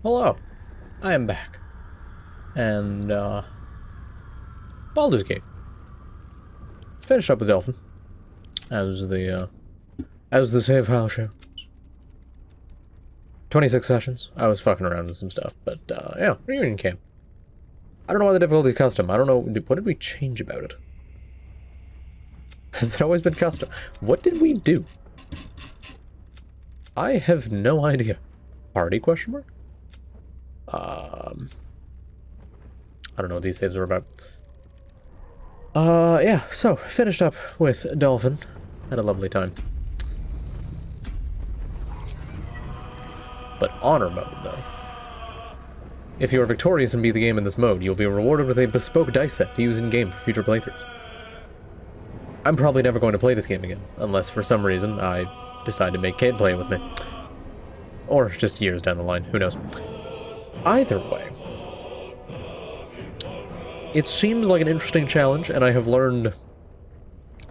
Hello, I am back. And, Baldur's Gate. Finished up with Delphin. As the save file shows. 26 sessions. I was fucking around with some stuff, but, yeah, Reunion came. I don't know why the difficulty is custom. I don't know, what did we change about it? Has it always been custom? What did we do? I have no idea. Party, question mark? I don't know what these saves are about. Yeah, so, finished up with Dolphin. Had a lovely time. But honor mode, though. If you are victorious and beat the game in this mode, you'll be rewarded with a bespoke dice set to use in-game for future playthroughs. I'm probably never going to play this game again, unless for some reason I decide to make Cade play it with me. Or just years down the line, who knows. Either way, it seems like an interesting challenge, and I have learned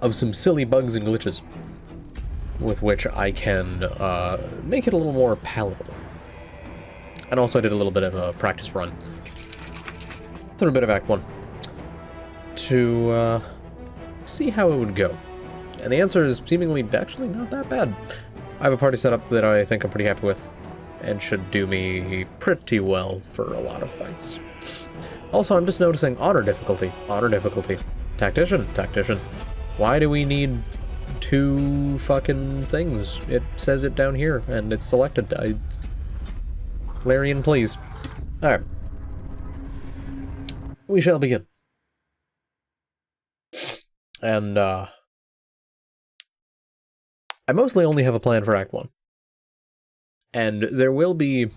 of some silly bugs and glitches with which I can make it a little more palatable. And also I did a little bit of a practice run through a bit of Act 1 to see how it would go. And the answer is seemingly actually not that bad. I have a party set up that I think I'm pretty happy with, and should do me pretty well for a lot of fights. Also, I'm just noticing honor difficulty. Honor difficulty. Tactician. Tactician. Why do we need two fucking things? It says it down here, and it's selected. Larian, please. Alright. We shall begin. And, I mostly only have a plan for Act 1. And there will be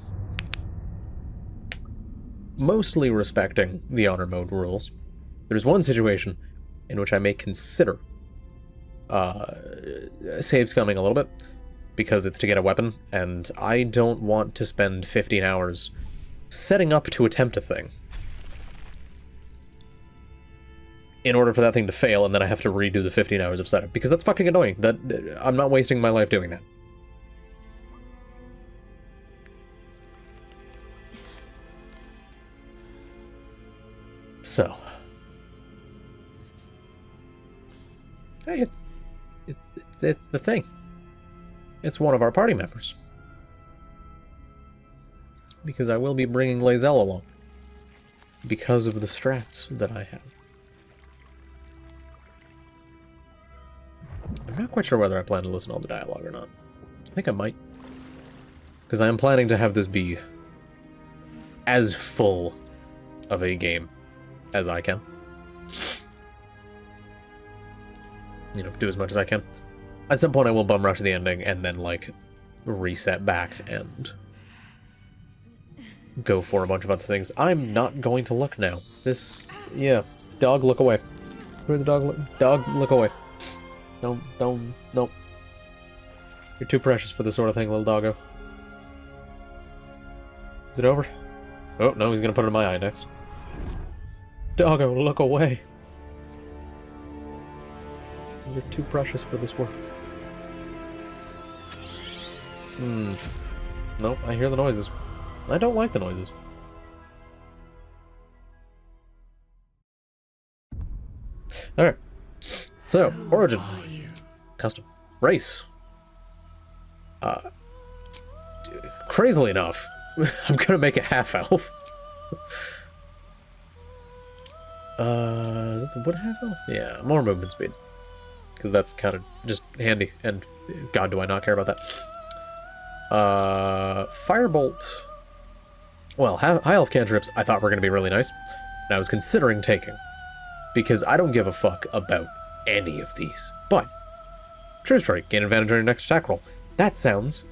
mostly respecting the honor mode rules. There's one situation in which I may consider save scumming a little bit, because it's to get a weapon, and I don't want to spend 15 hours setting up to attempt a thing in order for that thing to fail, and then I have to redo the 15 hours of setup, because that's fucking annoying. I'm not wasting my life doing that. So, hey, it's the thing. It's one of our party members. Because I will be bringing Lae'zel along. Because of the strats that I have. I'm not quite sure whether I plan to listen to all the dialogue or not. I think I might. Because I am planning to have this be as full of a game as I can. You know, do as much as I can. At some point I will bum rush the ending and then, like, reset back and go for a bunch of other things. I'm not going to look now. This, yeah. Dog, look away. Where's the dog? Dog, look away. Don't, nope. You're too precious for this sort of thing, little doggo. Is it over? Oh, no, he's gonna put it in my eye next. Doggo, look away. You're too precious for this world. Nope, I hear the noises. I don't like the noises. Alright. So, origin. Custom. Race. Crazily enough, I'm gonna make a half-elf. Is it the wood half-elf? Yeah, more movement speed. Because that's kind of just handy, and god do I not care about that. Firebolt. Well, high elf cantrips I thought were going to be really nice, and I was considering taking, because I don't give a fuck about any of these. But True Strike, gain advantage on your next attack roll. That sounds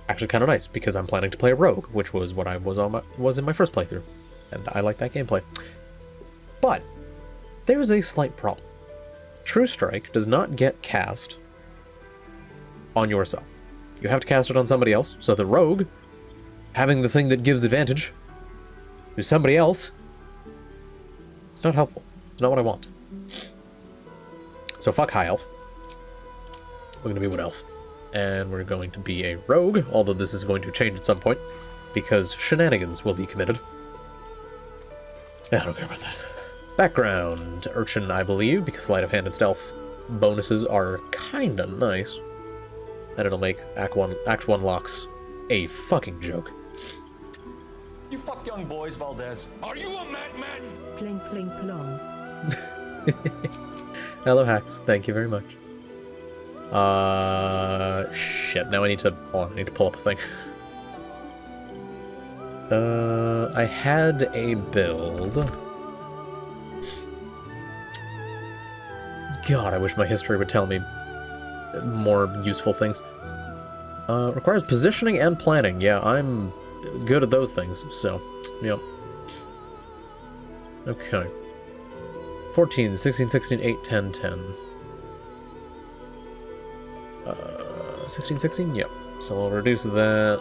actually kind of nice, because I'm planning to play a rogue, which was what I was in my first playthrough, and I like that gameplay. But there's a slight problem. True Strike does not get cast on yourself. You have to cast it on somebody else, so the rogue, having the thing that gives advantage to somebody else, it's not helpful. It's not what I want. So fuck High Elf. We're going to be Wood Elf. And we're going to be a rogue, although this is going to change at some point. because shenanigans will be committed. I don't care about that. Background. Urchin, I believe, because sleight of hand and stealth bonuses are kinda nice. And it'll make Act 1 locks a fucking joke. You fuck young boys, Valdez. Are you a madman? Pling pling plong. Hello, Hacks. Thank you very much. Shit. Now I need to... Hold on, I need to pull up a thing. I had a build. God, I wish my history would tell me more useful things. Requires positioning and planning. Yeah, I'm good at those things, so, yep. Okay. 14, 16, 16, 8, 10, 10. 16, 16? Yep. So we'll reduce that.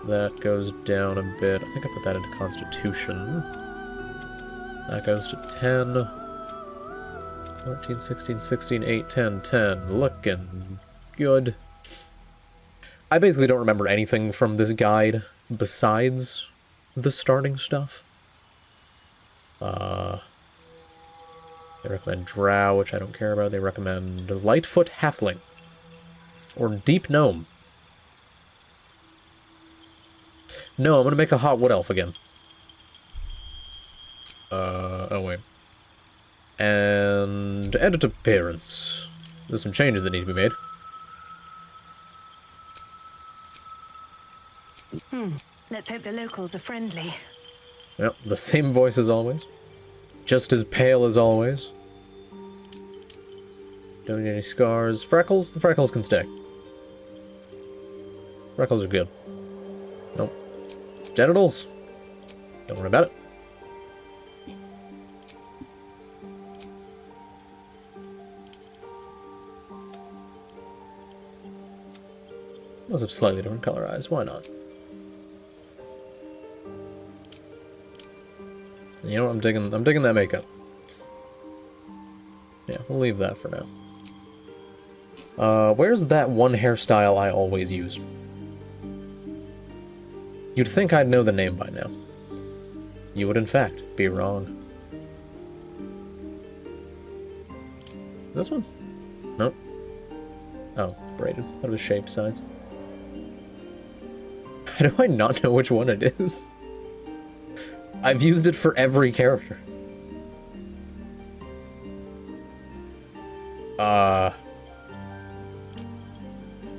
That goes down a bit. I think I put that into Constitution. That goes to 10. 14, 16, 16, 8, 10, 10. Looking good. I basically don't remember anything from this guide besides the starting stuff. They recommend Drow, which I don't care about. They recommend Lightfoot Halfling. Or Deep Gnome. No, I'm gonna make a Hot Wood Elf again. Oh wait. And edit appearance. There's some changes that need to be made. Let's hope the locals are friendly. Yep, the same voice as always. Just as pale as always. Don't need any scars. Freckles? The freckles can stay. Freckles are good. Nope. Genitals? Don't worry about it. Must have slightly different color eyes. Why not? You know what? I'm digging that makeup. Yeah, we'll leave that for now. Where's that one hairstyle I always use? You'd think I'd know the name by now. You would, in fact, be wrong. This one? Nope. Oh, braided. That was shaved sides. How do I not know which one it is? I've used it for every character.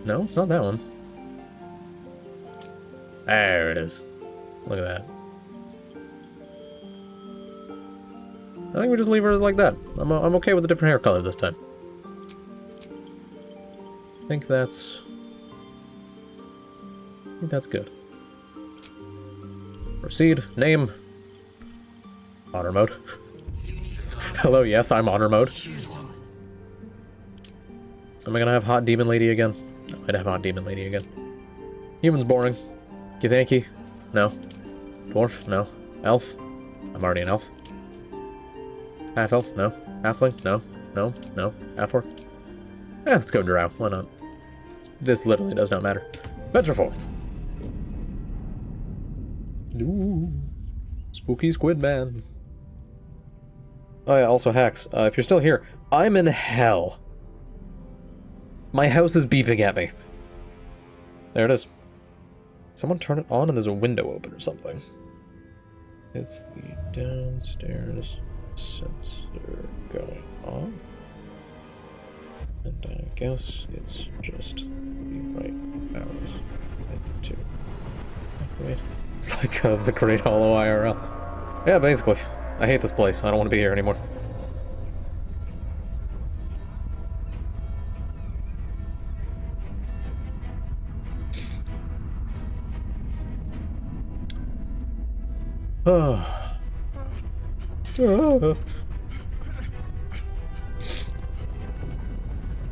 No, it's not that one. There it is. Look at that. I think we just leave her as like that. I'm okay with a different hair color this time. I think that's good. Proceed. Name. Honor mode. Hello, yes, I'm honor mode. Am I gonna have Hot Demon Lady again? No, I'd have Hot Demon Lady again. Human's boring. Githyanki? No. Dwarf? No. Elf? I'm already an elf. Half-elf? No. Halfling? No. No. No. Half-orc? Yeah, let's go Drow. Why not? This literally does not matter. Venture forth. Ooh. Spooky Squid Man. Oh yeah, also Hacks. If you're still here, I'm in hell. My house is beeping at me. There it is. Someone turn it on and there's a window open or something. It's the downstairs sensor going on. And I guess it's just the right hours to activate. It's like the Great Hollow IRL. Yeah, basically. I hate this place. I don't want to be here anymore.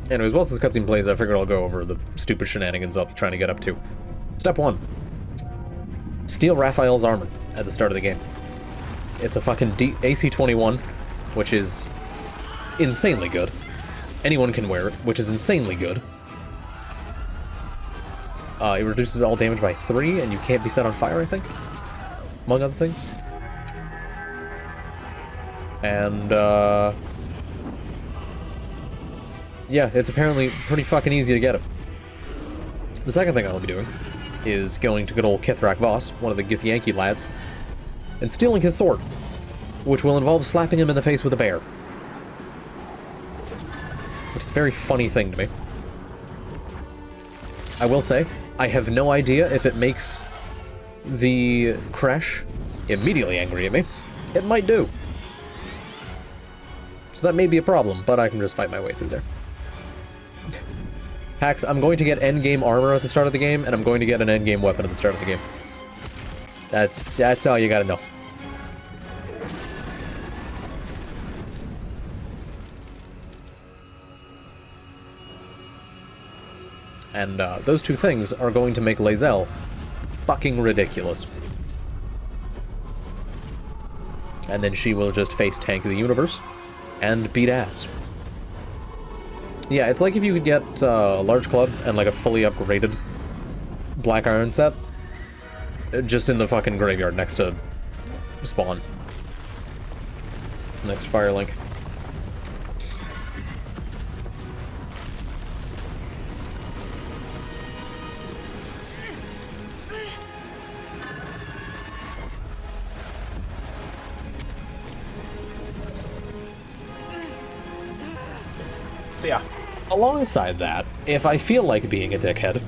Anyways, whilst this cutscene plays, I figured I'll go over the stupid shenanigans I'll be trying to get up to. Step 1. Steal Raphael's armor at the start of the game. It's a fucking AC-21, which is insanely good. Anyone can wear it, which is insanely good. It reduces all damage by 3, and you can't be set on fire, I think? Among other things. And, yeah, it's apparently pretty fucking easy to get it. The second thing I'll be doing is going to good old Kithrak Voss, one of the Githyanki lads, and stealing his sword, which will involve slapping him in the face with a bear. Which is a very funny thing to me. I will say, I have no idea if it makes the Kresh immediately angry at me. It might do. So that may be a problem, but I can just fight my way through there. Hacks, I'm going to get endgame armor at the start of the game, and I'm going to get an endgame weapon at the start of the game. That's all you gotta know. And those two things are going to make Lae'zel fucking ridiculous. And then she will just face tank the universe and beat ass. Yeah, it's like if you could get a large club and like a fully upgraded Black Iron set just in the fucking graveyard next to spawn. Next Firelink. Yeah. Alongside that, if I feel like being a dickhead,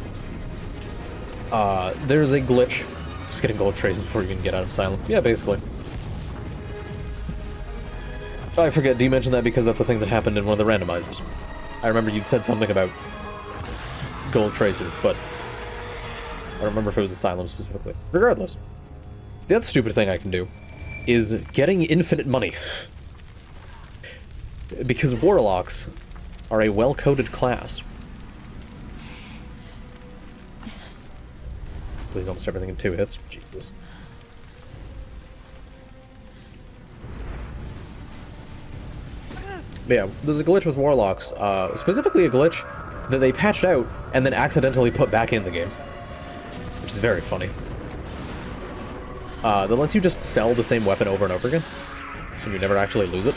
there's a glitch. Just getting gold traces before you can get out of Asylum. Yeah, basically. I forget, do you mention that because that's a thing that happened in one of the randomizers? I remember you'd said something about gold tracer, but I don't remember if it was Asylum specifically. Regardless, the other stupid thing I can do is getting infinite money. Because Warlocks are a well-coded class. Please almost everything in 2 hits. Jesus. But yeah, there's a glitch with Warlocks, specifically a glitch that they patched out and then accidentally put back in the game. Which is very funny. That lets you just sell the same weapon over and over again, and you never actually lose it.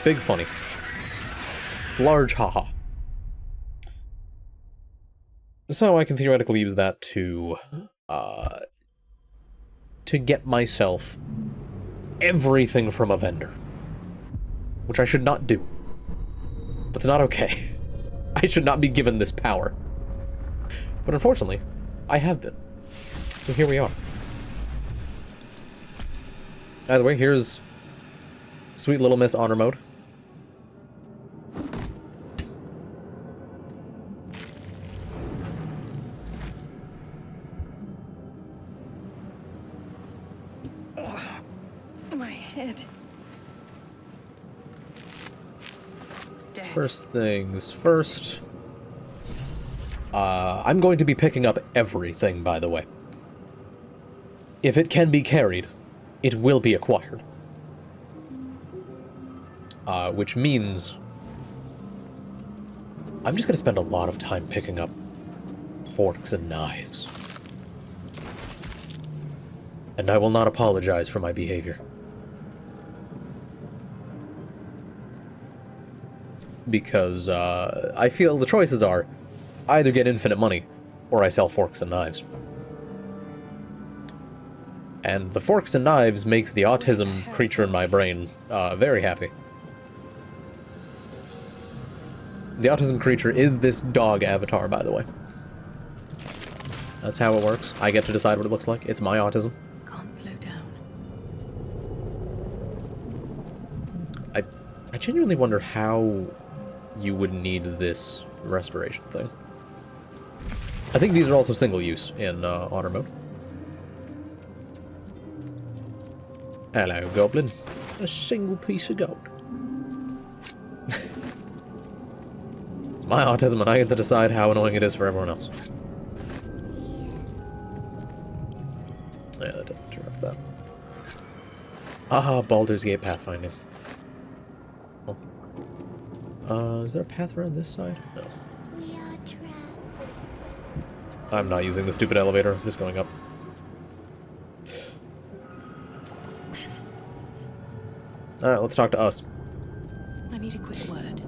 Big funny. Large haha. So I can theoretically use that to get myself everything from a vendor. Which I should not do. That's not okay. I should not be given this power. But unfortunately, I have been. So here we are. Either way, here's sweet little Miss Honor Mode. My head. First things first. I'm going to be picking up everything, by the way. If it can be carried, it will be acquired. Which means I'm just going to spend a lot of time picking up forks and knives. And I will not apologize for my behavior. Because I feel the choices are either get infinite money or I sell forks and knives. And the forks and knives makes the autism creature in my brain very happy. The autism creature is this dog avatar, by the way. That's how it works. I get to decide what it looks like. It's my autism. Can't slow down. I genuinely wonder how you would need this restoration thing. I think these are also single use in honor mode. Hello, goblin. A single piece of gold. It's my autism and I get to decide how annoying it is for everyone else. Yeah, that doesn't interrupt that. Aha, Baldur's Gate pathfinding. Oh. Is there a path around this side? No. We are trapped. I'm not using the stupid elevator. I'm just going up. Alright, let's talk to us. I need a quick word.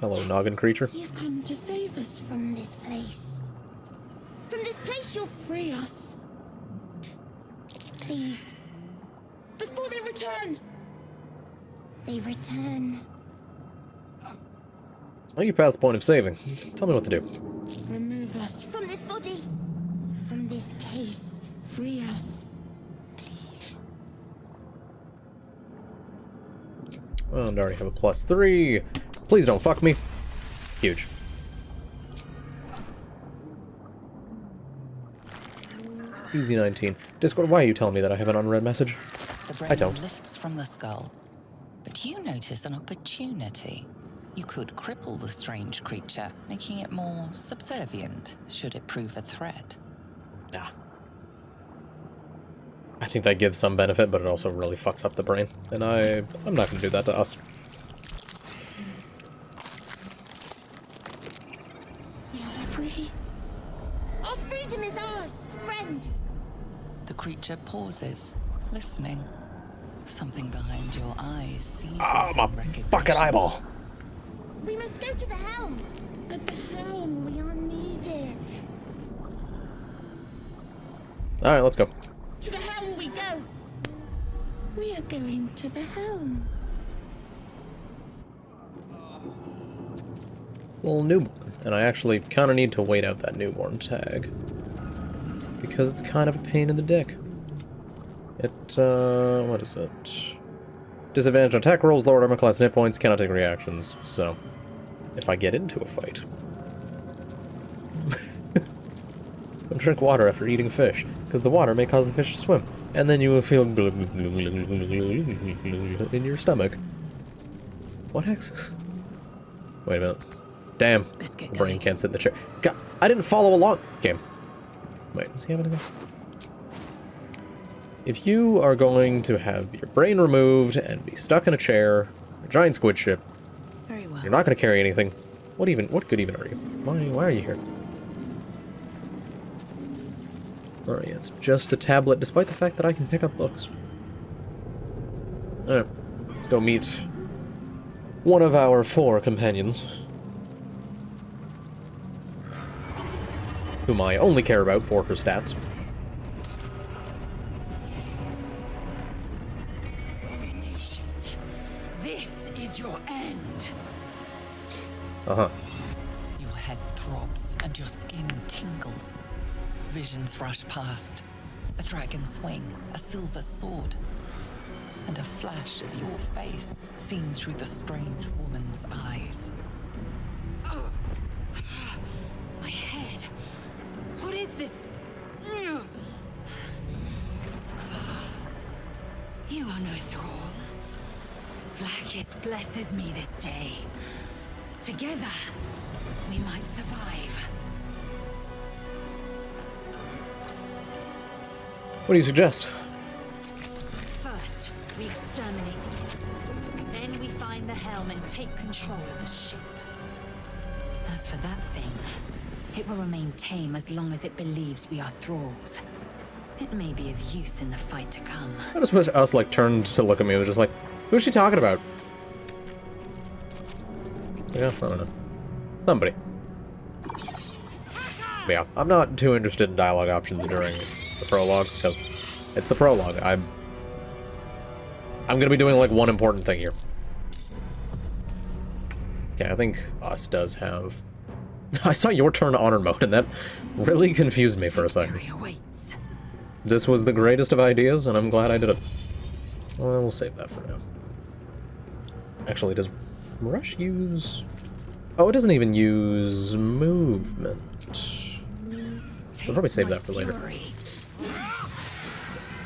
Hello, noggin creature. You've come to save us from this place. From this place, you'll free us. Please. Before they return. They return. I think you passed the point of saving. Tell me what to do. Remove us from this body. From this case. Free us. Please. Well, and I already have a +3. Please don't fuck me. Huge. Easy 19. Discord, why are you telling me that I have an unread message? The brain I don't. lifts from the skull. But you notice an opportunity. You could cripple the strange creature, making it more subservient, should it prove a threat. Nah. I think that gives some benefit, but it also really fucks up the brain. And I'm not going to do that to us. We are free. Our freedom is ours, friend. The creature pauses, listening. Something behind your eyes seizes My in recognition. fucking eyeball. We must go to the helm. At the helm, we are needed. Alright, let's go. To the helm we go. We are going to the helm. Little newborn. And I actually kind of need to wait out that newborn tag. Because it's kind of a pain in the dick. It, what is it? Disadvantage on attack rolls, lower armor class and hit points, cannot take reactions. So, if I get into a fight... Don't drink water after eating fish, because the water may cause the fish to swim. And then you will feel in your stomach. What hex? Wait a minute. Damn. Let's get The brain going. can't sit in the chair. God, I didn't follow along. Game. Wait, does he have anything? If you are going to have your brain removed and be stuck in a chair, a giant squid ship, Very well. you're not going to carry anything. What good even are you? Why are you here? Alright, it's just a tablet, despite the fact that I can pick up books. Alright, let's go meet one of our 4 companions. Whom I only care about for her stats. Abomination. This is your end. Uh-huh. Your head throbs and your skin tingles. Visions rush past. A dragon's wing, a silver sword, and a flash of your face seen through the strange woman's eyes. My head. What is this? Skvar. You are no thrall. Vlaakith blesses me this day. Together, we might survive. What do you suggest? First, we exterminate the beast. Then we find the helm and take control of the ship. As for that thing, it will remain tame as long as it believes we are thralls. It may be of use in the fight to come. I just wish us, like, turned to look at me and was just like, who's she talking about? Yeah, I don't know. Somebody. But yeah, I'm not too interested in dialogue options during the prologue, because it's the prologue. I'm gonna be doing, like, one important thing here. Okay, I think us does have... I saw your turn honor mode, and that really confused me for a second. Victory awaits. This was the greatest of ideas, and I'm glad I did it. Well, we'll save that for now. Actually, does Rush use... Oh, it doesn't even use movement. We'll probably save that for later. Fury.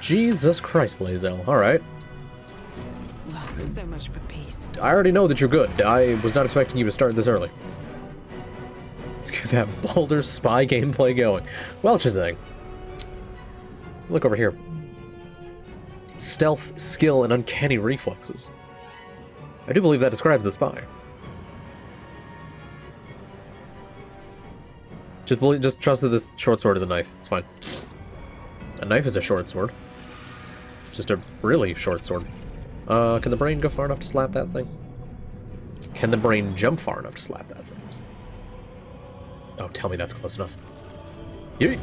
Jesus Christ, Lae'zel. Alright. Welcome. So much for peace. I already know that you're good. I was not expecting you to start this early. Let's get that Baldur spy gameplay going. Well, Chizang. Look over here. Stealth, skill, and uncanny reflexes. I do believe that describes the spy. Just trust that this short sword is a knife. It's fine. A knife is a short sword. Just a really short sword. Can the brain go far enough to slap that thing? Can the brain jump far enough to slap that thing? Oh, tell me that's close enough. Yeet.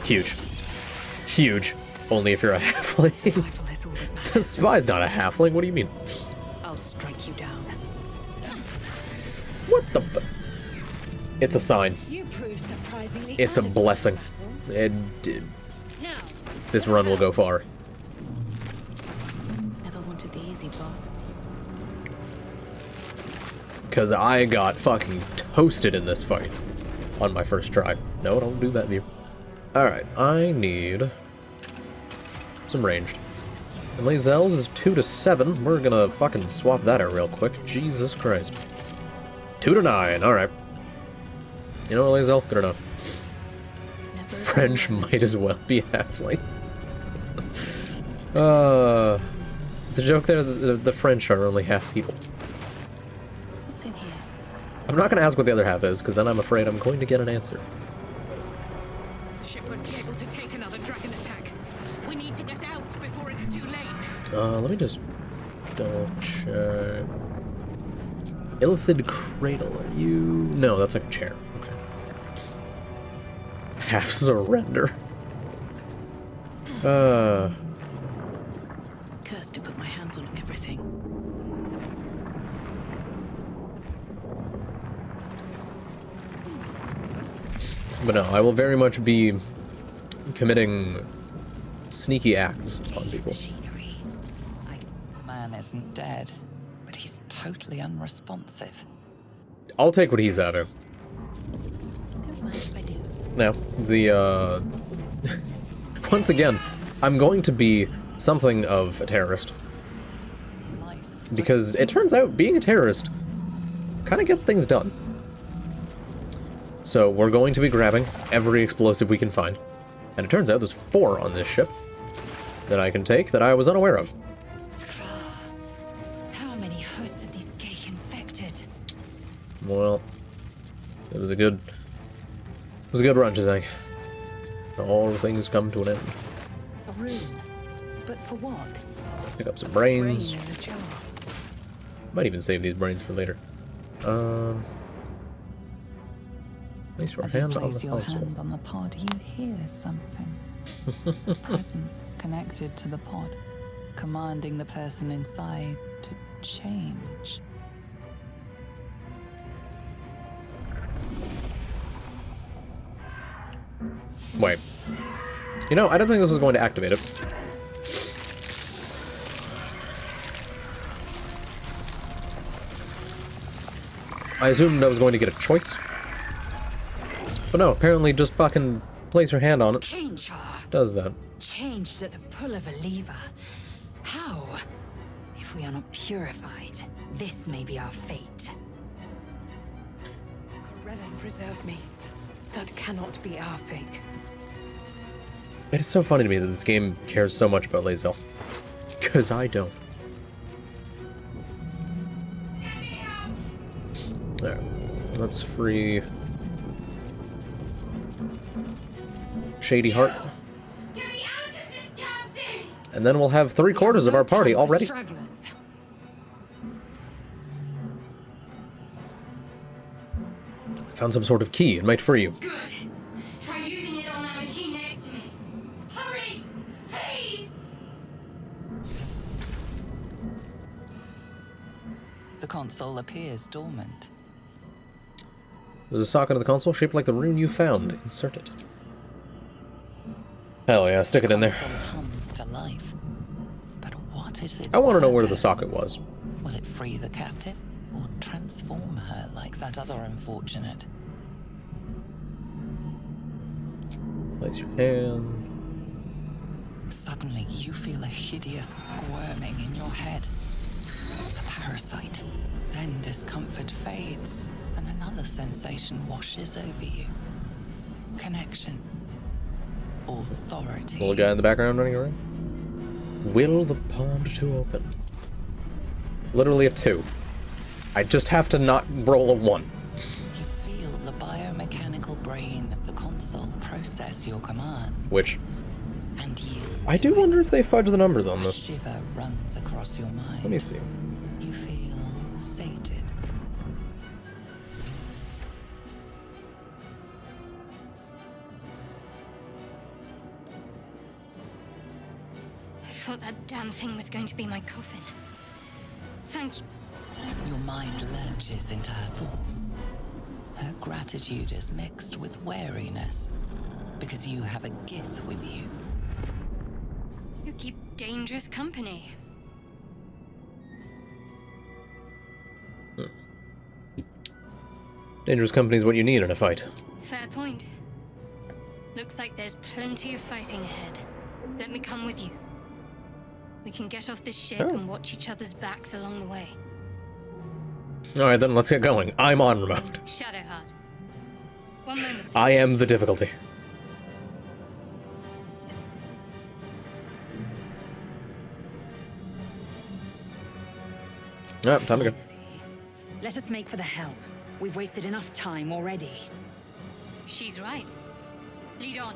Huge. Huge. Only if you're a halfling. Survival is all that matters. The spy's not a halfling, what do you mean? I'll strike you down. What the f- It's a sign. You prove surprisingly It's a adequate blessing. for battle. Now, This run will go far. Never wanted the easy path. Because I got fucking toasted in this fight on my first try. No, don't do that view. Alright, I need some ranged. And Lae'zel's is 2 to 7. We're gonna fucking swap that out real quick. Jesus Christ. 2 to 9, alright. You know what, Lae'zel? Good enough. Never French again. might as well be halfling. The joke there, the French are only half people. What's in here? I'm not gonna ask what the other half is, because then I'm afraid I'm going to get an answer. The ship won't be able to take another dragon attack. We need to get out before it's too late. Let me just double check. Illithid Cradle, are you... No, that's like a chair. Okay. Half surrender. Cursed to put my hands on everything. But no, I will very much be committing sneaky acts on people. Machinery. The man isn't dead, but he's totally unresponsive. I'll take what he's having. Don't mind if I do. Now, the, once again, I'm going to be something of a terrorist. Life. Because it turns out being a terrorist kind of gets things done. So we're going to be grabbing every explosive we can find. And it turns out there's 4 on this ship that I can take that I was unaware of. Skrar. How many hosts of these gay infected? Well, it was a good run, Chizang. All things come to an end. A rune. But for what? Pick up some Brain brains. in a jar. Might even save these brains for later. Place your As you hand on place the your console. hand on the pod, you hear something. A presence connected to the pod, commanding the person inside to change. Wait. You know, I don't think this was going to activate it. I assumed I was going to get a choice. But no, apparently just fucking place your hand on it. Change her. Does that. Changed at the pull of a lever. How? If we are not purified, this may be our fate. Corellan, preserve me. That cannot be our fate. It is so funny to me that this game cares so much about Lae'zel. Because I don't. There. Let's free Shady Heart. And then we'll have 3/4 of our party already. Stragglers. Found some sort of key. It might free you. Good. Try using it on that machine next to me. Hurry! Please! The console appears dormant. There's a socket in the console shaped like the rune you found. Insert it. Hell yeah, stick it in there. Console hums to life. But what is its I want to know where the purpose? socket was. Will it free the captive or transform her like that other unfortunate? Place your hand. Suddenly, you feel a hideous squirming in your head. The parasite. Then discomfort fades, and another sensation washes over you. Connection. Authority. Little guy in the background running around. Will the pond to open? Literally a 2. I just have to not roll a 1. You feel the biomechanical brain of the console process your command. Which, And yield I do to it. wonder if they fudge the numbers on A this. shiver runs across your mind. Let me see. You feel sated. I thought that damn thing was going to be my coffin. Thank you. Your mind lurches into her thoughts. Her gratitude is mixed with wariness, because you have a Gith with you. You keep dangerous company. Dangerous company is what you need in a fight. Fair point. Looks like there's plenty of fighting ahead. Let me come with you. We can get off this ship and watch each other's backs along the way. Alright then, let's get going. I'm on remote. Shadowheart. One moment. I am the difficulty. Alright, time to go. Let us make for the helm. We've wasted enough time already. She's right. Lead on.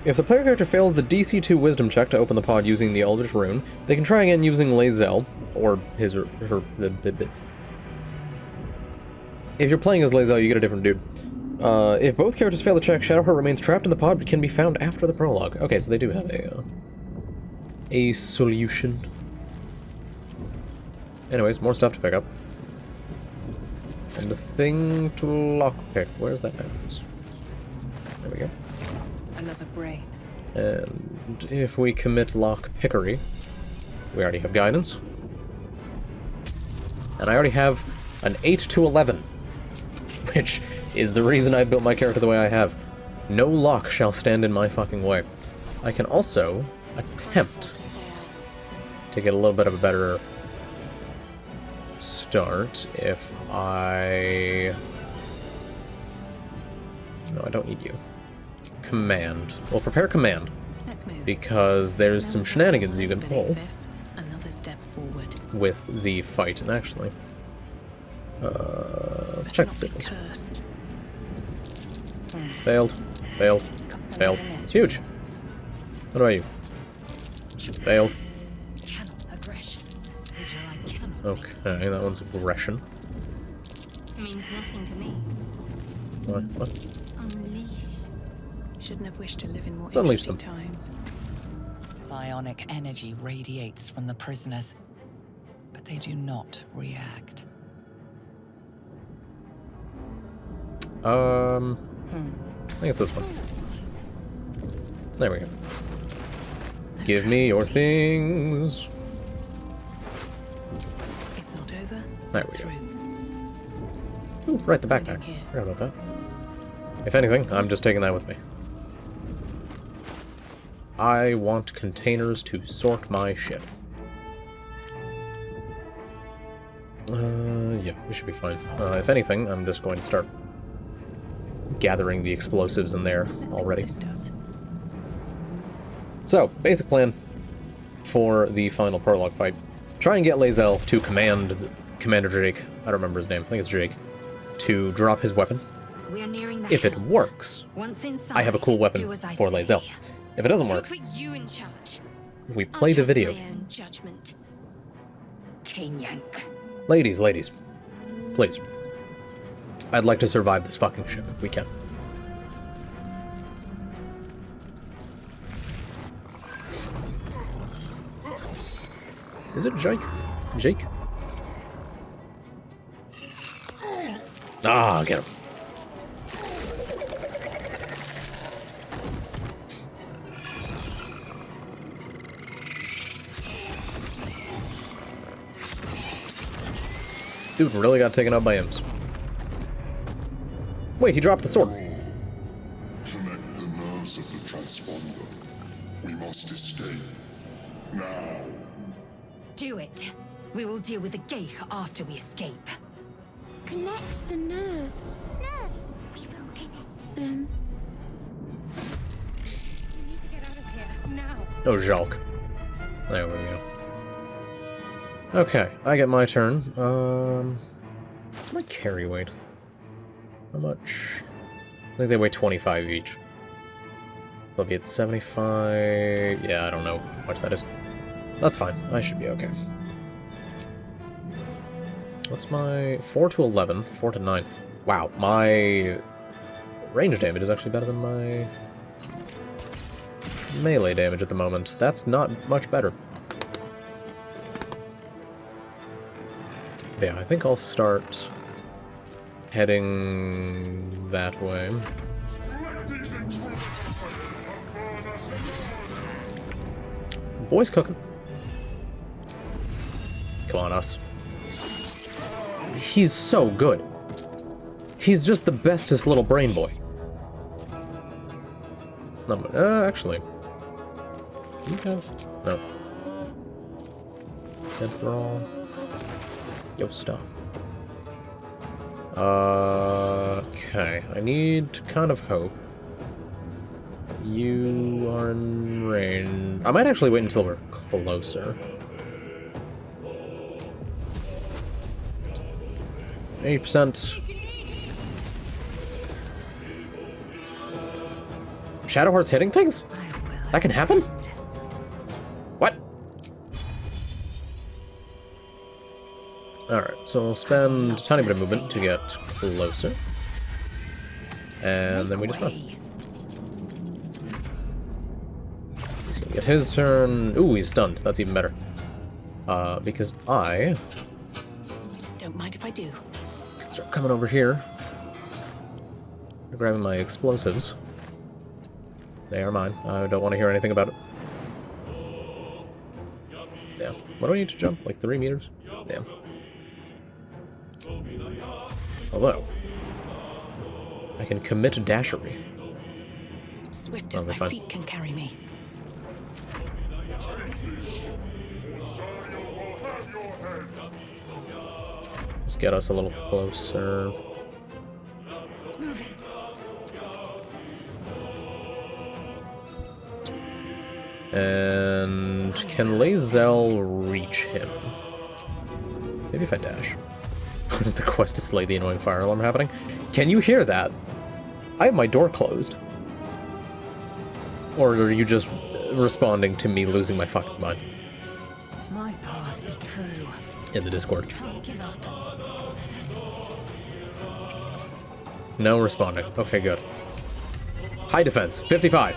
If the player character fails the DC 2 wisdom check to open the pod using the Eldritch Rune, they can try again using Lae'zel, or his or her. If you're playing as Lae'zel, you get a different dude. If both characters fail the check, Shadowheart remains trapped in the pod but can be found after the prologue. Okay, so they do have a solution. Anyways, more stuff to pick up. And a thing to lockpick. Where's that diamond? There we go. Another brain. And if we commit lockpickery, we already have guidance. And I already have an 8 to 11, which is the reason I built my character the way I have. No lock shall stand in my fucking way. I can also attempt to get a little bit of a better start if I... No, I don't need you. Command. Well, prepare command. Let's move. Because there's some shenanigans you can pull Another step forward. with the fight, and actually... let's check the signals. Cursed. Failed. Failed. Failed. It's huge. What about you? Failed. Cannot aggression. A sigil I cannot Okay, that one's aggression. means nothing to me. What? Unleash. Shouldn't have wished to live in more Let's unleash interesting them. times. Psionic energy radiates from the prisoners, but they do not react. I think it's this one. There we go. Give me your things. If not over, There we go. through. Ooh, right, the It's backpack. loading here. Forgot about that. If anything, I'm just taking that with me. I want containers to sort my ship. Yeah, we should be fine. If anything, I'm just going to start gathering the explosives in there Let's see what already. this does. So, basic plan for the final prologue fight. Try and get Lae'zel to command Commander Jake, I don't remember his name, I think it's Jake, to drop his weapon. We are nearing the If it helm. works, Once inside, I have a cool weapon do as I for say. Lae'zel. If it doesn't Who work, put you in charge? we I'll play the trust video. my own judgment. Kanyank. Ladies, please. I'd like to survive this fucking ship if we can. Is it Jake? Jake? Ah, get him. Dude really got taken out by imps. Wait, he dropped the sword. Connect the nerves of the transponder. Do it. We will deal with the Geich after we escape. Connect the nerves. Nerves. We will connect them. We need to get out of here now. Oh, Jalk. There we go. Okay, I get my turn. What's my carry weight? How much? I think they weigh 25 each. They'll be at 75... Yeah, I don't know how much that is. That's fine. I should be okay. What's my... 4 to 11. 4 to 9. Wow, my range damage is actually better than my melee damage at the moment. That's not much better. Yeah, I think I'll start heading that way. Boy's cooking. Come on, us. He's so good. He's just the bestest little brain boy. Actually. Do you have... No. Dead Thrall. Yo, stop. Okay. I need to kind of hope. You are in range. I might actually wait until we're closer. 80%. Shadowheart's hitting things? That can happen? What? Alright, so we'll spend a tiny bit of movement to get closer. And then we just run. He's gonna get his turn. Ooh, he's stunned. That's even better. Because I Don't mind if I do. can start coming over here. Grabbing my explosives. They are mine. I don't want to hear anything about it. Damn. What do I need to jump? Like 3 meters? Damn. Although, I can commit dashery. Swift as Oh, my fine. feet can carry me. Just get us a little closer. Moving. And can Lae'zel reach him? Maybe if I dash. What is the quest to slay the annoying fire alarm happening? Can you hear that? I have my door closed. Or are you just responding to me losing my fucking mind? My path be true. In the Discord. Can't give up. No responding. Okay, good. High defense, 55.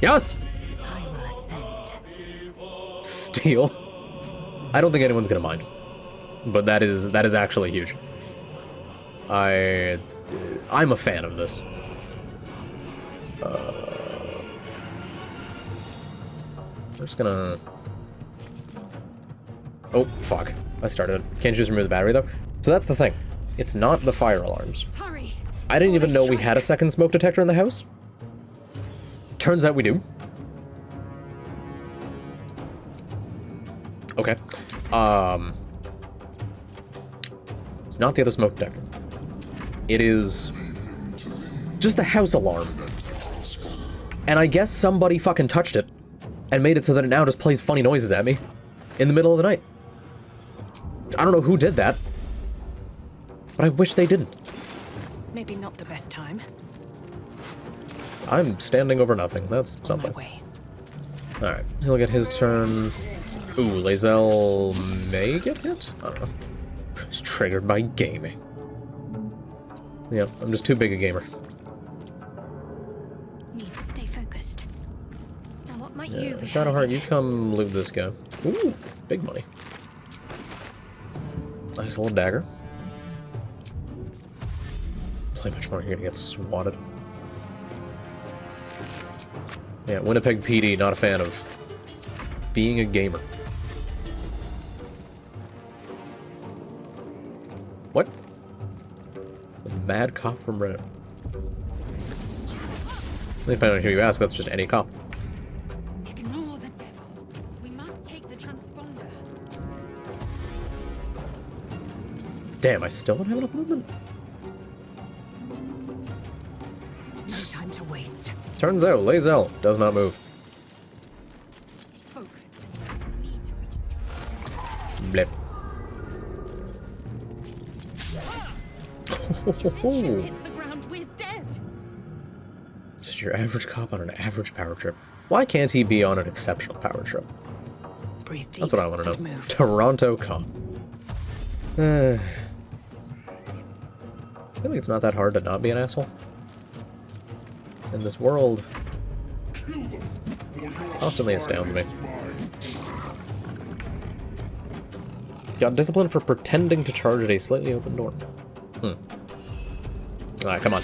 Yes! I will ascend. Steal. I don't think anyone's gonna mind. But that is actually huge. I'm a fan of this. We're just gonna... Oh, fuck. I started it. Can't you just remove the battery, though? So that's the thing. It's not the fire alarms. Hurry. I didn't before even they know we had a strike. second smoke detector in the house. Turns out we do. Okay. It's not the other smoke detector. It is just the house alarm. And I guess somebody fucking touched it and made it so that it now just plays funny noises at me in the middle of the night. I don't know who did that, but I wish they didn't. Maybe not the best time. I'm standing over nothing. That's On my something. way. Alright, he'll get his turn. Ooh, Lae'zel may get hit? I don't know. It's triggered by gaming. Yeah, I'm just too big a gamer. Need to stay focused. Now what might Yeah, you be Shadowheart, hiding? you come loot this guy. Ooh, big money. Nice little dagger. Play much more, you're gonna get swatted. Yeah, Winnipeg PD, not a fan of being a gamer. What? The mad cop from Reddit. Depending on who you ask, that's just any cop. Ignore the devil. We must take the transponder. Damn, I still don't have enough movement? No time to waste. Turns out, Lae'zel does not move. Focus. Need to reach Blip. If this ship hits the ground, we're dead. Just your average cop on an average power trip. Why can't he be on an exceptional power trip? Breathe deep. That's what I want to and know. move. Toronto cop. I feel like it's not that hard to not be an asshole. In this world, constantly astounds me. Got disciplined for pretending to charge at a slightly open door. Alright, come on.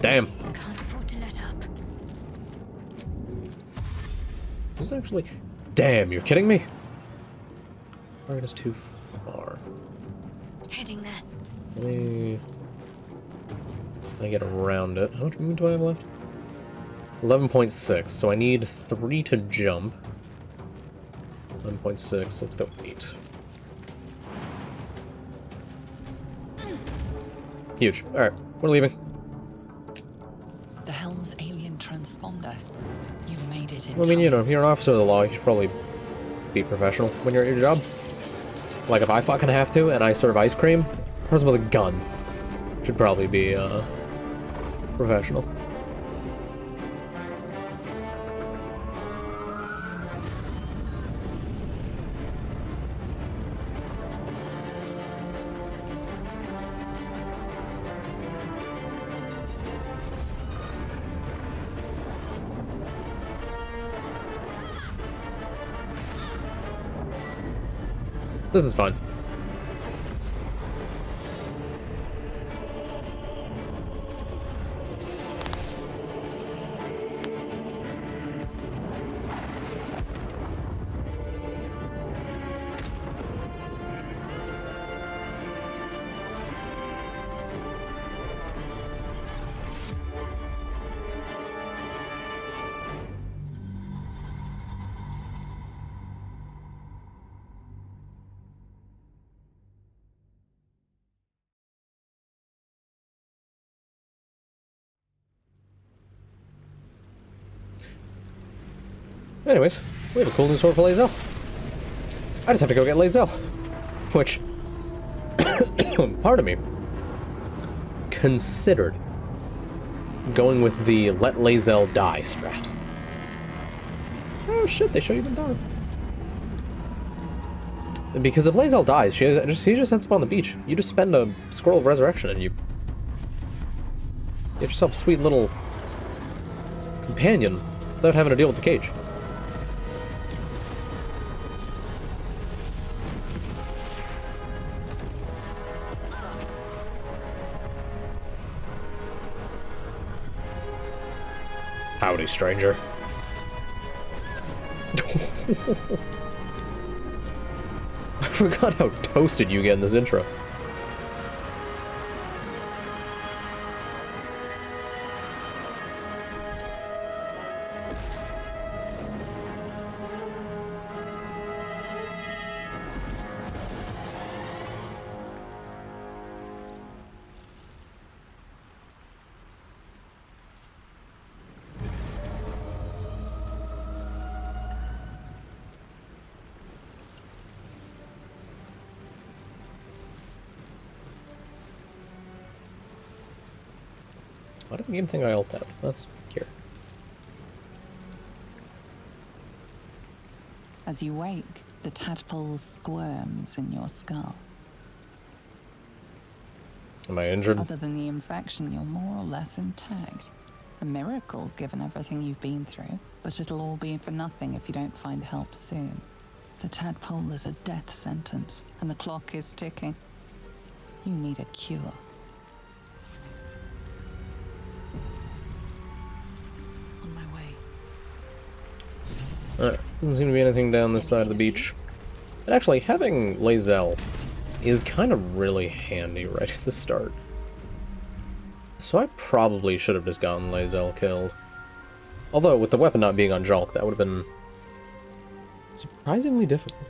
Damn. Can't afford to let up. Who's actually... Damn, you're kidding me? Alright, it's too far. Heading there. Let me... get around it. How much movement do I have left? 11.6, so I need 3 to jump. 11.6, let's go 8. Huge. Alright, we're leaving. The helm's alien transponder. You've made it in I mean, you know, time. you're an officer of the law, you should probably be professional when you're at your job. Like, if I fucking have to, and I serve ice cream, a person with a gun should probably be, professional. This is fun. Anyways, we have a cool new sword for Lae'zel. I just have to go get Lae'zel. Which, pardon me, considered going with the let Lae'zel die strat. Oh shit, they show you the dog. Because if Lae'zel dies, he just ends up on the beach. You just spend a scroll of resurrection and you get yourself a sweet little companion without having to deal with the cage. Howdy, stranger. I forgot how toasted you get in this intro. Why did the game think I ult out? That's here. As you wake, the tadpole squirms in your skull. Am I injured? Other than the infection, you're more or less intact. A miracle, given everything you've been through. But it'll all be for nothing if you don't find help soon. The tadpole is a death sentence, and the clock is ticking. You need a cure. On my way. Alright, doesn't seem to be anything down this side of the beach. And actually, having Lae'zel is kind of really handy right at the start. So I probably should have just gotten Lae'zel killed. Although, with the weapon not being on Jolk, that would have been surprisingly difficult.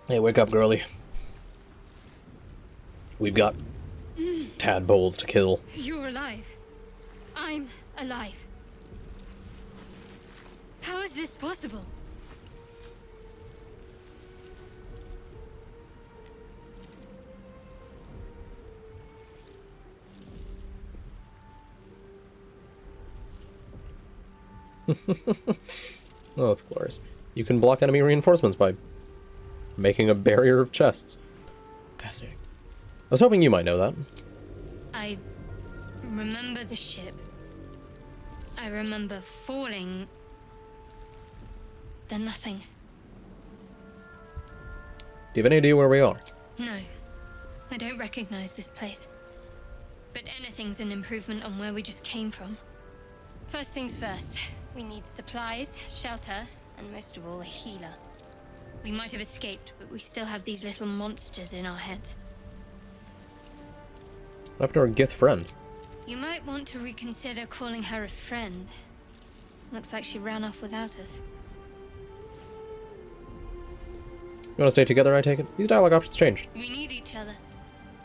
Hey, wake up, girlie. We've got tadpoles to kill. You're alive. I'm alive. How is this possible? Oh, that's glorious. You can block enemy reinforcements by making a barrier of chests. Fascinating. I was hoping you might know that. I remember the ship. I remember falling. Then nothing. Do you have any idea where we are? No, I don't recognize this place. But anything's an improvement on where we just came from. First things first, we need supplies, shelter, and most of all, a healer. We might have escaped, but we still have these little monsters in our heads. What happened to our Gith friend? You might want to reconsider calling her a friend. Looks like she ran off without us. You want to stay together, I take it? These dialogue options changed. We need each other,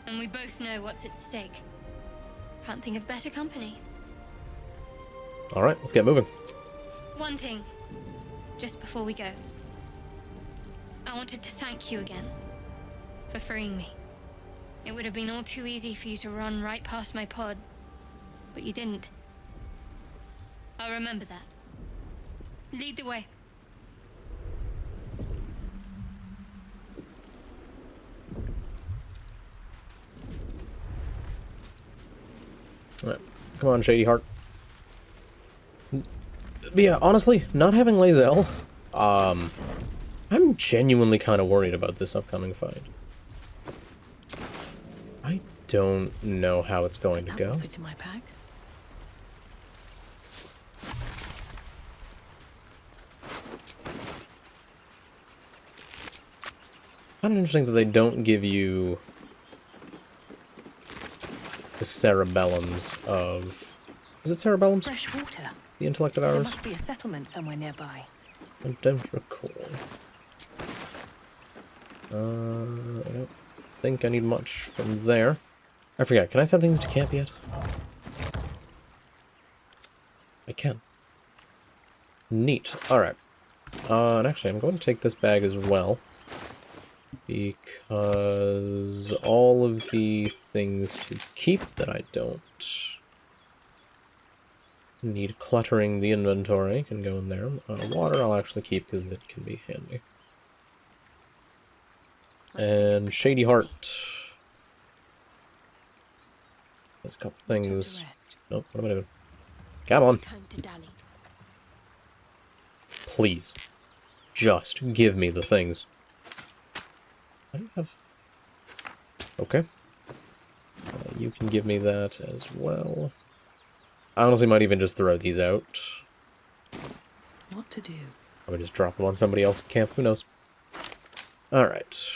and we both know what's at stake. Can't think of better company. Alright, let's get moving. One thing, just before we go. I wanted to thank you again for freeing me. It would have been all too easy for you to run right past my pod, but you didn't. I'll remember that. Lead the way. Alright, come on, Shady Heart. But yeah, honestly, not having Lae'zel, I'm genuinely kind of worried about this upcoming fight. I don't know how it's going to go. Fit in my pack. Kind of interesting that they don't give you the cerebellums of... Is it cerebellums? Fresh water. The intellect of There ours? must be a settlement somewhere nearby. I don't recall. I don't think I need much from there. I forget, can I send things to camp yet? I can. Neat. Alright. And actually, I'm going to take this bag as well. Because all of the things to keep that I don't need cluttering the inventory can go in there. Water I'll actually keep because it can be handy. And Shady Heart. There's a couple things. Nope, what am I doing? Come on. Time to dally. Please. Just give me the things. I don't have... Okay. You can give me that as well. I honestly might even just throw these out. What to do? I would just drop them on somebody else at camp. Who knows? Alright.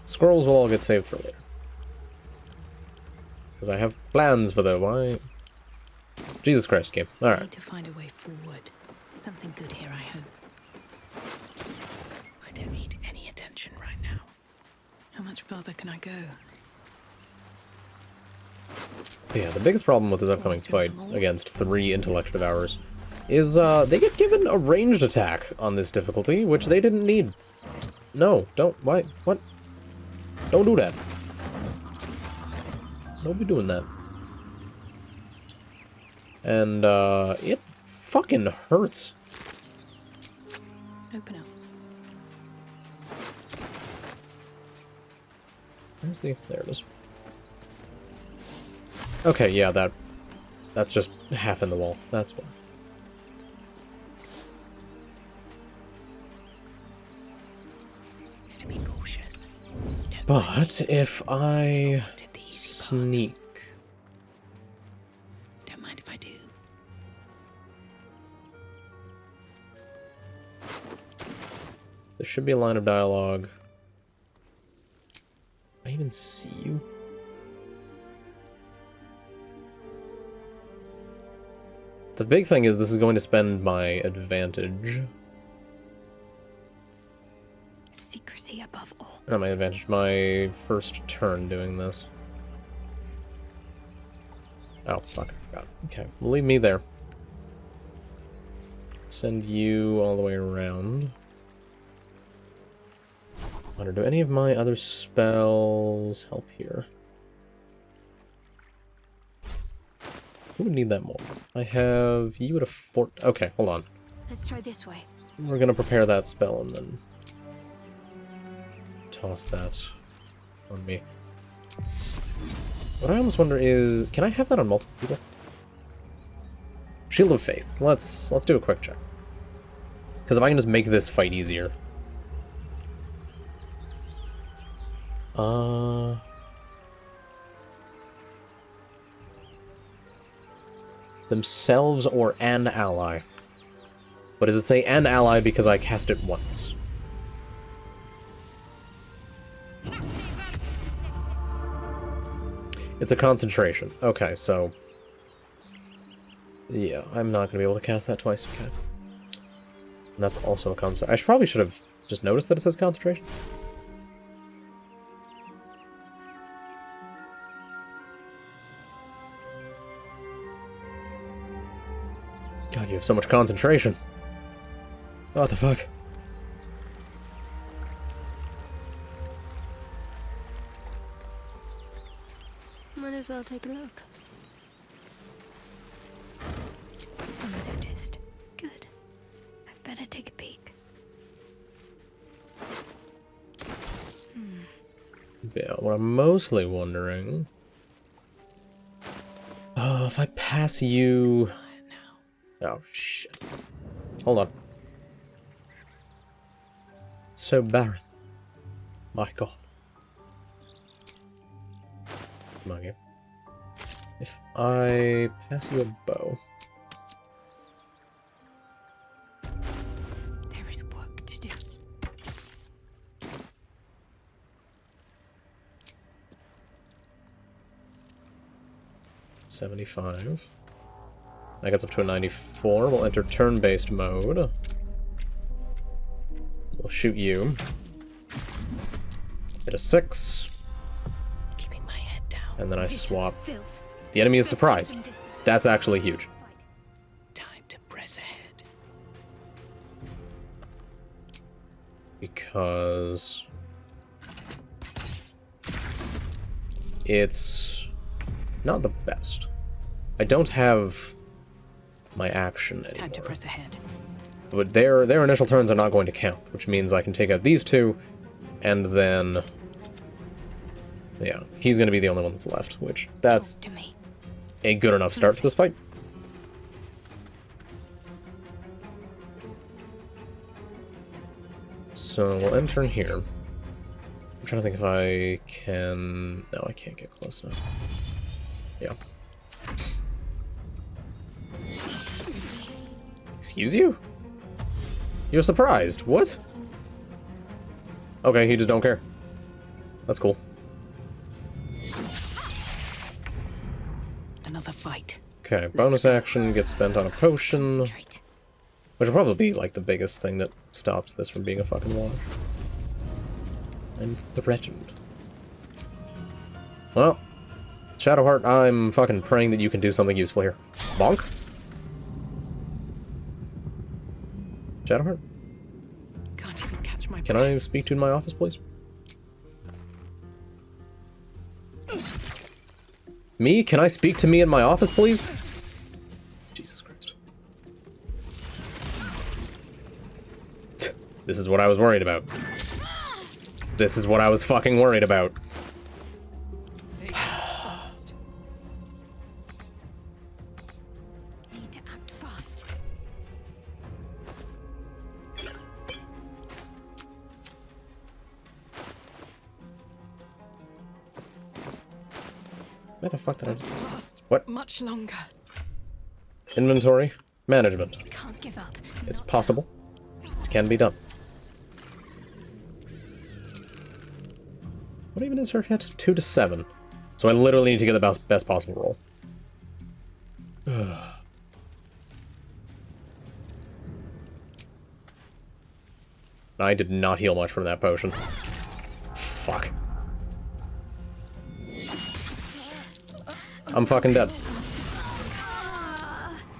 Scrolls will all get saved for later. Because I have plans for them. Why? Jesus Christ, game. Need Alright. to find a way forward. Something good here, I hope. I don't need any attention right now. How much further can I go? Yeah, the biggest problem with this upcoming fight against 3 intellect devourers is they get given a ranged attack on this difficulty, which they didn't need. No, don't. Why? What? Don't do that. Don't be doing that. And, it fucking hurts. Open up. Where's the... There it is. Okay, yeah, that's just half in the wall. That's why. To be cautious. But if I sneak... Don't mind if I do. There should be a line of dialogue. Can I even see you? The big thing is this is going to spend my advantage. Secrecy above all. Not my advantage, my first turn doing this. Oh, fuck, I forgot. Okay, leave me there. Send you all the way around. I wonder, do any of my other spells help here? Who would need that more? I have you at a fort. Okay, hold on. Let's try this way. We're gonna prepare that spell and then toss that on me. What I almost wonder is, can I have that on multiple people? Shield of Faith. Let's do a quick check. Because if I can just make this fight easier. Themselves or an ally. But does it say an ally because I cast it once? It's a concentration. Okay, so... yeah, I'm not going to be able to cast that twice. Okay. And that's also a concentration. I probably should have just noticed that it says concentration. God, you have so much concentration. What the fuck? Might as well take a look. Unnoticed. Good. I'd better take a peek. Yeah, what I'm mostly wondering... oh, if I pass you... oh, shit. Hold on. So barren. My god. Come on, game. If I pass you a bow... There is work to do. $75. That gets up to a 94. We'll enter turn-based mode. We'll shoot you. Hit a 6. Keeping my head down. And then I swap. The enemy is surprised. That's actually huge. Time to press ahead. Because... it's not the best. I don't have my action anymore. Time to press ahead. But their initial turns are not going to count, which means I can take out these two, and then... yeah, he's going to be the only one that's left, which that's To me. a good enough start for this fight. So we'll enter in here. I'm trying to think if I can... no, I can't get close enough. Yeah. Excuse you? You're surprised. What? Okay, you just don't care. That's cool. Another fight. Okay, bonus action gets spent on a potion. Concentrate. Which will probably be, like, the biggest thing that stops this from being a fucking wash. I'm threatened. Well, Shadowheart, I'm fucking praying that you can do something useful here. Bonk? Shadowheart? Can't even catch my Can I speak to you in my office, please? Me? Can I speak to me in my office, please? Jesus Christ. This is what I was worried about. This is what I was fucking worried about. Need to act fast. Where the fuck did I... last What? much longer. Inventory. Management. Can't give up. It's possible. It can be done. What even is her hit? 2 to 7. So I literally need to get the best possible roll. I did not heal much from that potion. Fuck. I'm fucking dead.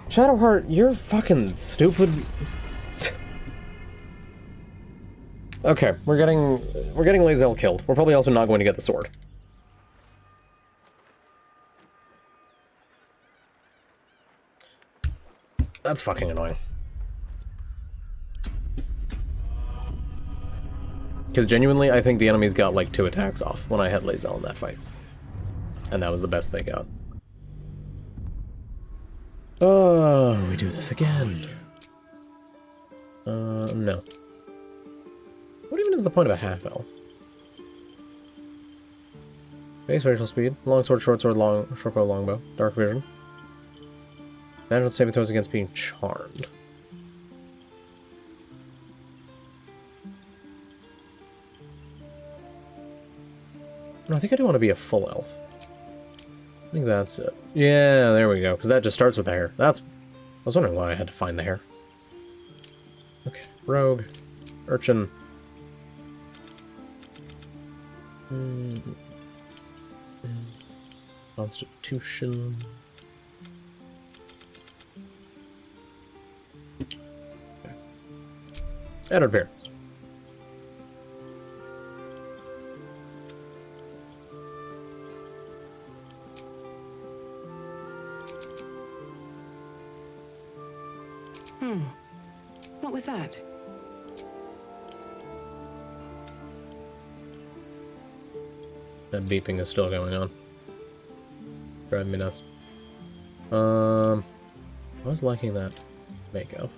Shadowheart, you're fucking stupid. Okay, we're getting Lae'zel killed. We're probably also not going to get the sword. That's fucking annoying. Because genuinely, I think the enemies got like 2 attacks off when I had Lae'zel in that fight. And that was the best they got. Oh, we do this again. No. What even is the point of a half-elf? Base racial speed, longsword, short sword, short bow, longbow, dark vision. Natural saving throws against being charmed. No, I think I do want to be a full elf. I think that's it. Yeah, there we go, because that just starts with the hair. I was wondering why I had to find the hair. Okay, rogue, urchin. Constitution. Okay. And appearance. What was that? That beeping is still going on. Driving me nuts. I was liking that makeup.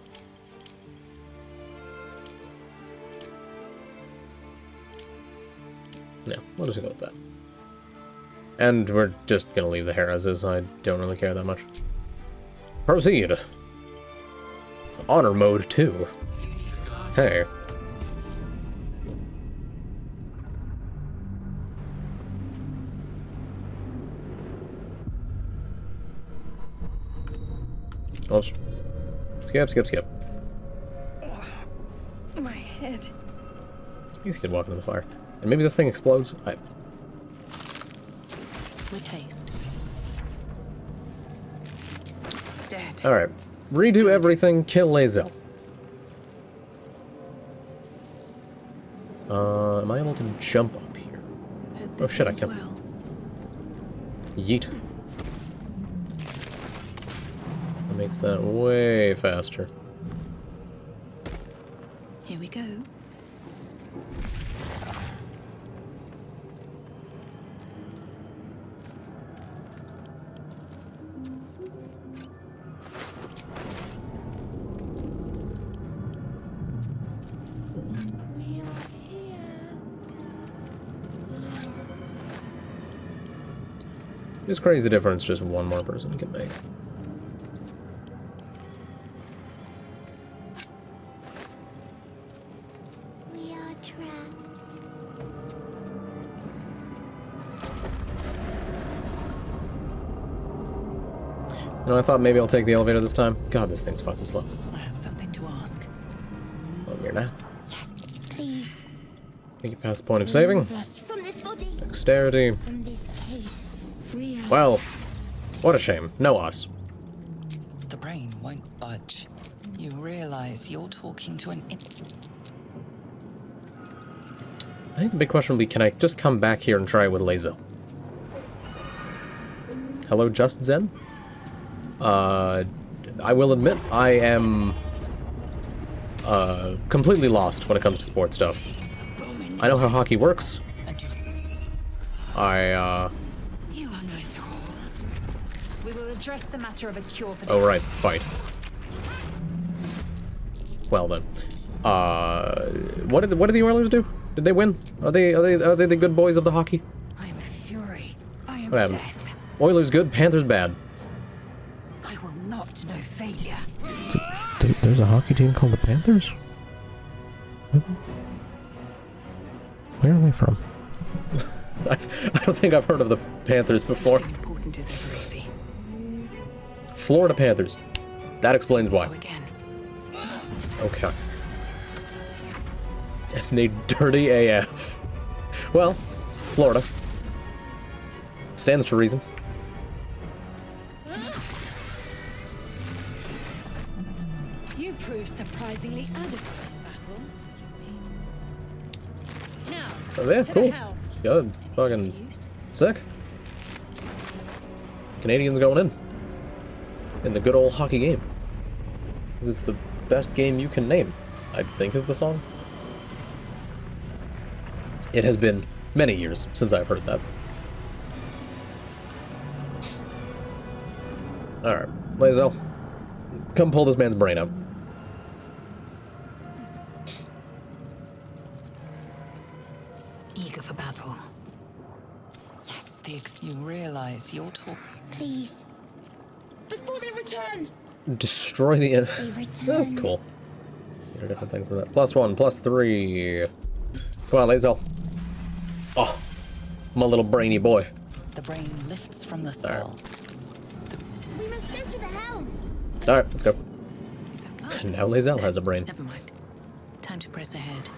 No, we'll just go with that. And we're just gonna leave the hair as is. I don't really care that much. Proceed. Honor mode 2. Hey. Oops. Skip. My head. He's gonna walk into the fire. And maybe this thing explodes? With haste. Dead. Alright. Redo everything, kill Lae'zel. Am I able to jump up here? Oh shit, I can. Well. Yeet. That makes that way faster. Here we go. It's crazy the difference just one more person can make. We are trapped. You know, I thought maybe I'll take the elevator this time. God, this thing's fucking slow. I have something to ask. Oh, your math. Yes, please. Think you passed the point of saving. Remove us from this body. Dexterity. From this case. Free us. Well, what a shame. No us. The brain won't budge. You realize you're talking to an... I think the big question will be, can I just come back here and try it with Lae'zel? Hello, Just Zen? I will admit, I am completely lost when it comes to sports stuff. I know how hockey works. You are no thrall. We will address the matter of a cure for Oh, right, fight. Well then. What did the Oilers do? Did they win? Are they the good boys of the hockey? I am fury. I am What happened? death. Oilers good, Panthers bad. I will not know failure. There's a hockey team called the Panthers? Where are they from? I don't think I've heard of the Panthers before. Nothing important is ever easy. Florida Panthers. That explains why. Go again. Okay. And they dirty AF. Well, Florida. Stands to reason. You proved surprisingly adequate in battle. Now, Oh, yeah, to cool. the helm. Good. Fucking sick. Canadians going in the good old hockey game. 'Cause it's the best game you can name, I think is the song. It has been many years since I've heard that. Alright, Lae'zel, come pull this man's brain out. Eager for battle. Yes, you realize you're talking. Please. Before they return! Destroy the enemy. They return. That's cool. Get a different thing for that. +1, +3. Come on, Lae'zel. Oh, my little brainy boy. The brain lifts from the skull. We must go to the helm! Alright, let's go. Is that blood? Now Lae'zel has a brain. Never mind. Time to press ahead.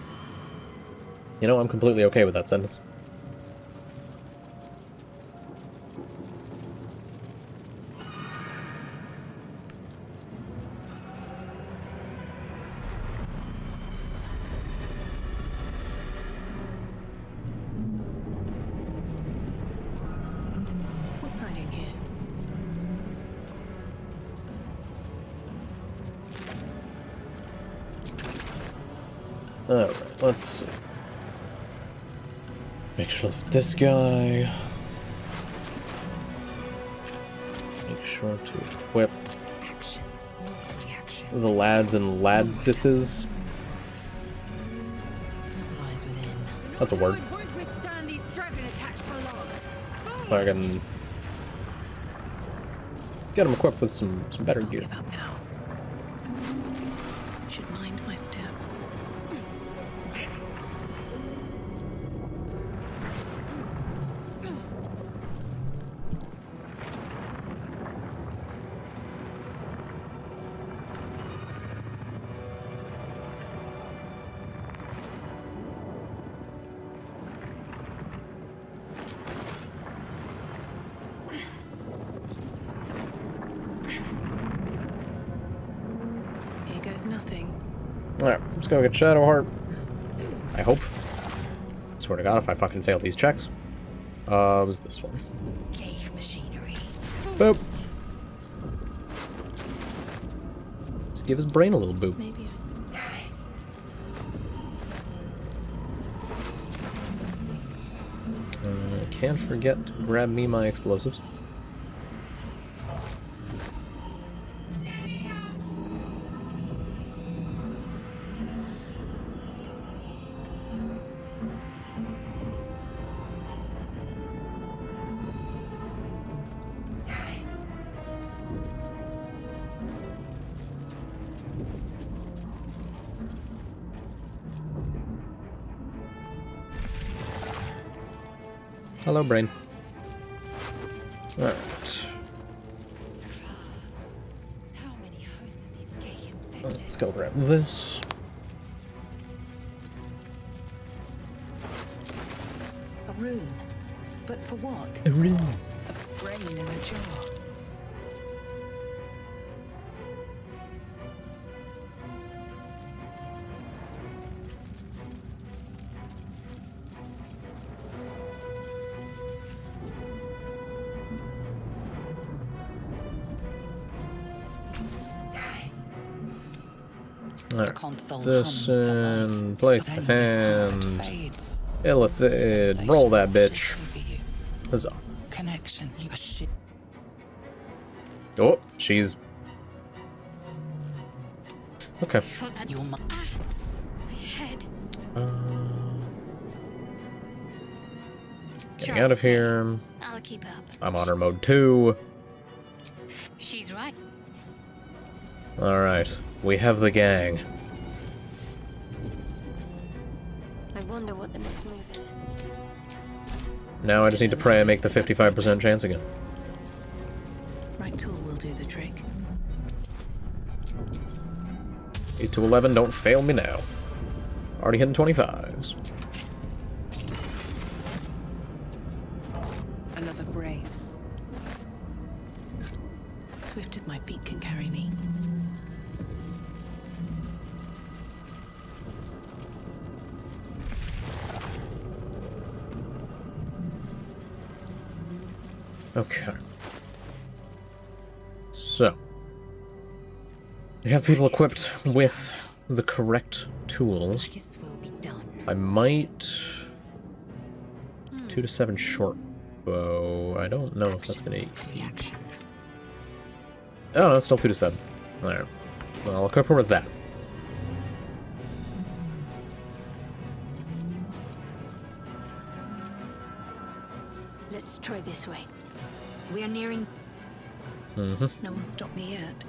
You know, I'm completely okay with that sentence. What's hiding here? Alright, let's see. Make sure that this guy. Make sure to equip Action. North reaction. the lads and laddises. Lies within. That's a word. Won't withstand these dragon attacks for long. So I can get them equipped with some better I'll gear. give up now. Should mind my step. Here goes nothing. Alright, let's go get Shadowheart. I hope. Swear to God, if I fucking fail these checks. Was this one. Cave machinery. Boop. Just give his brain a little boop. Maybe Can't forget to grab me my explosives. Hello, brain. Alright. How many hosts of these gay infected? Let's go grab this. a rune. But for what? A ring. A brain in a jar. The Alright. console This hums to life. and place the Then discomfort hand. fades. Illithid. Roll that bitch. Sensation for you. Huzzah. Connection. You are shit. Oh, she's... Okay. Thought that Your mind. my head. Getting out of Trust me. here. I'll keep up. I'm honor mode 2. She's right. Alright. We have the gang. I wonder what the next move is. Now I just need to pray I make the 55% chance again. Right tool will do the trick. 8 to 11, don't fail me now. Already hitting 25s. Another brave. Swift as my feet can carry me. Okay. So. You have people equipped with the correct tools. This will be done. I might... 2 to 7 short bow. I don't know if that's gonna... Reaction. Oh, no, it's still 2 to 7. Alright. Well, I'll equip her with that. Let's try this way. We are nearing. Mm-hmm. No one stopped me yet.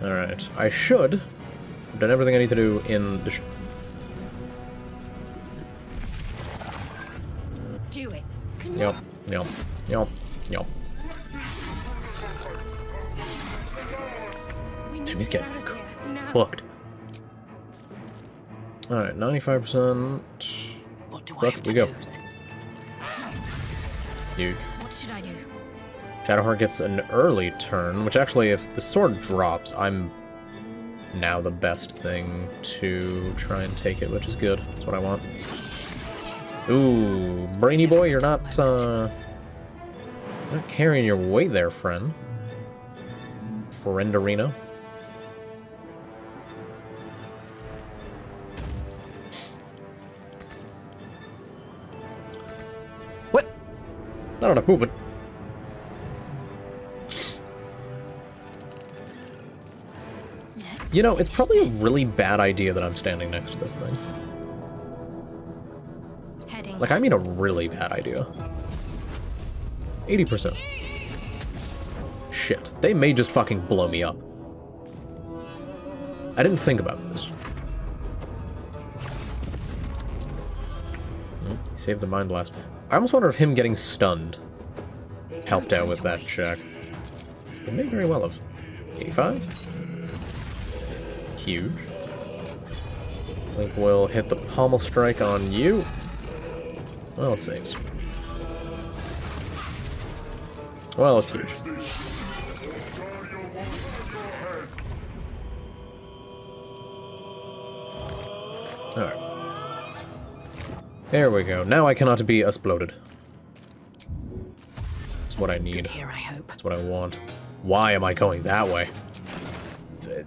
Alright. I should have done everything I need to do in the... Do it. Yep. Yep. Yep. Yep. Damn, he's getting cooked. Alright, 95%. What do I Look, have to we go. lose? Huge. What should I do? Shadowheart gets an early turn, which actually, if the sword drops, I'm now the best thing to try and take it, which is good. That's what I want. Ooh, brainy boy, you're not carrying your weight there, friend. Friendarino. What? Not enough movement. You know, it's probably a really bad idea that I'm standing next to this thing. Heading. Like, I mean a really bad idea. 80%. Shit. They may just fucking blow me up. I didn't think about this. He saved the Mind Blast. I almost wonder if him getting stunned helped out with that check. It may very well have. 85? Huge. Link will hit the pommel strike on you. Well, it saves. Well, it's huge. Alright. There we go. Now I cannot be exploded. That's what I need. Here, I hope. That's what I want. Why am I going that way?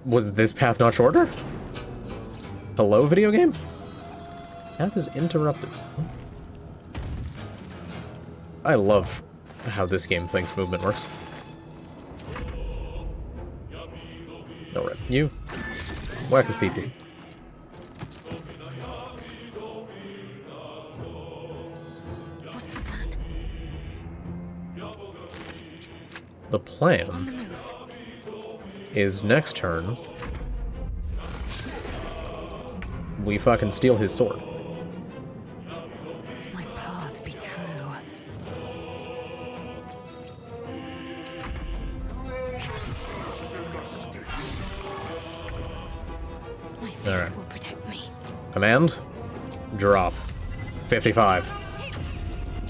Was this path not shorter? Hello, video game? Path is interrupted. I love how this game thinks movement works. Alright, you. Whack his pee-pee. What's the plan? The plan is next turn we fucking steal his sword. My path be true. My faith Alright. will protect me. Command. Drop. 55.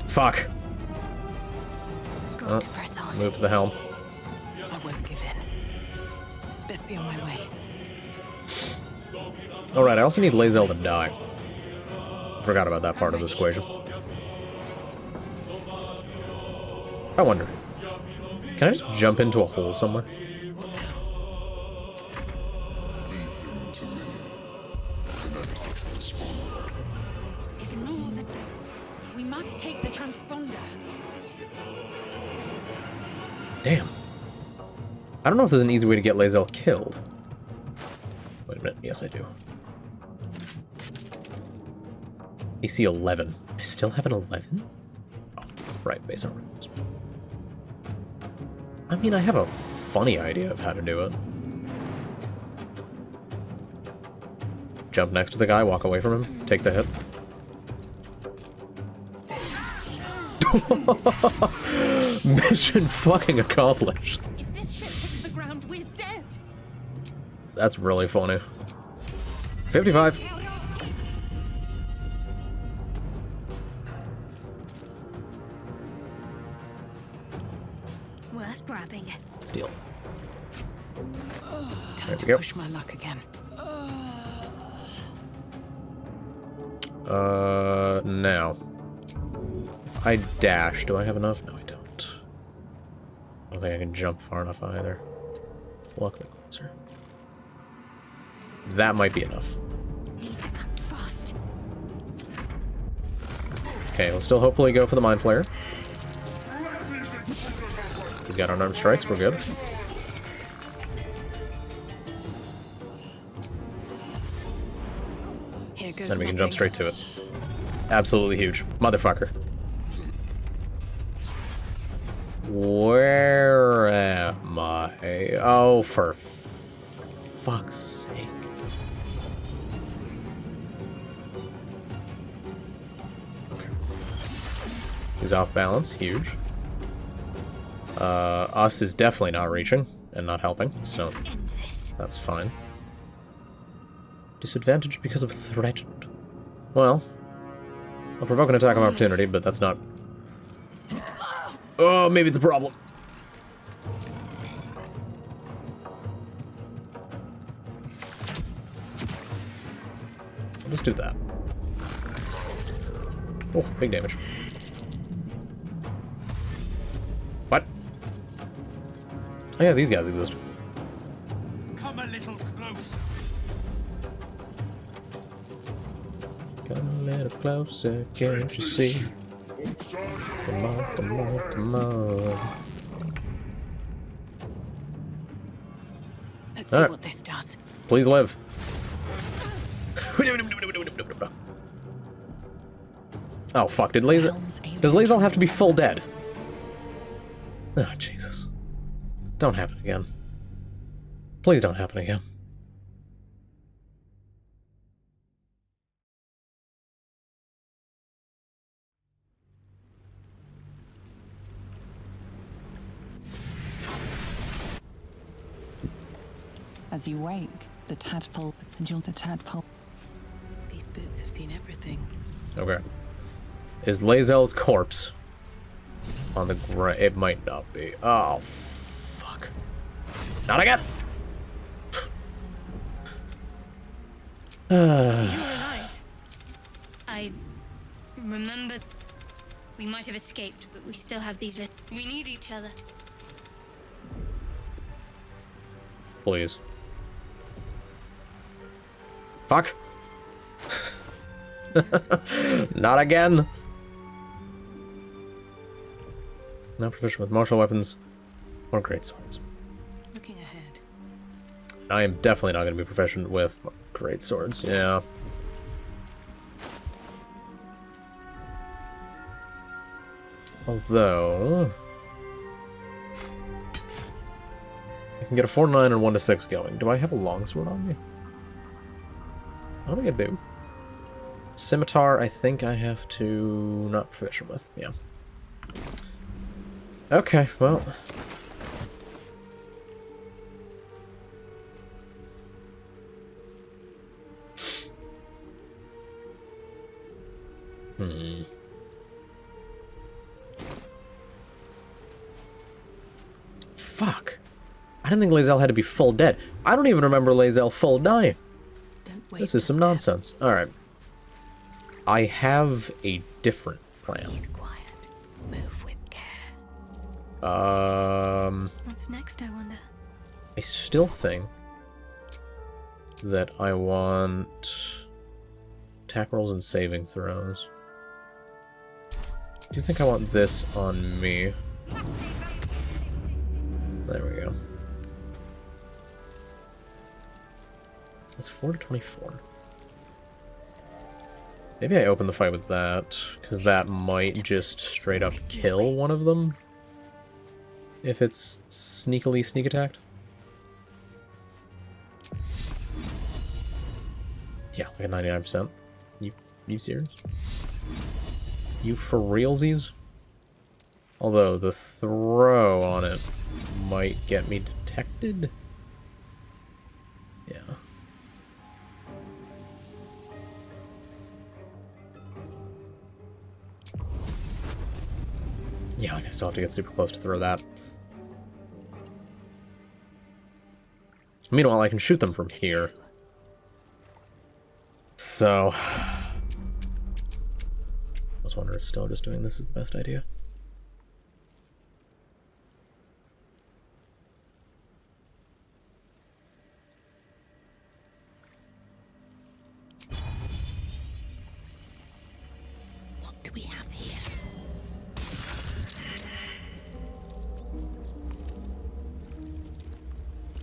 Fuck. Got to press on. Move to the helm. I won't give in. Best be on my way. Alright, I also need Lae'zel to die. Forgot about that part of this equation. I wonder. Can I just jump into a hole somewhere? Ignore the death. We must take the transponder. Damn. I don't know if there's an easy way to get Lae'zel killed. Wait a minute. Yes, I do. AC 11. I still have an 11? Oh, right, base armor. I mean, I have a funny idea of how to do it. Jump next to the guy, walk away from him, take the hit. Mission fucking accomplished. If this ship hits the ground, we're dead. That's really funny. 55. worth grabbing. Steal. Time to we go. push my luck again. Now. If I dash, do I have enough? No, I don't. I don't think I can jump far enough either. Walk me closer. That might be enough. Need to act fast. Okay, we'll still hopefully go for the Mind Flayer. He's got unarmed strikes, we're good. Here goes Then we can nothing. jump straight to it. Absolutely huge. Motherfucker. Where am I? Oh, for fuck's sake. Okay. He's off balance. Huge. Us is definitely not reaching and not helping, so End this. that's fine. Disadvantage because of threatened. Well, I'll provoke an attack of opportunity, but that's not... Oh, maybe it's a problem. Let's do that. Oh, big damage. What? Oh yeah, these guys exist. Come a little closer. Come a little closer, can't you see? Come on, come on, come on. Let's see Alright. what this does. Please live. Oh fuck, did Lae'zel... Does Lae'zel have to be full dead? Oh, Jesus. Don't happen again. Please don't happen again. As you wake, the tadpole and you're the tadpole. These boots have seen everything. Okay. Is Lae'zel's corpse on the ground? It might not be. Oh, fuck. Not again! You're alive. I remember we might have escaped, but we still have these we need each other. Please. Fuck. Not again. Not proficient with martial weapons or great swords. Looking ahead. I am definitely not going to be proficient with great swords. Yeah. Although I can get a 4-9 and 1-6 going. Do I have a longsword on me? What do I do? Scimitar, I think I have to not proficient with. Yeah. Okay, well. Fuck. I didn't think Lae'zel had to be full dead. I don't even remember Lae'zel full dying. Don't wait This is to some step. nonsense. Alright. I have a different plan. Keep quiet. Move with care. What's next, I wonder? I still think that I want attack rolls and saving throws. Do you think I want this on me? There we go. That's 4 to 24. Maybe I open the fight with that, because that might just straight up kill one of them. If it's sneakily sneak attacked. Yeah, like a 99%. You serious? You for realsies? Although the throw on it might get me detected. Yeah. Yeah, like I still have to get super close to throw that. Meanwhile, I can shoot them from here. So... I was wondering if still just doing this is the best idea. What do we have here?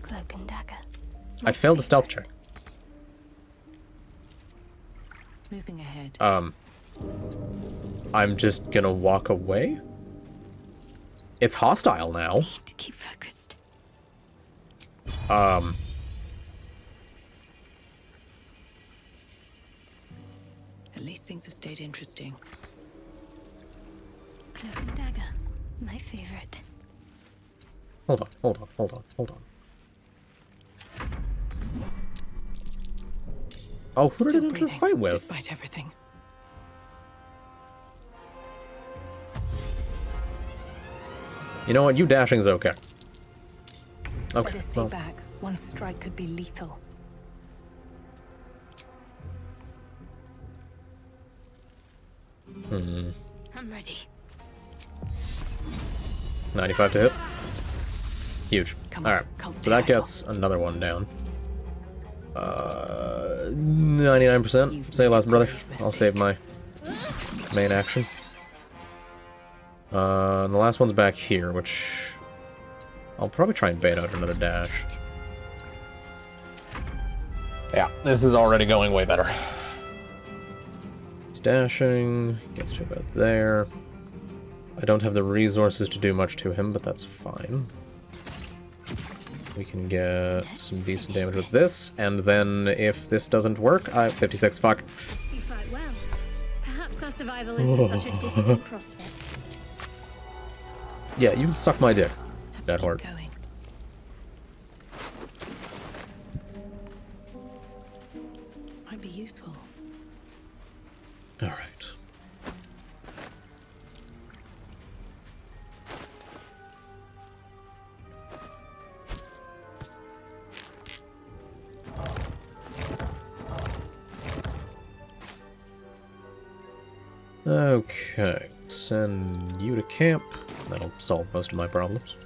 Cloak and dagger. I failed a stealth check. Moving ahead. I'm just gonna walk away? It's hostile now. Need to keep focused. At least things have stayed interesting. Cloak and dagger. My favorite. Hold on, hold on, hold on, hold on. Oh, who did Still I enter the breathing, fight with? despite everything. You know what? You dashing's okay. Okay. Better stay Well, back. One strike could be lethal. I'm ready. 95 to hit. Huge. Come on, Alright. can't So stay that idle. gets another one down. 99%. You've Say made a less, brother. grave I'll save my main action. And the last one's back here, which I'll probably try and bait out another dash. Yeah, this is already going way better. It's dashing, gets to about there. I don't have the resources to do much to him, but that's fine. We can get some decent damage with this, and then if this doesn't work, 56, fuck. You fight well. Perhaps our survival isn't such a distant prospect. Yeah, you can suck my dick, that hard. Going. Might be useful. Alright. Okay, send you to camp. That'll solve most of my problems.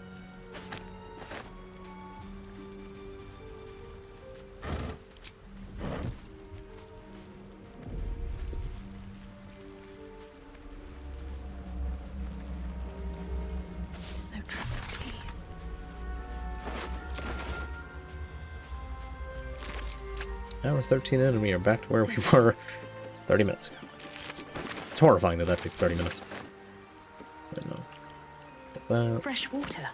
No trouble, please. Hour 13 in, and we are back to where we were 30 minutes ago. It's horrifying that that takes 30 minutes. I know. Get that. Fresh water.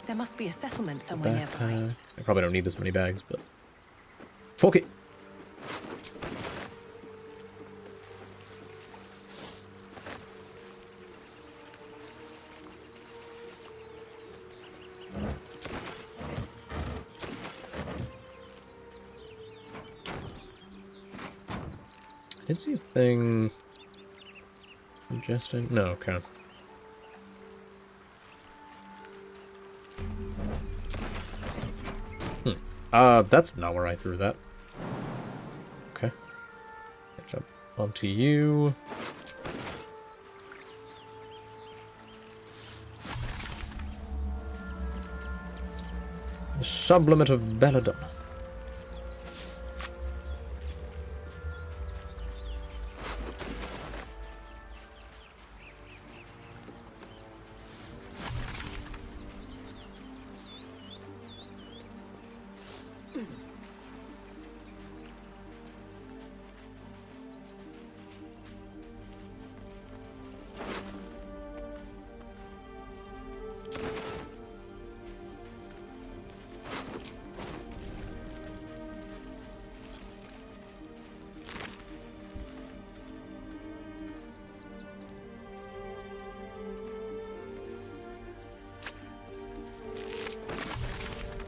There must be a settlement somewhere nearby. Backpack. I probably don't need this many bags, but... Fuck it! I did see a thing... Suggesting... No, okay. That's not where I threw that. Okay. Catch up onto you. The sublimate of belladonna.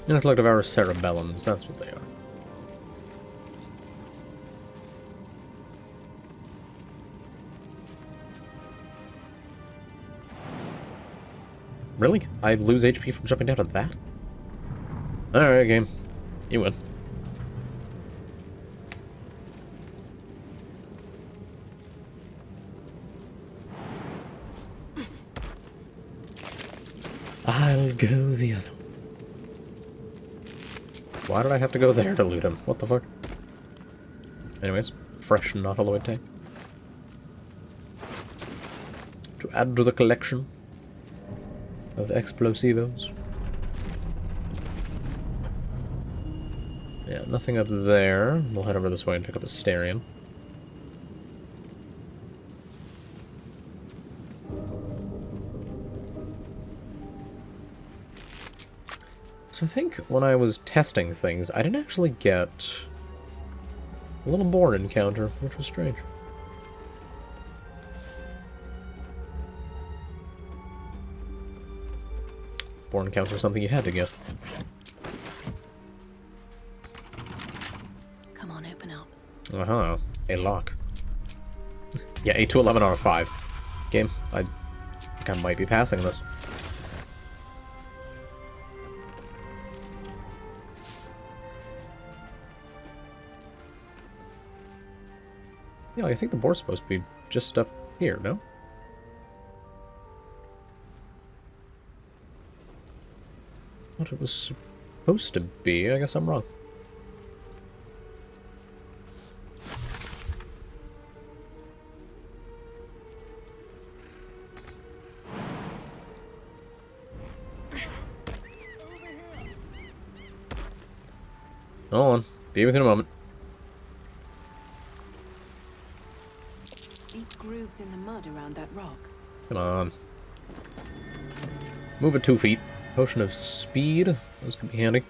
Intellect of our cerebellums, that's what they are. Really? I lose HP from jumping down to that? Alright, game. You win. I'll go the other way. Why did I have to go there to loot him? What the fuck? Anyways, fresh Nautiloid tank. To add to the collection of explosivos. Yeah, nothing up there. We'll head over this way and pick up a Starion. So I think when I was testing things, I didn't actually get a little board encounter, which was strange. Board encounter is something you had to get. Come on, open up. Uh-huh. A lock. Yeah, 8 to 11 out of 5. Game, I think I might be passing this. Yeah, I think the board's supposed to be just up here, no? What it was supposed to be, I guess I'm wrong. Hold on. Be with you in a moment. Deep grooves in the mud around that rock. Come on. Move it 2 feet. Potion of speed. Those could be handy.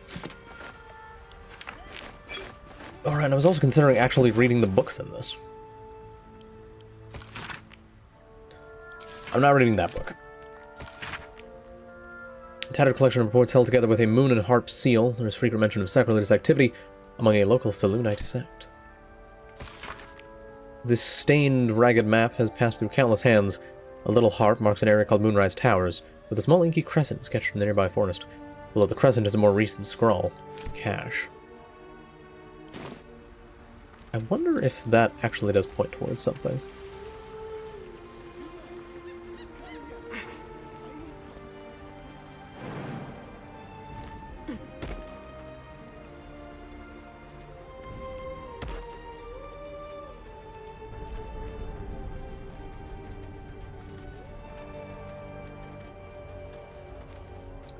Alright, I was also considering actually reading the books in this. I'm not reading that book. A tattered collection of reports held together with a moon and harp seal. There is frequent mention of sacrilegious activity among a local Selûnite sect. This stained, ragged map has passed through countless hands. A little harp marks an area called Moonrise Towers, with a small inky crescent sketched in the nearby forest. Below the crescent is a more recent scrawl. Cache. I wonder if that actually does point towards something.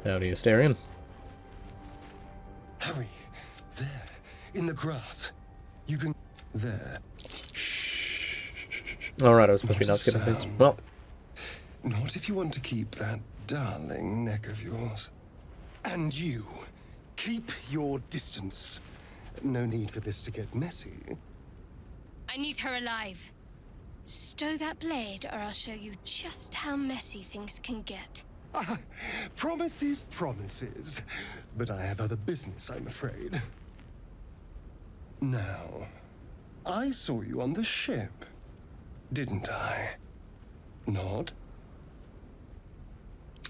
Howdy, Astarion. Hurry! There, in the grass. You can... There. Shh. Alright, I was supposed to be not skipping things. Well. Not if you want to keep that darling neck of yours. And you, keep your distance. No need for this to get messy. I need her alive. Stow that blade, or I'll show you just how messy things can get. Promises, promises. But I have other business, I'm afraid. Now, I saw you on the ship, didn't I? Not?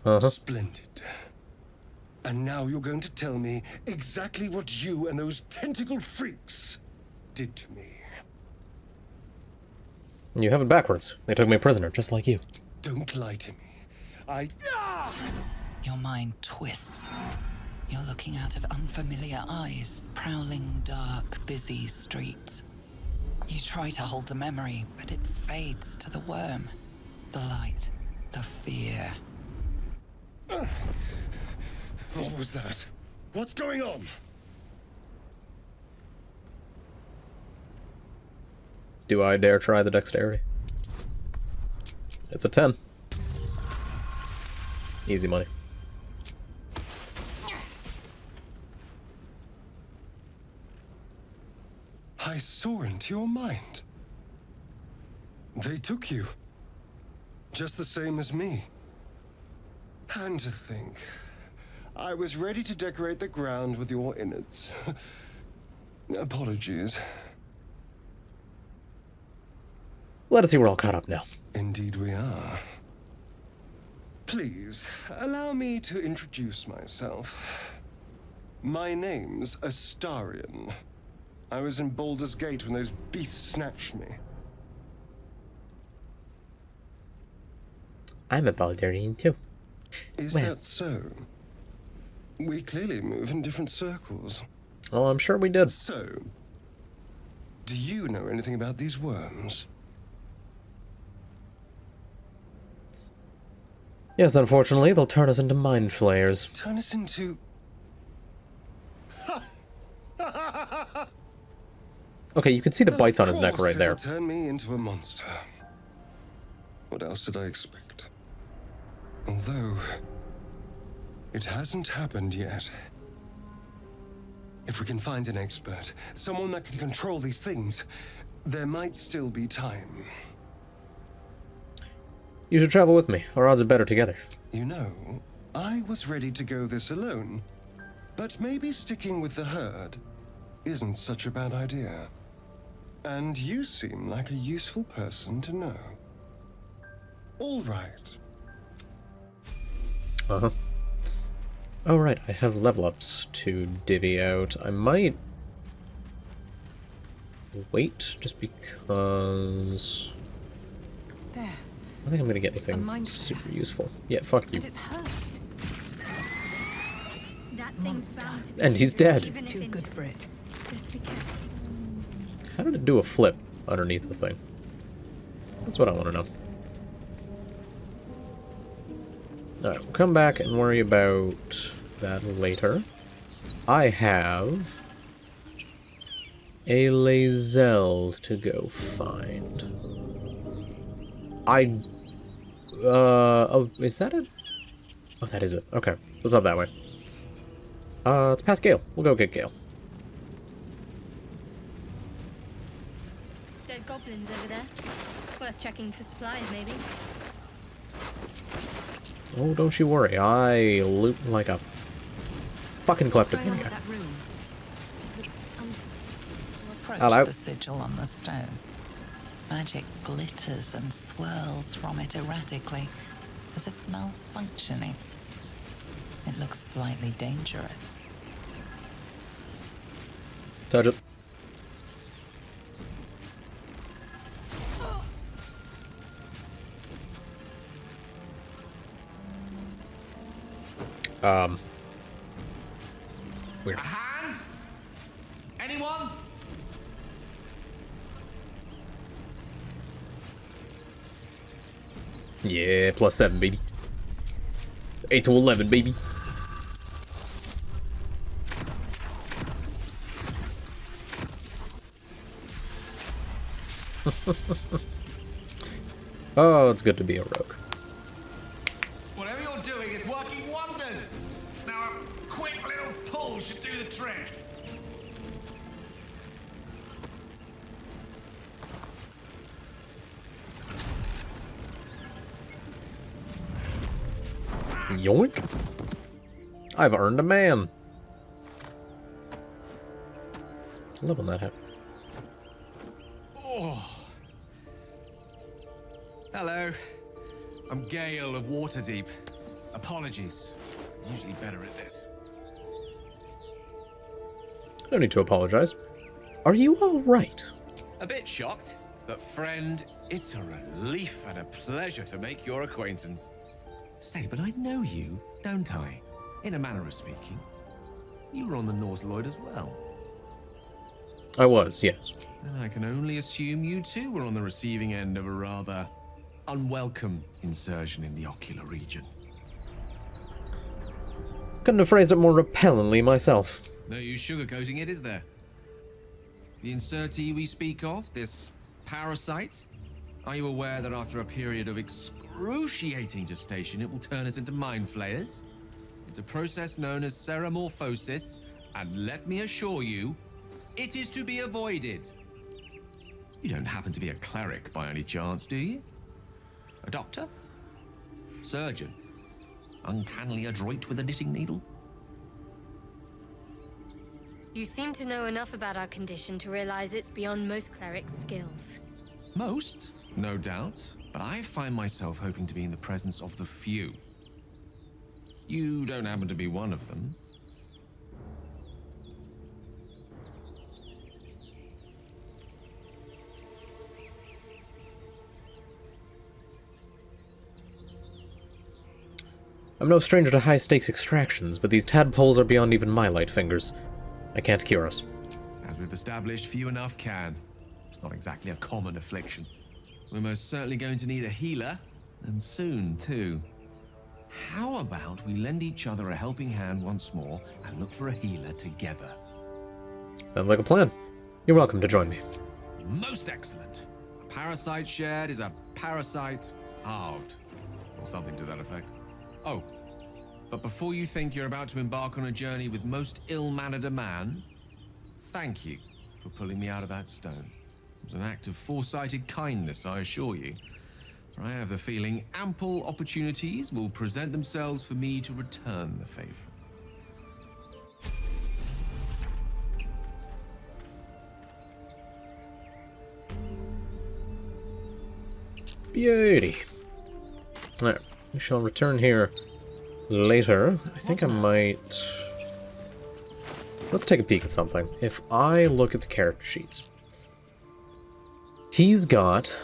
Uh-huh. Splendid. And now you're going to tell me exactly what you and those tentacle freaks did to me. You have it backwards. They took me prisoner, just like you. Don't lie to me. Your mind twists. You're looking out of unfamiliar eyes, prowling dark, busy streets. You try to hold the memory, but it fades to the worm. The light, the fear. What was that? What's going on? Do I dare try the dexterity? It's a 10. Easy money. I saw into your mind. They took you. Just the same as me. And to think, I was ready to decorate the ground with your innards. Apologies. Let us see, we're all caught up now. Indeed we are. Please, allow me to introduce myself. My name's Astarion. I was in Baldur's Gate when those beasts snatched me. I'm a Baldurian too. Is Well. that so? We clearly move in different circles. Oh, I'm sure we did. So, do you know anything about these worms? Yes, unfortunately, they'll turn us into mind flayers. Turn us into... Okay, you can see the bites on his neck right there. It'll turn me into a monster. What else did I expect? Although, it hasn't happened yet. If we can find an expert, someone that can control these things, there might still be time. You should travel with me. Our odds are better together. You know, I was ready to go this alone, but maybe sticking with the herd isn't such a bad idea. And you seem like a useful person to know. All right. Uh-huh. Oh, right, I have level ups to divvy out. I might wait, just because... There. I think I'm gonna get anything super useful. Yeah, fuck you. And it's hurt. That thing's bound to be And he's dead. even if Too it- good for it. Just be careful. How did it do a flip underneath the thing? That's what I want to know. Alright, we'll come back and worry about that later. I have a Lae'zel to go find. Oh, is that it? Oh, that is it. Okay, let's up that way. It's past Gale. We'll go get Gale. Dead goblins over there. Worth checking for supplies, maybe. Oh, don't you worry. I loot like a fucking kleptomaniac. That room. It looks Approach Hello. the sigil on the stone. Magic glitters and swirls from it erratically, as if malfunctioning. It looks slightly dangerous. Touch it. Weird. A hand? Anyone? Yeah, +7, baby. 8 to 11, baby. Oh, it's good to be a rogue. Whatever you're doing is working wonders. Now a quick little pull should do the trick. Yoink. I've earned a man. I love when that happens. Oh. Hello. I'm Gale of Waterdeep. Apologies. Usually better at this. No need to apologize. Are you all right? A bit shocked, but friend, it's a relief and a pleasure to make your acquaintance. Say, but I know you, don't I? In a manner of speaking. You were on the North Lloyd as well. I was, yes. And I can only assume you too were on the receiving end of a rather unwelcome insertion in the ocular region. Couldn't have phrased it more repellently myself. No use sugarcoating it, is there? The insertee we speak of, this parasite, are you aware that after a period of excruciating gestation, it will turn us into mind flayers? It's a process known as ceramorphosis, and let me assure you, it is to be avoided. You don't happen to be a cleric by any chance, do you? A doctor? Surgeon? Uncannily adroit with a knitting needle? You seem to know enough about our condition to realize it's beyond most clerics' skills. Most, no doubt, but I find myself hoping to be in the presence of the few. You don't happen to be one of them. I'm no stranger to high-stakes extractions, but these tadpoles are beyond even my light fingers. I can't cure us. As we've established, few enough can. It's not exactly a common affliction. We're most certainly going to need a healer, and soon, too. How about we lend each other a helping hand once more and look for a healer together? Sounds like a plan. You're welcome to join me. Most excellent. A parasite shared is a parasite halved. Or something to that effect. Oh, but before you think you're about to embark on a journey with most ill-mannered a man, thank you for pulling me out of that stone. It was an act of foresighted kindness, I assure you. For I have the feeling ample opportunities will present themselves for me to return the favor. Beauty. Alright, we shall return here later. I think I might... Let's take a peek at something. If I look at the character sheets, he's got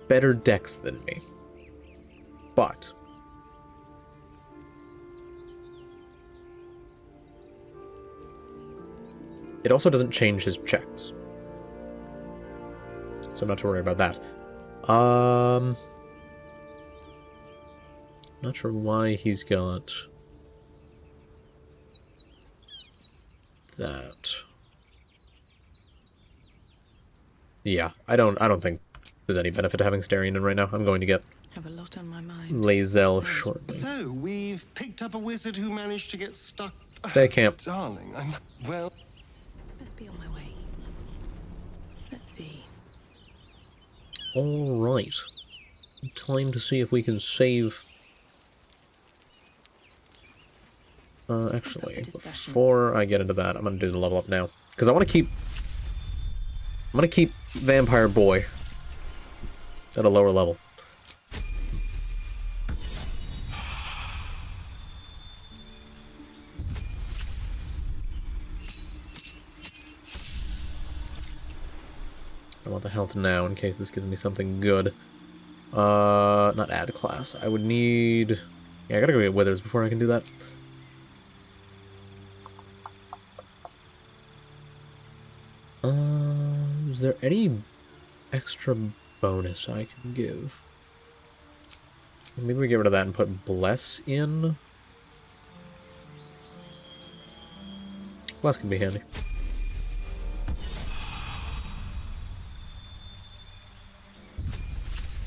better dex than me. But it also doesn't change his checks. So I'm not too worried about that. Not sure why he's got that. Yeah, I don't think there's any benefit to having Starion in right now. I'm going to get Have a lot on my mind. Lae'zel shortly. So, we've picked up a wizard who managed to get stuck... Stay camp. Darling, well... Best be on my way. Let's see. Alright. Time to see if we can save... actually, before I get into that, I'm gonna do the level up now. Because I want to keep... I'm gonna keep Vampire Boy at a lower level. I want the health now in case this gives me something good. Not add class. I would need... Yeah, I gotta go get Withers before I can do that. Is there any extra bonus I can give? Maybe we get rid of that and put Bless in. Bless can be handy.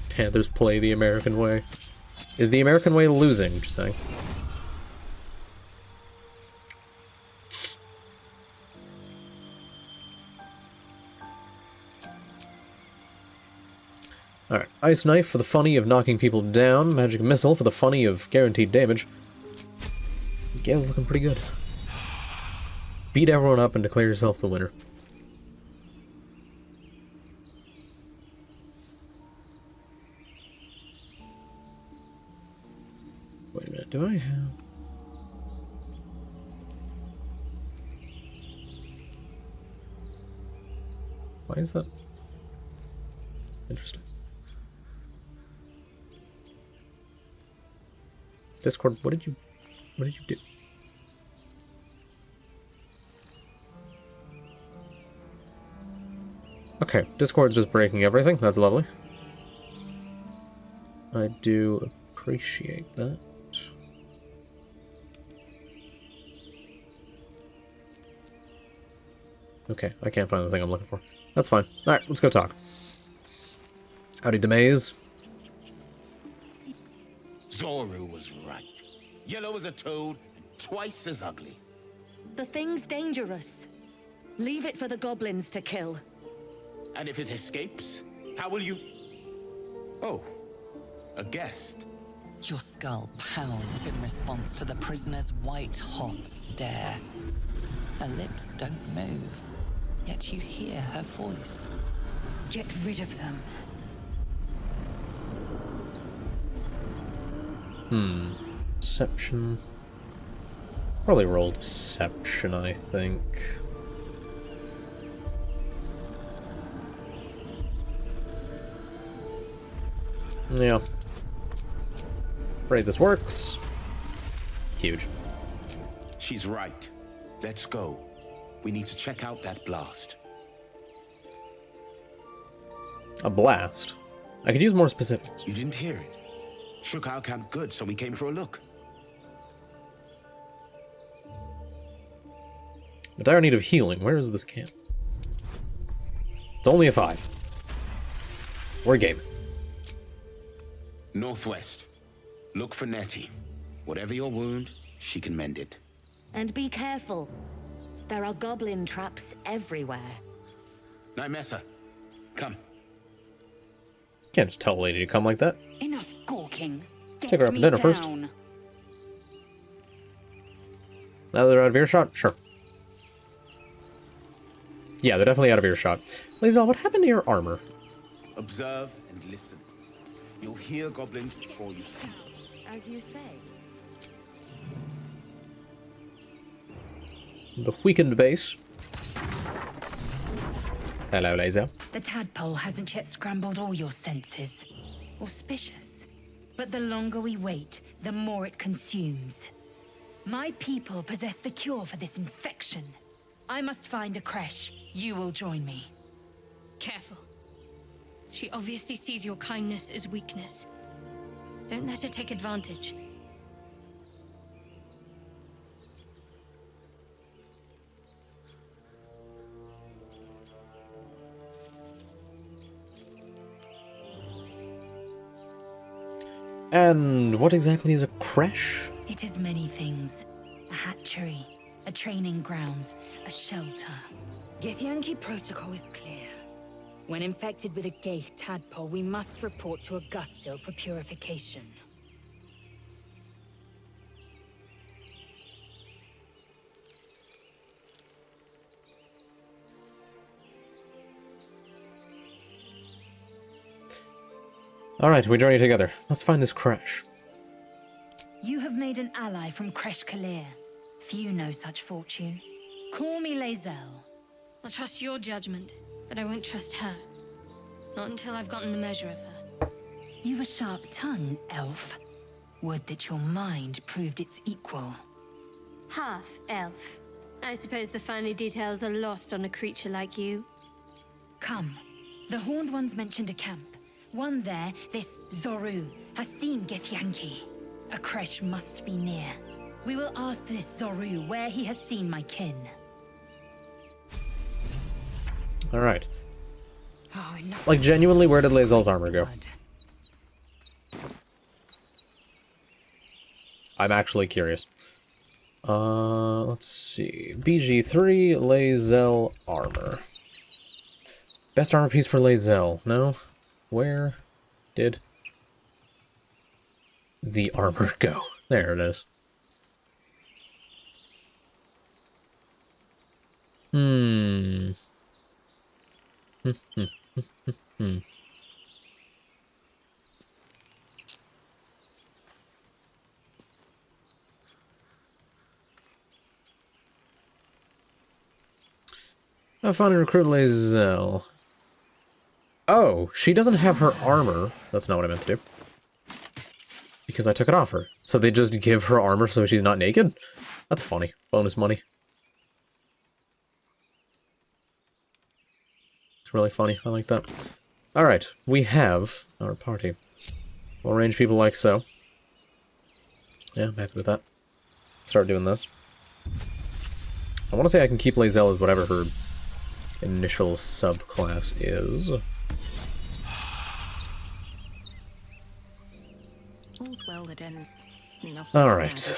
Panthers play the American way. Is the American way losing, just saying? Alright, Ice Knife for the funny of knocking people down, Magic Missile for the funny of guaranteed damage. Gale's looking pretty good. Beat everyone up and declare yourself the winner. Wait a minute, do I have... Why is that? Interesting. Discord, what did you do? Okay, Discord's just breaking everything. That's lovely. I do appreciate that. Okay, I can't find the thing I'm looking for. That's fine. Alright, let's go talk. Howdy, Demaze. Zoru was right. Yellow as a toad, and twice as ugly. The thing's dangerous. Leave it for the goblins to kill. And if it escapes, how will you... Oh, a guest. Your skull pounds in response to the prisoner's white-hot stare. Her lips don't move, yet you hear her voice. Get rid of them. Deception. Probably roll deception, I think. Yeah. Right, this works. Huge. She's right. Let's go. We need to check out that blast. A blast? I could use more specifics. You didn't hear it. Shook our camp good, so we came for a look. A dire need of healing. Where is this camp? It's only a 5. We're game. Northwest. Look for Nettie. Whatever your wound, she can mend it. And be careful. There are goblin traps everywhere. Nymessa, come. Can't just tell a lady to come like that. Enough gawking. Take her out for dinner first. Now that they're out of earshot? Sure. Yeah, they're definitely out of earshot. Lae'zel, what happened to your armor? Observe and listen. You'll hear goblins before you see them. As you say. The weakened base. Hello, Lae'zel. The tadpole hasn't yet scrambled all your senses. Auspicious. But the longer we wait, the more it consumes. My people possess the cure for this infection. I must find a creche. You will join me. Careful. She obviously sees your kindness as weakness. Don't let her take advantage. And what exactly is a creche? It is many things. A hatchery, a training grounds, a shelter. Githyanki protocol is clear. When infected with a Gaith tadpole, we must report to Augusto for purification. Alright, we journey together. Let's find this creche. You have made an ally from Creche Kalir. Few know such fortune. Call me Lae'zel. I'll trust your judgment, but I won't trust her. Not until I've gotten the measure of her. You've a sharp tongue, elf. Would that your mind proved its equal. Half elf. I suppose the finer details are lost on a creature like you. Come. The Horned Ones mentioned a camp. One there, this Zoru, has seen Githyanki. A creche must be near. We will ask this Zoru where he has seen my kin. Alright. Oh, like, genuinely, where did Lae'zel's armor go? I'm actually curious. Let's see. BG3, Lae'zel armor. Best armor piece for Lae'zel. No? Where did the armor go? There it is. I found and recruit Lae'zel. Oh, she doesn't have her armor. That's not what I meant to do. Because I took it off her. So they just give her armor so she's not naked? That's funny. Bonus money. It's really funny. I like that. Alright, we have our party. We'll arrange people like so. Yeah, I'm happy with that. Start doing this. I want to say I can keep Lae'zel as whatever her initial subclass is. All's well that ends. Alright.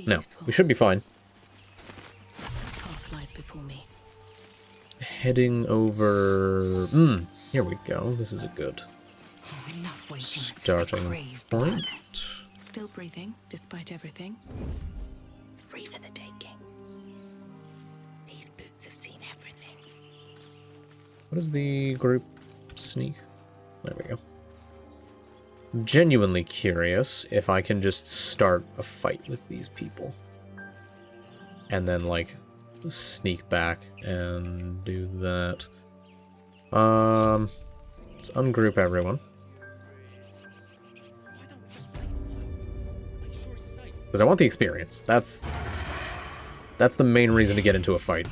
No, we should be fine. Path lies before me. Heading over... here we go. This is a good Enough waiting. starting point. Still breathing, despite everything. Free for the taking. These boots have seen everything. What is the group sneak? There we go. I'm genuinely curious if I can just start a fight with these people. And then, like, sneak back and do that. Let's ungroup everyone. Because I want the experience. That's the main reason to get into a fight.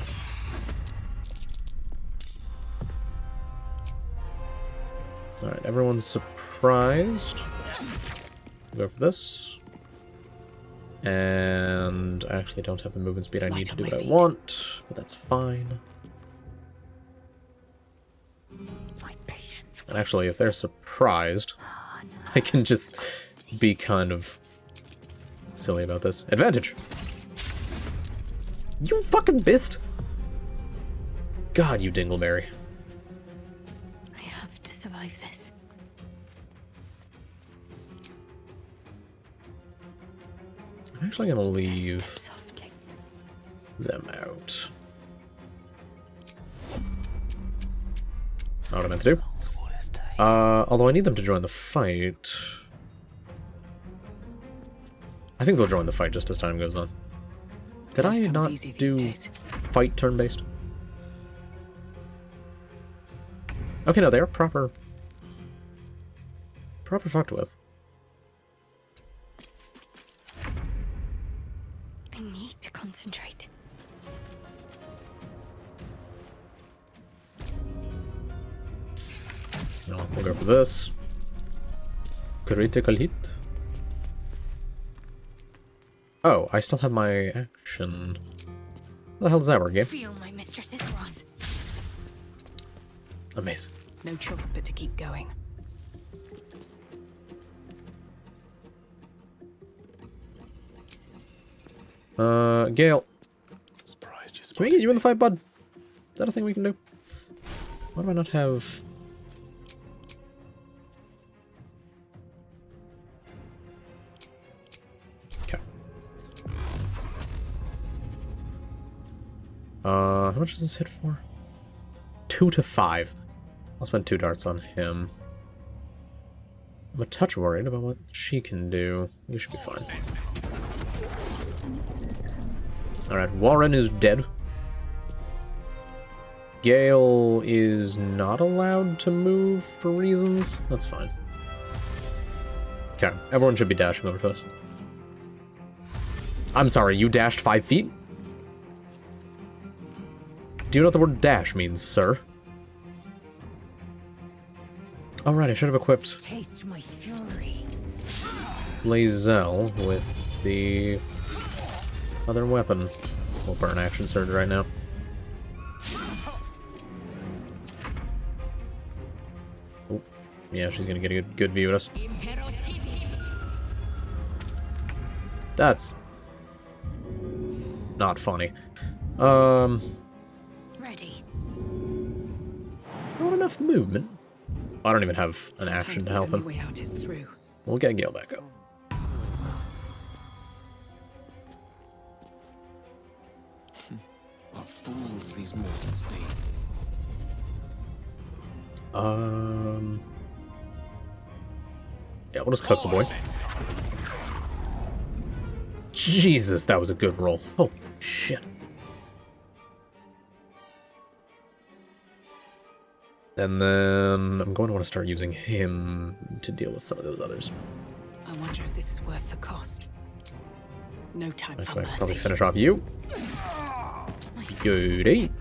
Alright, everyone's surprised. Go for this. And I actually don't have the movement speed I need to do what I want, but that's fine. And actually, if they're surprised, I can just be kind of silly about this. Advantage! You fucking missed! God, you dingleberry. I have to survive this. I'm actually gonna leave them out. Not what I meant to do. Although I need them to join the fight. I think they'll join the fight just as time goes on. Did I not do fight turn-based? Okay, no, they're proper fucked with. I need to concentrate. No, we'll go for this. Critical hit. Oh, I still have my action. What the hell does that work, game? Feel my mistress's wrath. Amazing. No choice but to keep going. Gale. Can we get you in the fight, bud? Is that a thing we can do? Why do I not have... Okay. How much does this hit for? 2 to 5. I'll spend 2 darts on him. I'm a touch worried about what she can do. We should be fine. Alright, Warren is dead. Gale is not allowed to move for reasons. That's fine. Okay, everyone should be dashing over to us. I'm sorry, you dashed 5 feet? Do you know what the word dash means, sir? Oh, right, I should have equipped Taste my fury. Lae'zel with the other weapon. We'll burn action surge right now. Oh, yeah, she's gonna get a good view of us. That's not funny. Ready. Not enough movement. I don't even have an action to help him. Way out is through. We'll get Gale back up. What fools these mortals be. Yeah, we'll just cook the boy. Jesus, that was a good roll. Oh, shit. And then I'm going to want to start using him to deal with some of those others. I wonder if this is worth the cost. No time for Actually, I mercy. can probably finish off you. Goody.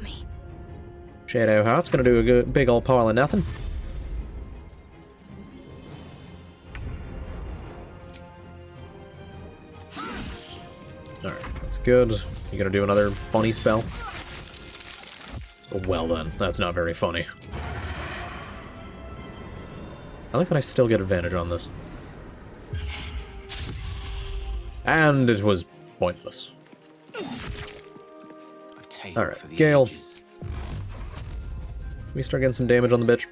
Shadow Heart's gonna do a good, big old pile of nothing. Alright, that's good. You gonna do another funny spell? Well then, that's not very funny. I like that I still get advantage on this. And it was pointless. Alright, Gale. Can we start getting some damage on the bitch?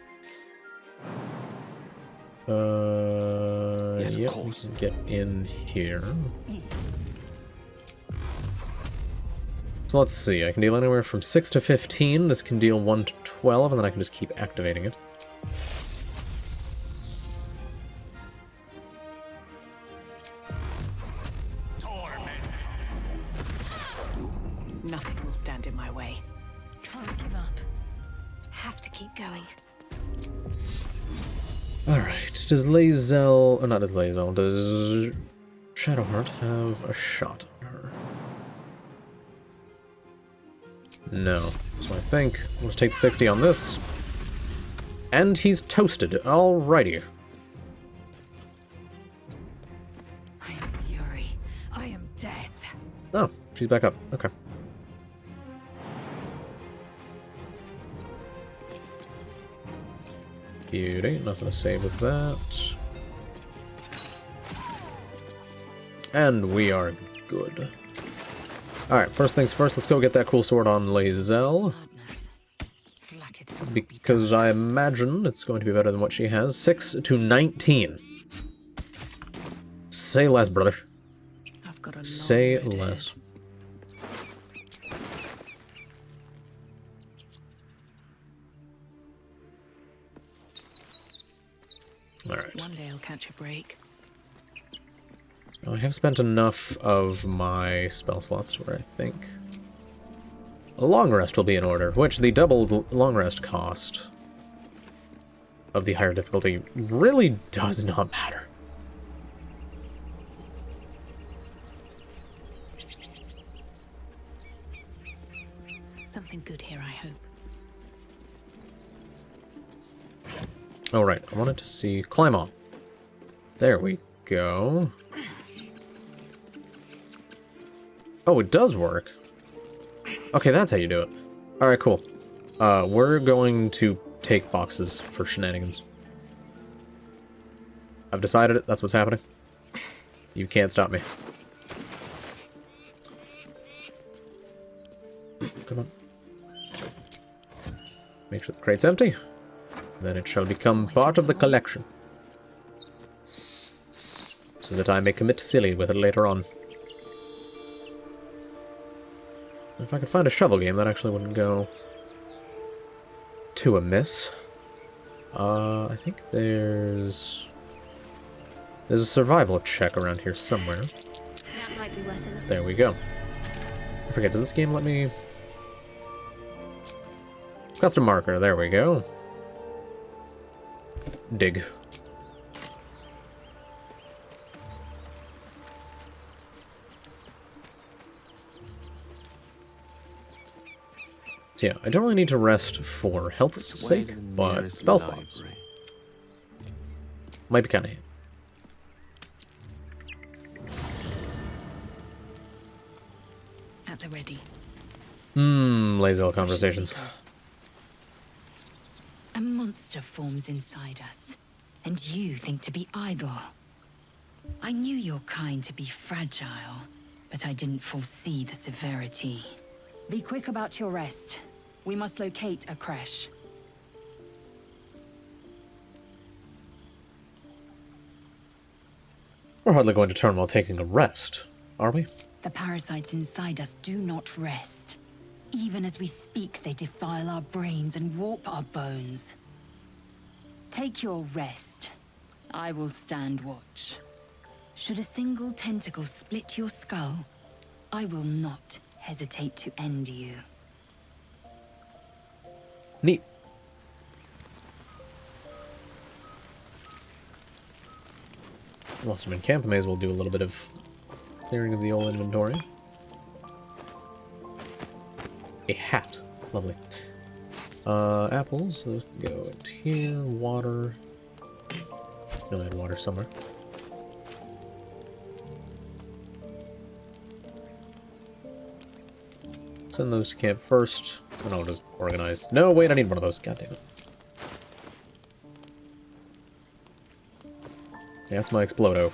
Yes, of yep, course. we can get in here. So let's see, I can deal anywhere from 6 to 15, this can deal 1 to 12, and then I can just keep activating it. Nothing will stand in my way. Can't give up. Have to keep going. Alright, does Lae'zel... not does Lae'zel, does Shadowheart have a shot on her? No. So I think let's take 60 on this. And he's toasted. Alrighty. I am fury. I am death. Oh, she's back up. Okay. Beauty. Nothing to say with that. And we are good. Alright, first things first, let's go get that cool sword on Lae'zel. Because I imagine it's going to be better than what she has. 6 to 19. Say less, brother. I've got a Say less. Alright. One day I'll catch a break. I have spent enough of my spell slots to where I think a long rest will be in order, which the doubled long rest cost of the higher difficulty really does not matter. Something good here, I hope. Alright, I wanted to see... Climb on. There we go. Oh, it does work. Okay, that's how you do it. Alright, cool. We're going to take boxes for shenanigans. I've decided it. That's what's happening. You can't stop me. Come on. Make sure the crate's empty. Then it shall become part of the collection. So that I may commit silly with it later on. If I could find a shovel game, that actually wouldn't go too amiss. I think there's a survival check around here somewhere. That might be worth a look. There we go. I forget, does this game let me... Custom marker, there we go. Dig. So yeah, I don't really need to rest for health's sake, but spell slots might be kind of handy. At the ready. Lae'zel conversations. A monster forms inside us, and you think to be idle. I knew your kind to be fragile, but I didn't foresee the severity. Be quick about your rest. We must locate a creche. We're hardly going to turn while taking a rest, are we? The parasites inside us do not rest. Even as we speak, they defile our brains and warp our bones. Take your rest. I will stand watch. Should a single tentacle split your skull, I will not hesitate to end you. Neat. Whilst I'm in camp, I may as well do a little bit of clearing of the old inventory. A hat. Lovely. Apples. Those can go into here. Water. No, I had water somewhere. Send those to camp first. And I'll just organize. No, wait, I need one of those. God damn it. Yeah, that's my Explodo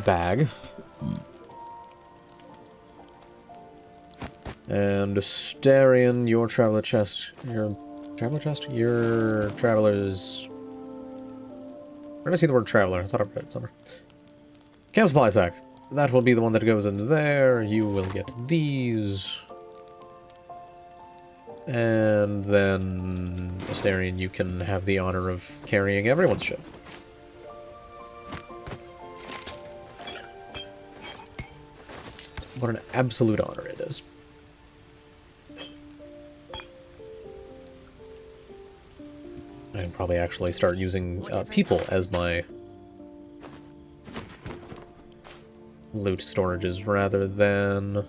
bag. And Astarion, your traveler chest. Your traveler chest? Your traveler's... Where did I see the word traveler? I thought I read it somewhere. Camp supply sack. That will be the one that goes into there. You will get these. And then, Astarion, you can have the honor of carrying everyone's ship. What an absolute honor it is. I can probably actually start using people as my loot storages rather than,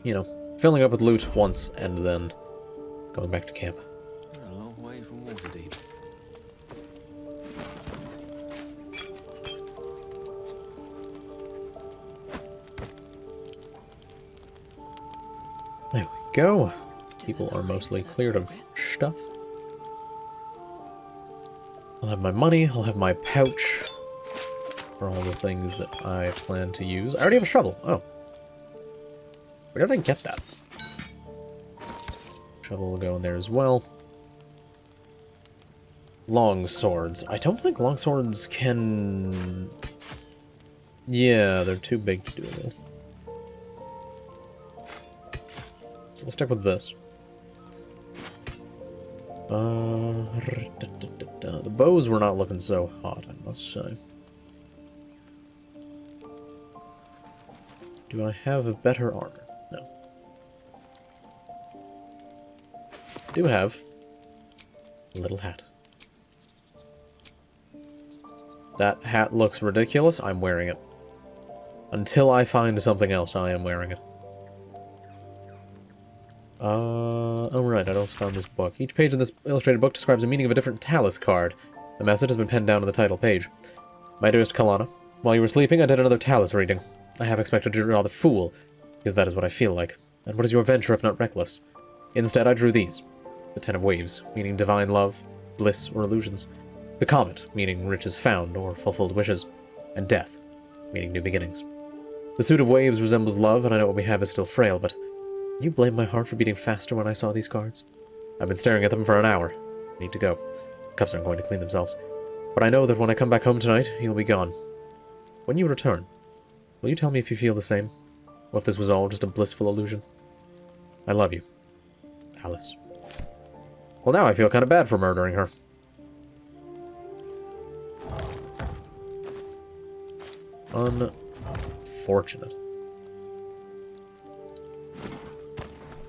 you know, filling up with loot once and then going back to camp. We're a long way from Waterdeep. There we go. People are mostly cleared of stuff. I'll have my money, I'll have my pouch for all the things that I plan to use. I already have a shovel. Oh. Where did I get that? Shovel will go in there as well. Long swords. I don't think long swords can... Yeah, they're too big to do this. So we'll stick with this. The bows were not looking so hot, I must say. Do I have better armor? No. Do have a little hat. That hat looks ridiculous. I'm wearing it. Until I find something else, I am wearing it. Oh right, I also found this book. Each page of this illustrated book describes the meaning of a different Talus card. The message has been penned down on the title page. My dearest Kalana, while you were sleeping, I did another Talus reading. I have expected to draw the Fool, because that is what I feel like. And what is your venture if not reckless? Instead, I drew these. The Ten of Waves, meaning divine love, bliss, or illusions. The Comet, meaning riches found, or fulfilled wishes. And Death, meaning new beginnings. The suit of waves resembles love, and I know what we have is still frail, but... Can you blame my heart for beating faster when I saw these cards? I've been staring at them for an hour. I need to go. Cups aren't going to clean themselves. But I know that when I come back home tonight, he'll be gone. When you return, will you tell me if you feel the same? Or if this was all just a blissful illusion? I love you. Alice. Well, now I feel kind of bad for murdering her. Unfortunate.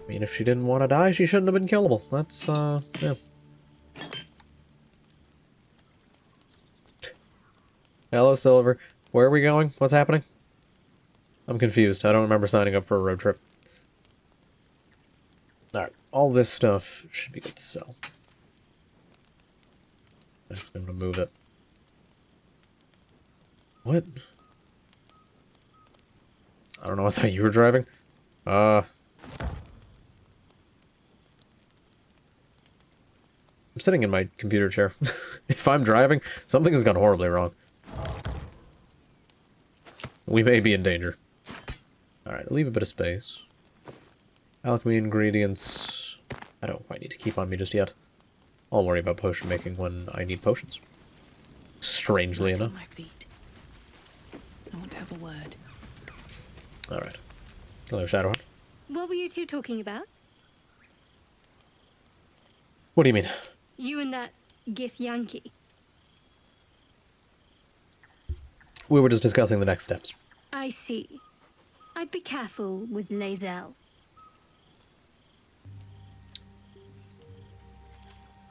I mean, if she didn't want to die, she shouldn't have been killable. That's, yeah. Hello, Silver. Where are we going? What's happening? I'm confused. I don't remember signing up for a road trip. Alright, all this stuff should be good to sell. I'm going to move it. What? I don't know, I thought you were driving. I'm sitting in my computer chair. If I'm driving, something has gone horribly wrong. We may be in danger. Alright, leave a bit of space. Alchemy ingredients... I don't quite need to keep on me just yet. I'll worry about potion making when I need potions. Strangely enough. My feet. I want to have a word. Alright. Hello, Shadowheart. What were you two talking about? What do you mean? You and that Githyanki. We were just discussing the next steps. I see. I'd be careful with Lae'zel.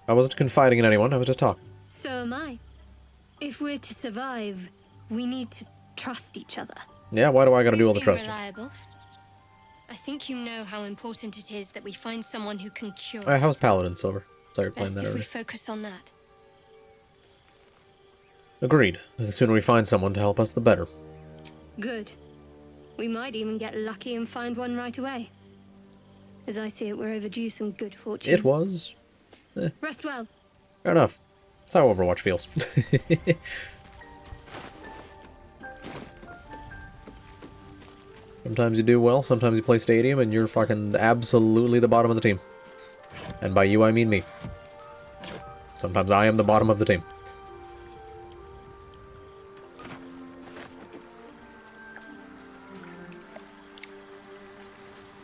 I wasn't confiding in anyone, I was just talking. So am I. If we're to survive, we need to trust each other. Yeah, why do I gotta do all the You seem trusting? reliable. I think you know how important it is that we find someone who can cure Alright, how's us. Paladin, Silver? Sorry, you're playing Best that if we already. focus on that. Agreed. The sooner we find someone to help us, the better. Good. We might even get lucky and find one right away. As I see it, we're overdue some good fortune. It was. Rest well. Fair enough. That's how Overwatch feels. Sometimes you do well, sometimes you play Stadium, and you're fucking absolutely the bottom of the team. And by you, I mean me. Sometimes I am the bottom of the team.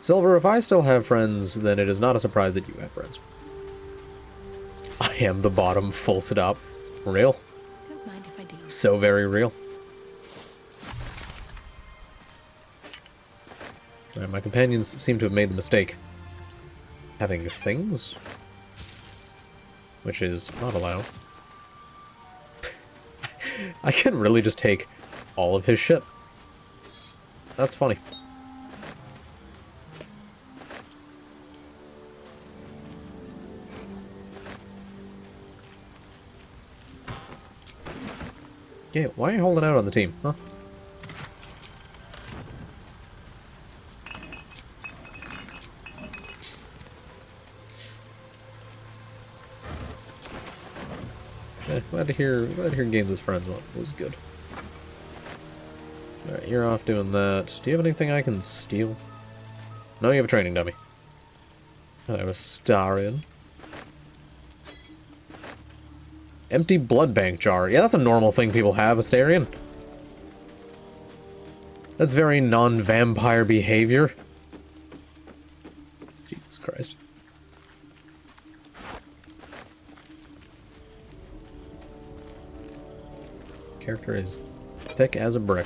Silver, if I still have friends, then it is not a surprise that you have friends. I am the bottom, full stop. Real. Don't mind if I do. So very real. Alright, my companions seem to have made the mistake. Having things? Which is not allowed. I can really just take all of his shit. That's funny. Yeah, why are you holding out on the team, huh? Glad to hear games with friends was good. Alright, you're off doing that. Do you have anything I can steal? No, you have a training dummy. I have a star in. Empty blood bank jar. Yeah, that's a normal thing people have, Astarion. That's very non-vampire behavior. Jesus Christ. Character is thick as a brick.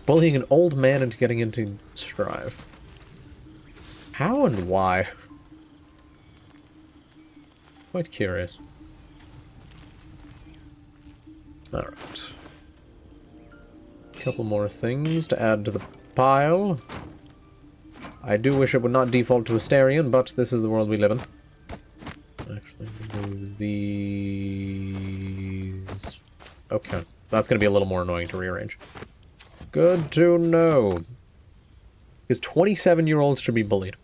Bullying an old man into getting into Strive. How and why? Quite curious. Alright. Couple more things to add to the pile. I do wish it would not default to Astarion, but this is the world we live in. Actually, move these... Okay, that's going to be a little more annoying to rearrange. Good to know. Because 27-year-olds should be bullied.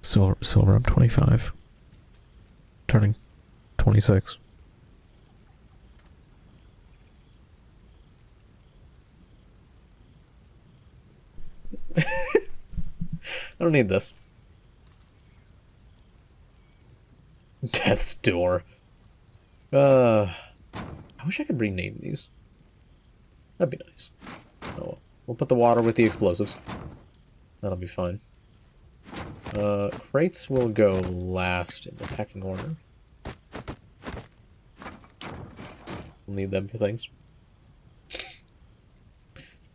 Silver, I'm 25. Turning 26. I don't need this. Death's Door. I wish I could rename these. That'd be nice. Oh well. We'll put the water with the explosives. That'll be fine. Crates will go last in the pecking order. We'll need them for things.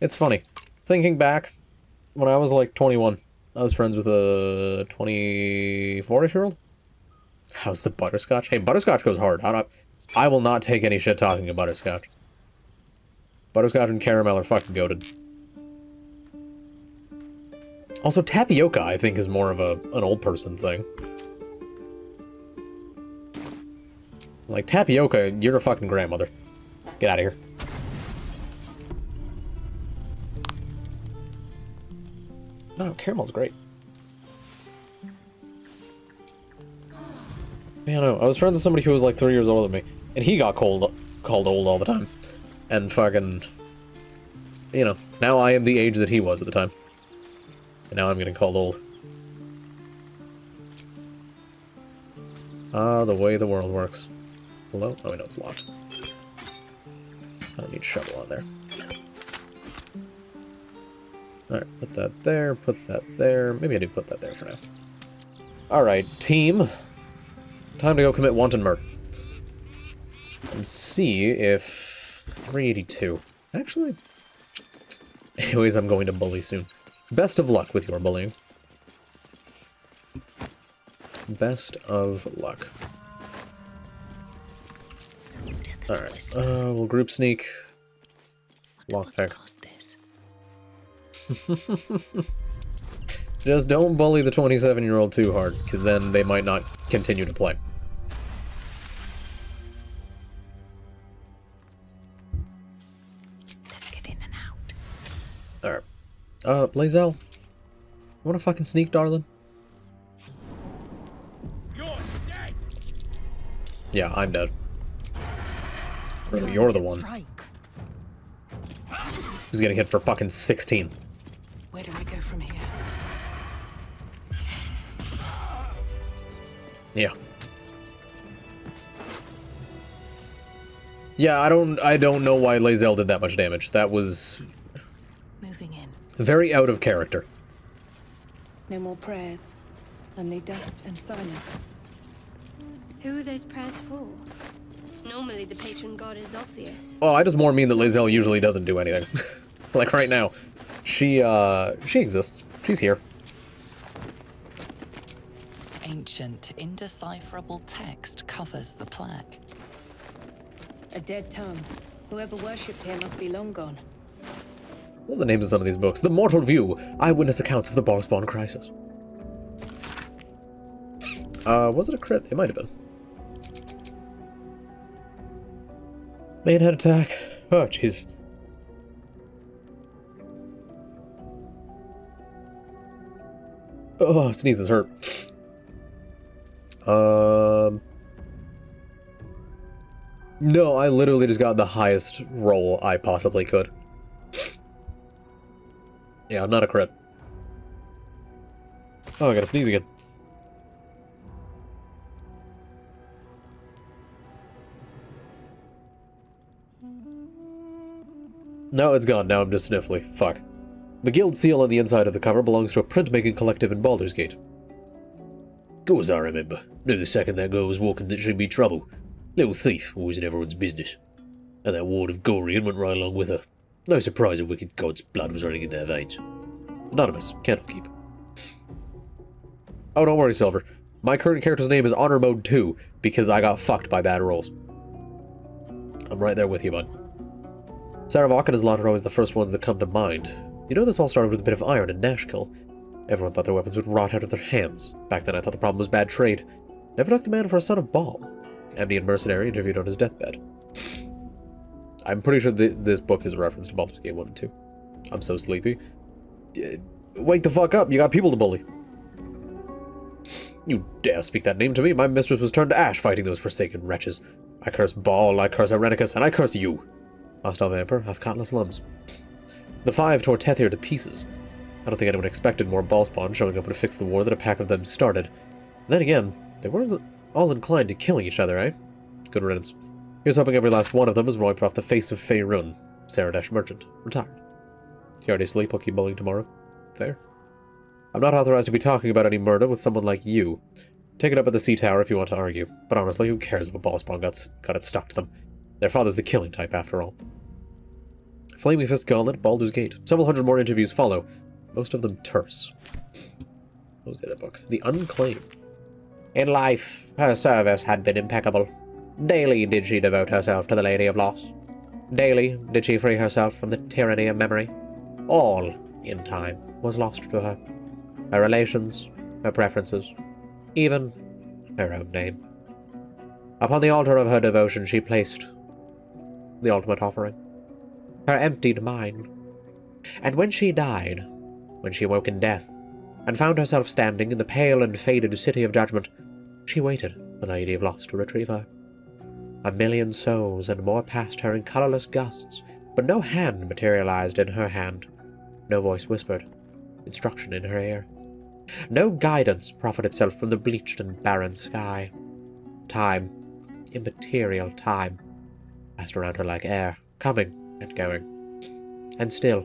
It's funny. Thinking back, when I was like 21, I was friends with a 24-ish-year-old. How's the butterscotch? Hey, butterscotch goes hard. I will not take any shit talking to butterscotch. Butterscotch and caramel are fucking goated. Also, tapioca, I think, is more of an old person thing. Like, tapioca, you're a fucking grandmother. Get out of here. No, caramel's great. Yeah, no, I was friends with somebody who was like 3 years older than me, and he got called old all the time. And fucking... You know, now I am the age that he was at the time. And now I'm getting called old. Ah, the way the world works. Hello? Oh, I know it's locked. I don't need shovel on there. Alright, put that there, put that there. Maybe I do put that there for now. Alright, team. Time to go commit wanton murder. And see if... 382. Actually... Anyways, I'm going to bully soon. Best of luck with your bullying. Best of luck. Alright, we'll group sneak. Lockpick. Just don't bully the 27-year-old too hard, because then they might not continue to play. Let's get in and out. Alright. Lae'zel, you wanna fucking sneak, darling? You're dead. Yeah, I'm dead. Really, you're the one who's getting hit for fucking 16. Where do I go from here? Yeah. Yeah, I don't know why Lae'zel did that much damage. That was Moving in. very out of character. No more prayers. Only dust and silence. Who are those prayers for? Normally the patron god is obvious. Oh, I just more mean that Lae'zel usually doesn't do anything. Like right now. She exists. She's here. ancient, indecipherable text covers the plaque. A dead tongue. Whoever worshipped here must be long gone. What are the names of some of these books? The Mortal View, Eyewitness Accounts of the Ballspawn Crisis. Was it a crit? It might have been. Main head attack. Oh, jeez. Oh, sneezes hurt. No, I literally just got the highest roll I possibly could. Yeah, not a crit. Oh, I gotta sneeze again. No, it's gone. Now I'm just sniffly. Fuck. The guild seal on the inside of the cover belongs to a printmaking collective in Baldur's Gate. Go as I remember. Knew the second that girl was walking that she'd be trouble. Little thief, always in everyone's business. And that ward of Gorian went right along with her. No surprise a wicked god's blood was running in their veins. Anonymous, Candlekeep. Oh, don't worry, Silver. My current character's name is Honor Mode 2, because I got fucked by bad rolls. I'm right there with you, bud. Saravok and his lot are always the first ones that come to mind. You know, this all started with a bit of iron and Nashkill. Everyone thought their weapons would rot out of their hands. Back then I thought the problem was bad trade. Never took the man for a son of Baal. Amnian mercenary interviewed on his deathbed. I'm pretty sure this book is a reference to Baldur's Gate 1 and 2. I'm so sleepy. Wake the fuck up, you got people to bully. You dare speak that name to me? My mistress was turned to ash fighting those forsaken wretches. I curse Baal, I curse Irenicus, and I curse you. Hostile Vamper hath cautless lums. The five tore Tethir to pieces. I don't think anyone expected more Ballspawn showing up to fix the war that a pack of them started. Then again, they weren't all inclined to killing each other, eh? Good riddance. Here's hoping every last one of them is wiped off the face of Faerun. Saradesh Merchant. Retired. You already asleep, I'll keep bullying tomorrow. Fair. I'm not authorized to be talking about any murder with someone like you. Take it up at the Sea Tower if you want to argue. But honestly, who cares if a Ballspawn got it stuck to them? Their father's the killing type, after all. Flaming Fist Gauntlet, Baldur's Gate. Several hundred more interviews follow. Most of them terse. What was the other book? The Unclaimed. In life, her service had been impeccable. Daily did she devote herself to the Lady of Loss. Daily did she free herself from the tyranny of memory. All, in time, was lost to her. Her relations, her preferences, even her own name. Upon the altar of her devotion she placed the ultimate offering. Her emptied mind. And when she died, when she woke in death, and found herself standing in the pale and faded City of Judgment, she waited for the Lady of Loss to retrieve her. 1,000,000 souls and more passed her in colorless gusts, but no hand materialized in her hand. No voice whispered instruction in her ear. No guidance proffered itself from the bleached and barren sky. Time, immaterial time, passed around her like air, coming and going. And still,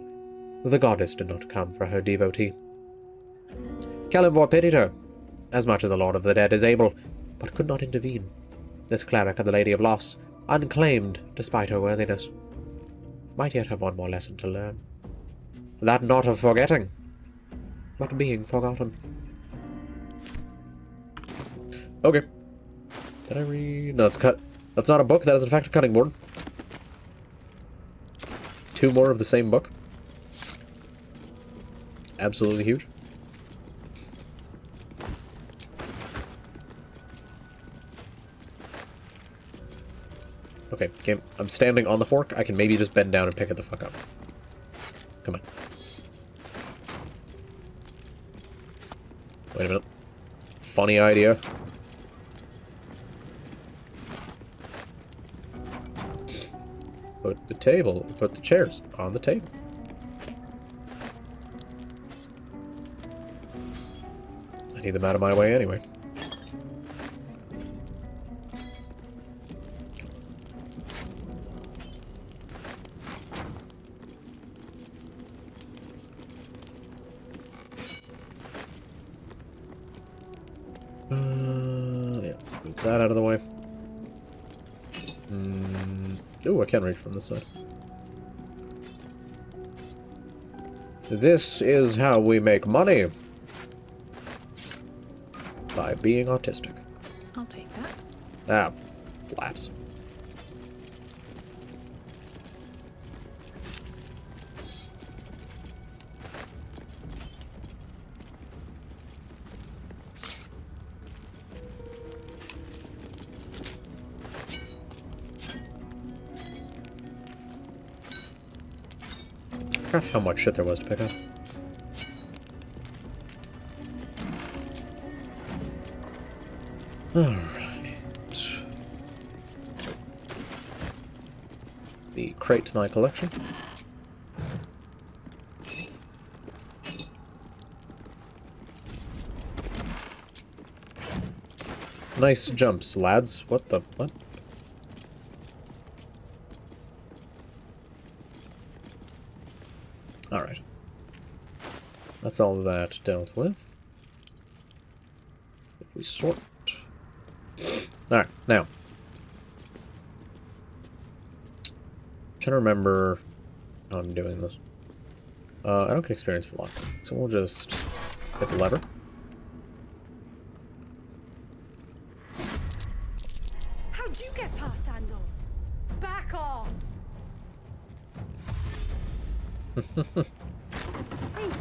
the goddess did not come for her devotee. Kalimvor pitied her, as much as the Lord of the Dead is able, but could not intervene. This cleric of the Lady of Loss, unclaimed despite her worthiness, might yet have one more lesson to learn. That not of forgetting, but being forgotten. Okay. Did I read? No, it's cut. That's not a book, that is in fact a cutting board. 2 more of the same book. Absolutely huge. Okay, game. I'm standing on the fork. I can maybe just bend down and pick it the fuck up. Come on. Wait a minute. Funny idea. Put the chairs on the table. I need them out of my way anyway. Yeah, move that out of the way. Ooh, I can reach from this side. This is how we make money. by being autistic. I'll take that. Ah, flaps. I forgot how much shit there was to pick up. Alright. The crate to my collection. Nice jumps, lads. What the... what? Alright. That's all that dealt with. If we sort... Alright, now. I'm trying to remember how I'm doing this. I don't get experience for lock, so we'll just hit the lever. How'd you get past Andor? Back off! Hey,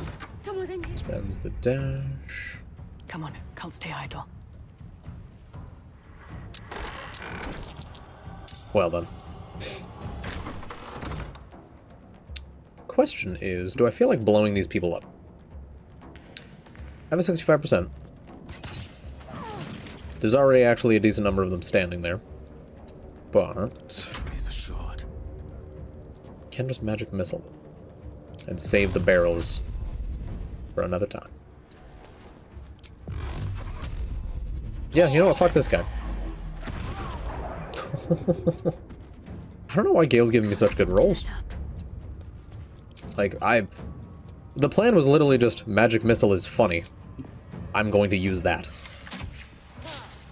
someone's in here. Spends the dash. Come on, can't stay idle. Well then. Question is, do I feel like blowing these people up? I have a 65%. There's already actually a decent number of them standing there. But... can just magic missile them. And save the barrels for another time. Yeah, you know what? Fuck this guy. I don't know why Gale's giving me such good rolls. Like, the plan was literally just, magic missile is funny. I'm going to use that.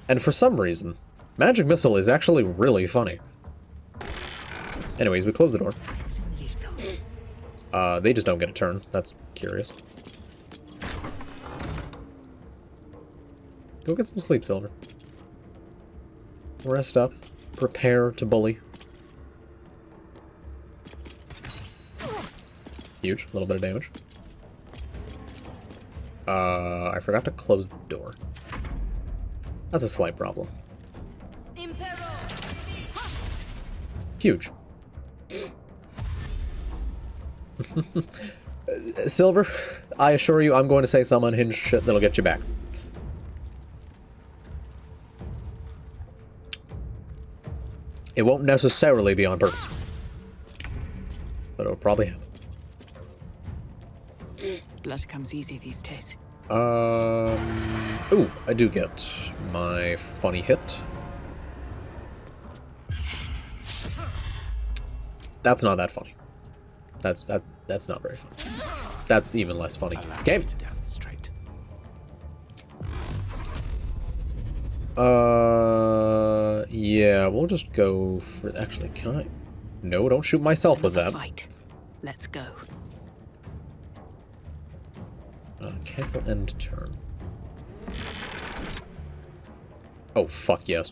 And for some reason, magic missile is actually really funny. Anyways, we close the door. They just don't get a turn. That's curious. Go get some sleep, Silver. Rest up. Prepare to bully. Huge. A little bit of damage. I forgot to close the door. That's a slight problem. Huge. Silver, I assure you I'm going to say some unhinged shit that'll get you back. It won't necessarily be on purpose. But it'll probably happen. Blood comes easy these days. Ooh, I do get my funny hit. That's not that funny. That's not very funny. That's even less funny. Game. Yeah, we'll just go for... Actually, can I... No, don't shoot myself with that. Fight. Let's go. Cancel end turn. Oh, fuck yes.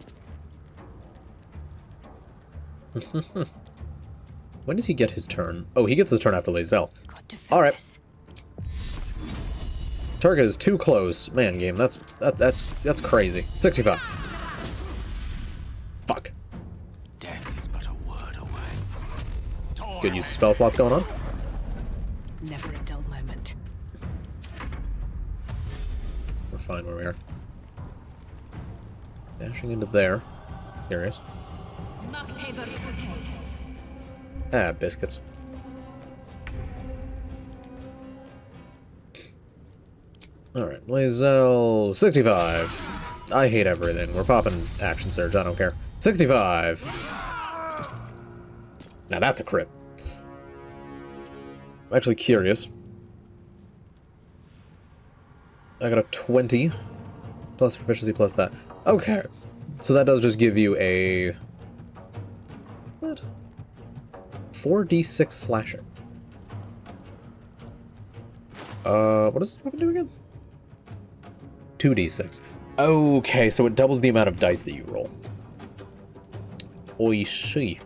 When does he get his turn? Oh, he gets his turn after Lae'zel. Alright. Target is too close. Man, game, that's crazy. 65. Fuck. Death is but a word away. Good use of spell slots going on. Never a dull moment. We're fine where we are. Dashing into there. Curious. Ah, biscuits. Alright, Lae'zel, 65. I hate everything. We're popping action surge, I don't care. 65. Now that's a crit. I'm actually curious. I got a 20. Plus proficiency plus that. Okay. So that does just give you a... What? 4d6 slashing. What does this weapon do again? 2d6. Okay, so it doubles the amount of dice that you roll. Oi, see.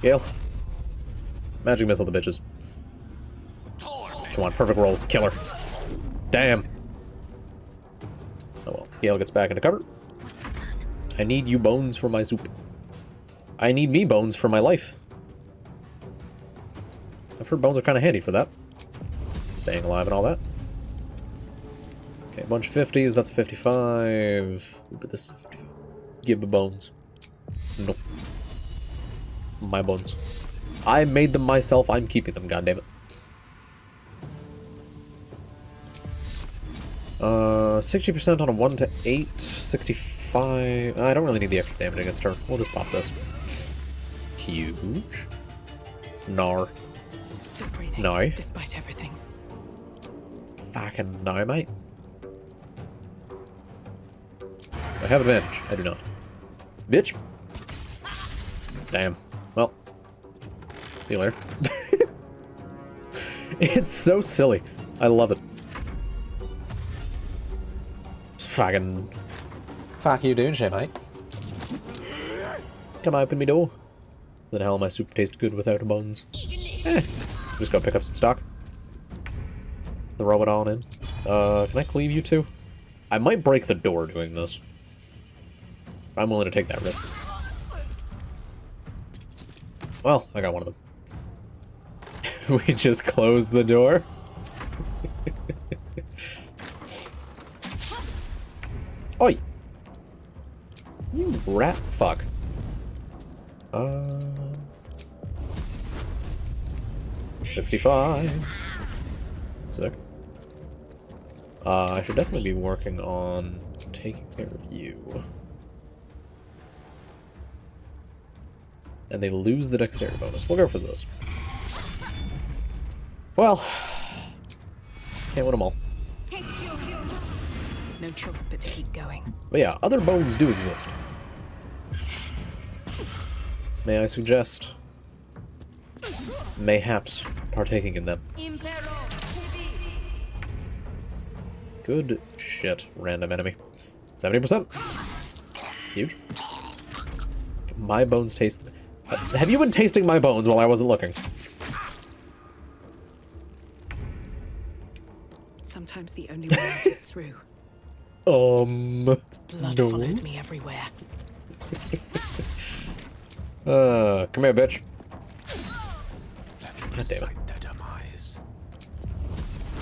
Gale. Magic missile the bitches. Come on, perfect rolls. Killer. Damn. Oh well. Gale gets back into cover. I need you bones for my soup. I need me bones for my life. I've heard bones are kind of handy for that. Staying alive and all that. Okay, a bunch of 50s. That's 55. But this is 55. Give the bones. Nope. My bones. I made them myself. I'm keeping them, goddammit. 60% on a 1 to 8. 65. I don't really need the extra damage against her. We'll just pop this. Huge. Nar. Still breathing. No. Despite everything. Fucking no, mate. I have advantage. I do not. Bitch. Damn. Well. See you later. It's so silly. I love it. Fucking... Fuck you doing, shit, mate. Come open me door. The hell my soup tastes good without bones. Just go pick up some stock. Throw it on in. Can I cleave you two? I might break the door doing this. I'm willing to take that risk. Well, I got one of them. We just closed the door. Oi! You rat fuck. 65. Sick. I should definitely be working on taking care of you. And they lose the dexterity bonus. We'll go for this. Well, can't win them all. No choice but to keep going. But yeah, other bones do exist. May I suggest mayhaps partaking in them? Good shit, random enemy. 70%. Huge. My bones taste... Have you been tasting my bones while I wasn't looking? Sometimes the only way out is through. Blood no. Follows me everywhere. Come here, bitch. God damn it.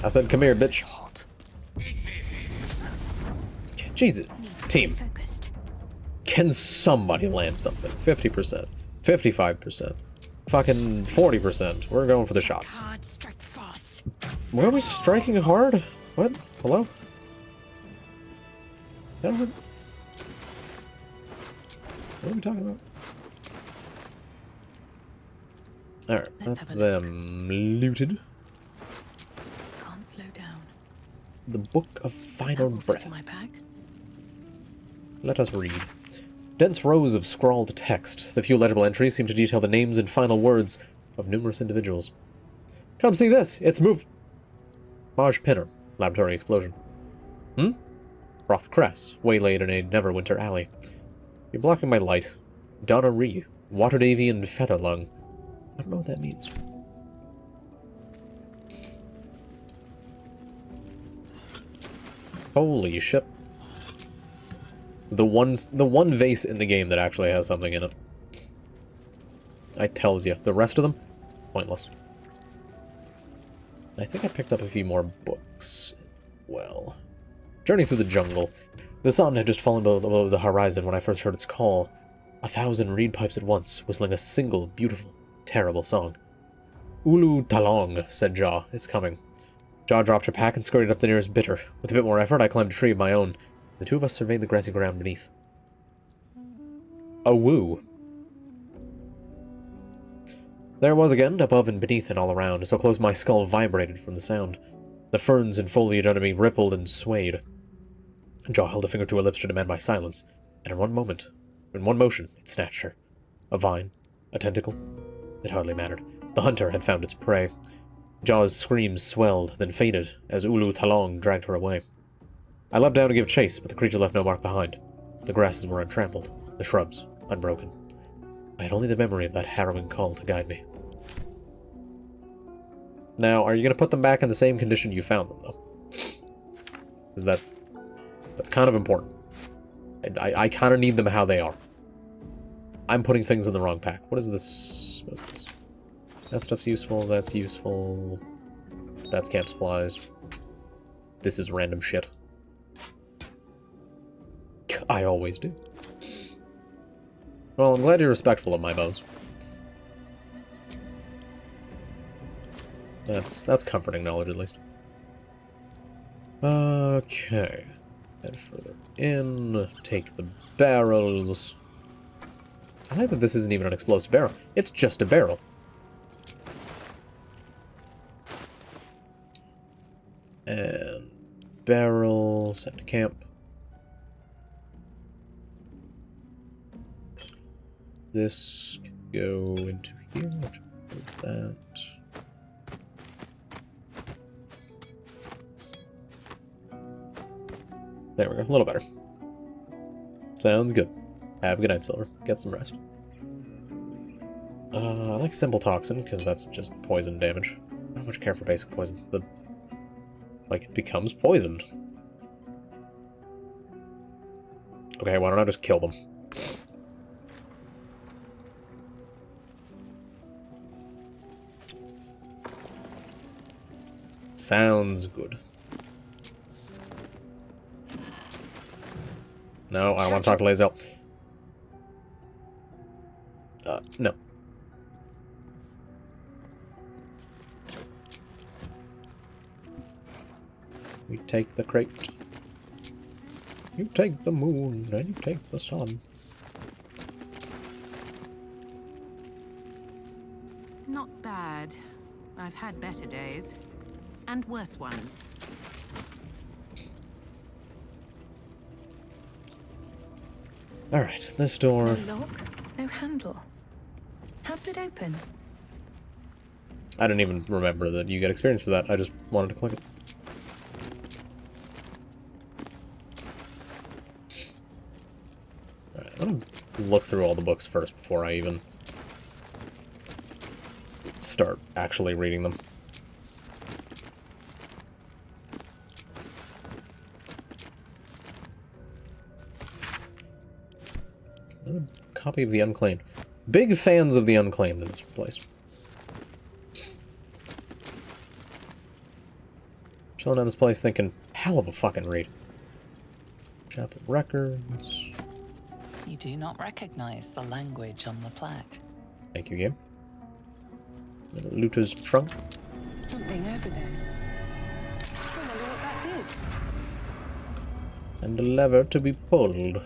I said, come here, bitch. Jesus. Team. Can somebody land something? 50%. 55%. Fucking 40%. We're going for the shot. Where are we striking hard? What? Hello? What are we talking about? Alright, that's them looted. Can't slow down. The Book of Final Breath. My pack. Let us read. Dense rows of scrawled text. The few legible entries seem to detail the names and final words of numerous individuals. Come see this. It's moved. Marge Pinner. Laboratory explosion. Roth Cress. Waylaid in a Neverwinter alley. You're blocking my light. Donna Ree. Waterdavian Featherlung. I don't know what that means. Holy shit. The one vase in the game that actually has something in it. I tells you. The rest of them, pointless. I think I picked up a few more books. Well, Journey Through the Jungle. The sun had just fallen below the horizon when I first heard its call. 1,000 reed pipes at once, whistling a single, beautiful, terrible song. Ulu Talong, said Jaw. It's coming. Jaw dropped her pack and scurried up the nearest bitter. With a bit more effort, I climbed a tree of my own. The two of us surveyed the grassy ground beneath. A woo. There it was again, above and beneath and all around, so close my skull vibrated from the sound. The ferns and foliage under me rippled and swayed. Jaw held a finger to her lips to demand my silence, and in one motion, it snatched her. A vine, A tentacle? It hardly mattered. The hunter had found its prey. Jaw's screams swelled, then faded, as Ulu Talong dragged her away. I leapt down to give chase, but the creature left no mark behind. The grasses were untrampled, the shrubs unbroken. I had only the memory of that harrowing call to guide me. Now, are you going to put them back in the same condition you found them, though? Because that's kind of important. I kind of need them how they are. I'm putting things in the wrong pack. What is this? What is this? That stuff's useful, that's useful. That's camp supplies. This is random shit. I always do. Well, I'm glad you're respectful of my bones. That's comforting knowledge, at least. Okay. Head further in. Take the barrels. I like that this isn't even an explosive barrel. It's just a barrel. And barrel, sent to camp. This can go into here. That. There we go, a little better. Sounds good. Have a good night, Silver. Get some rest. I like Simple Toxin, because that's just poison damage. I don't much care for basic poison. It becomes poisoned. Okay, why don't I just kill them? Sounds good. No, I want to talk to Lae'zel. No. We take the crate. You take the moon, and you take the sun. Not bad. I've had better days. And worse ones. Alright, this door... No lock, no handle. How does it open? I didn't even remember that you get experience for that. I just wanted to click it. Alright, I'm gonna look through all the books first before I even start actually reading them. Another copy of The Unclaimed. Big fans of The Unclaimed in this place. Chilling out this place thinking, hell of a fucking read. Chapel records. You do not recognize the language on the plaque. Thank you, game. Another looter's trunk. Something over there. I wonder what that did. And a lever to be pulled.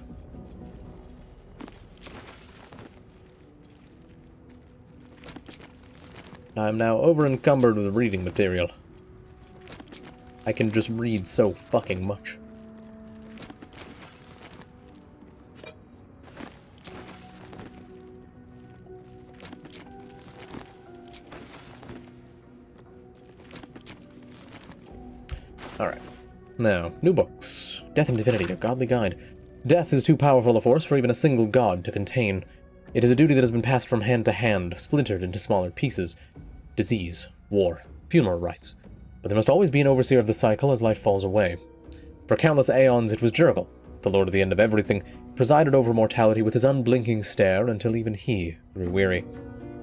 I'm now over-encumbered with reading material. I can just read so fucking much. Alright. Now, new books. Death and Divinity, a godly guide. Death is too powerful a force for even a single god to contain. It is a duty that has been passed from hand to hand, splintered into smaller pieces. Disease, war, funeral rites. But there must always be an overseer of the cycle as life falls away. For countless aeons it was Jurgal, the lord of the end of everything, presided over mortality with his unblinking stare until even he grew weary.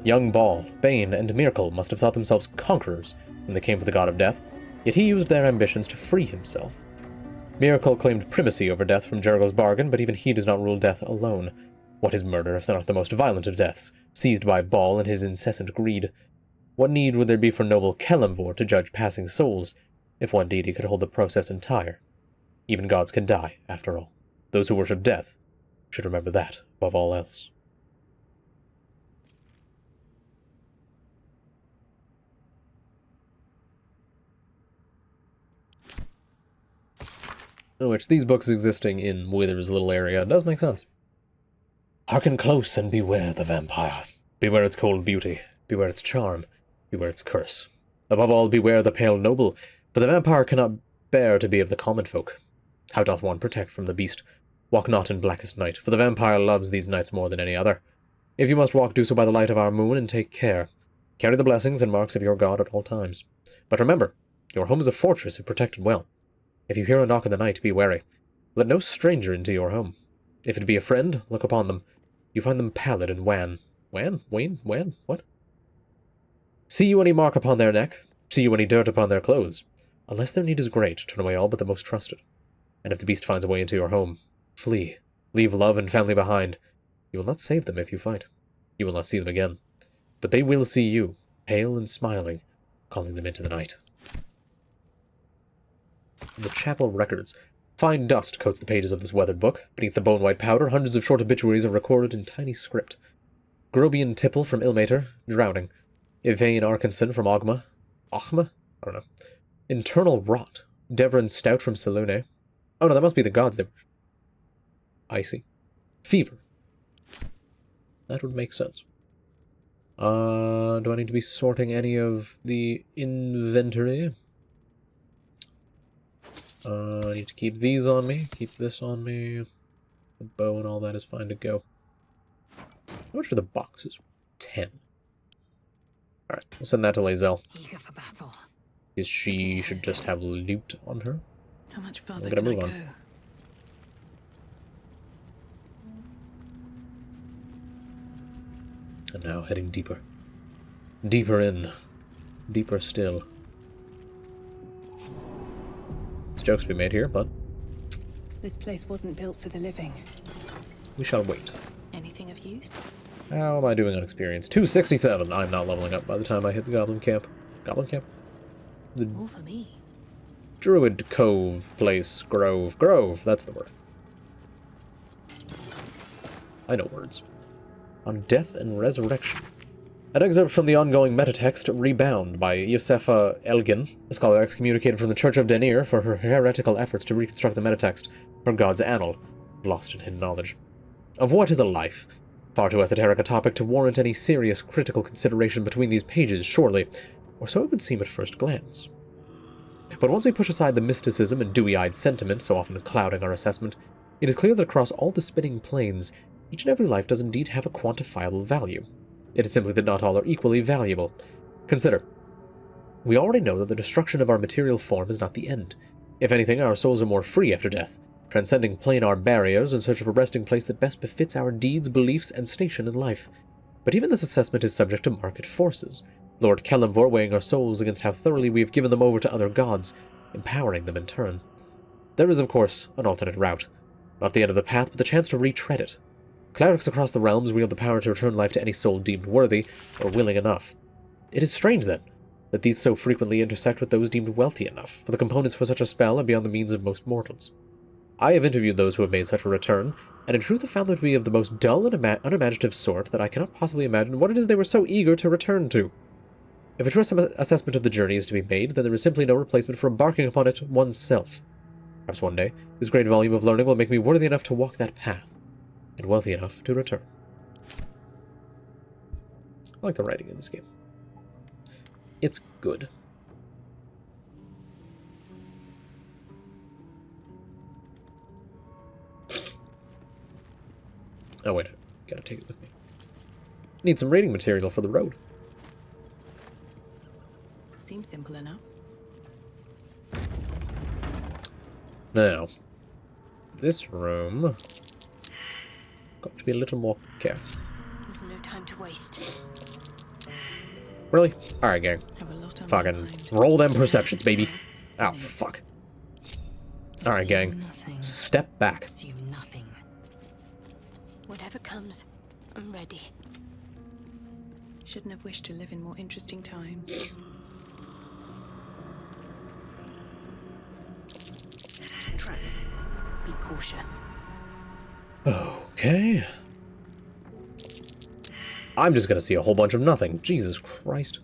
Young Ball, Bane, and Miracle must have thought themselves conquerors when they came for the god of death, yet he used their ambitions to free himself. Miracle claimed primacy over death from Jurgal's bargain, but even he does not rule death alone. What is murder if not the most violent of deaths, seized by Ball in his incessant greed? What need would there be for noble Kelemvor to judge passing souls, if one deity could hold the process entire? Even gods can die, after all. Those who worship death should remember that above all else. Which, these books existing in Wither's little area does make sense. Hearken close and beware the vampire. Beware its cold beauty, beware its charm, beware its curse. Above all, beware the pale noble, for the vampire cannot bear to be of the common folk. How doth one protect from the beast? Walk not in blackest night, for the vampire loves these nights more than any other. If you must walk, do so by the light of our moon, and take care. Carry the blessings and marks of your god at all times. But remember, your home is a fortress if protected well. If you hear a knock in the night, be wary. Let no stranger into your home. If it be a friend, look upon them. You find them pallid and wan. Wan? Wan? Wan? What? See you any mark upon their neck. See you any dirt upon their clothes. Unless their need is great, turn away all but the most trusted. And if the beast finds a way into your home, flee. Leave love and family behind. You will not save them if you fight. You will not see them again. But they will see you, pale and smiling, calling them into the night. The chapel records. Fine dust coats the pages of this weathered book. Beneath the bone-white powder, hundreds of short obituaries are recorded in tiny script. Grobian Tipple from Ilmater, drowning. Yvain Arkinson from Ogma. Ochma? I don't know. Internal rot. Devran Stout from Selune. Oh no, that must be the gods. They were icy. Fever. That would make sense. Do I need to be sorting any of the inventory? I need to keep these on me, keep this on me. The bow and all that is fine to go. How much are the boxes? 10. Alright, we'll send that to Lae'zel. Eager for battle. Because she should just have loot on her. How much I'm further gonna can I move go? on. And now heading deeper. Deeper in. Deeper still. There's jokes to be made here, but This place wasn't built for the living. we shall wait. Anything of use? How am I doing on experience? 267. I'm not leveling up by the time I hit the Goblin Camp. Goblin Camp? The All for me. Druid Cove place. Grove. Grove. That's the word. I know words. On Death and Resurrection. An excerpt from the ongoing metatext Rebound by Josefa Elgin, a scholar excommunicated from the Church of Denir for her heretical efforts to reconstruct the metatext, her god's annal, lost in hidden knowledge. Of what is a life? Far too esoteric a topic to warrant any serious critical consideration between these pages, surely, or so it would seem at first glance. But once we push aside the mysticism and dewy-eyed sentiment so often clouding our assessment, it is clear that across all the spinning planes, each and every life does indeed have a quantifiable value. It is simply that not all are equally valuable. Consider. We already know that the destruction of our material form is not the end. If anything, our souls are more free after death, transcending planar barriers in search of a resting place that best befits our deeds, beliefs, and station in life. But even this assessment is subject to market forces. Lord Kelemvor weighing our souls against how thoroughly we have given them over to other gods, empowering them in turn. There is, of course, an alternate route. Not the end of the path, but the chance to retread it. Clerics across the realms wield the power to return life to any soul deemed worthy, or willing enough. It is strange, then, that these so frequently intersect with those deemed wealthy enough, for the components for such a spell are beyond the means of most mortals. I have interviewed those who have made such a return, and in truth have found them to be of the most dull and unimaginative sort that I cannot possibly imagine what it is they were so eager to return to. If a true assessment of the journey is to be made, then there is simply no replacement for embarking upon it oneself. Perhaps one day, this great volume of learning will make me worthy enough to walk that path, and wealthy enough to return. I like the writing in this game. It's good. Oh wait, gotta take it with me. Need some reading material for the road. Seems simple enough. Now, this room got to be a little more careful. There's no time to waste. Really? Alright, gang. Have a lot on my Fucking mind. roll them perceptions, baby. Oh, fuck. Alright, gang. Step back. Assume nothing. Whatever comes, I'm ready. Shouldn't have wished to live in more interesting times. Trap. Be cautious. Okay. I'm just gonna see a whole bunch of nothing. Jesus Christ.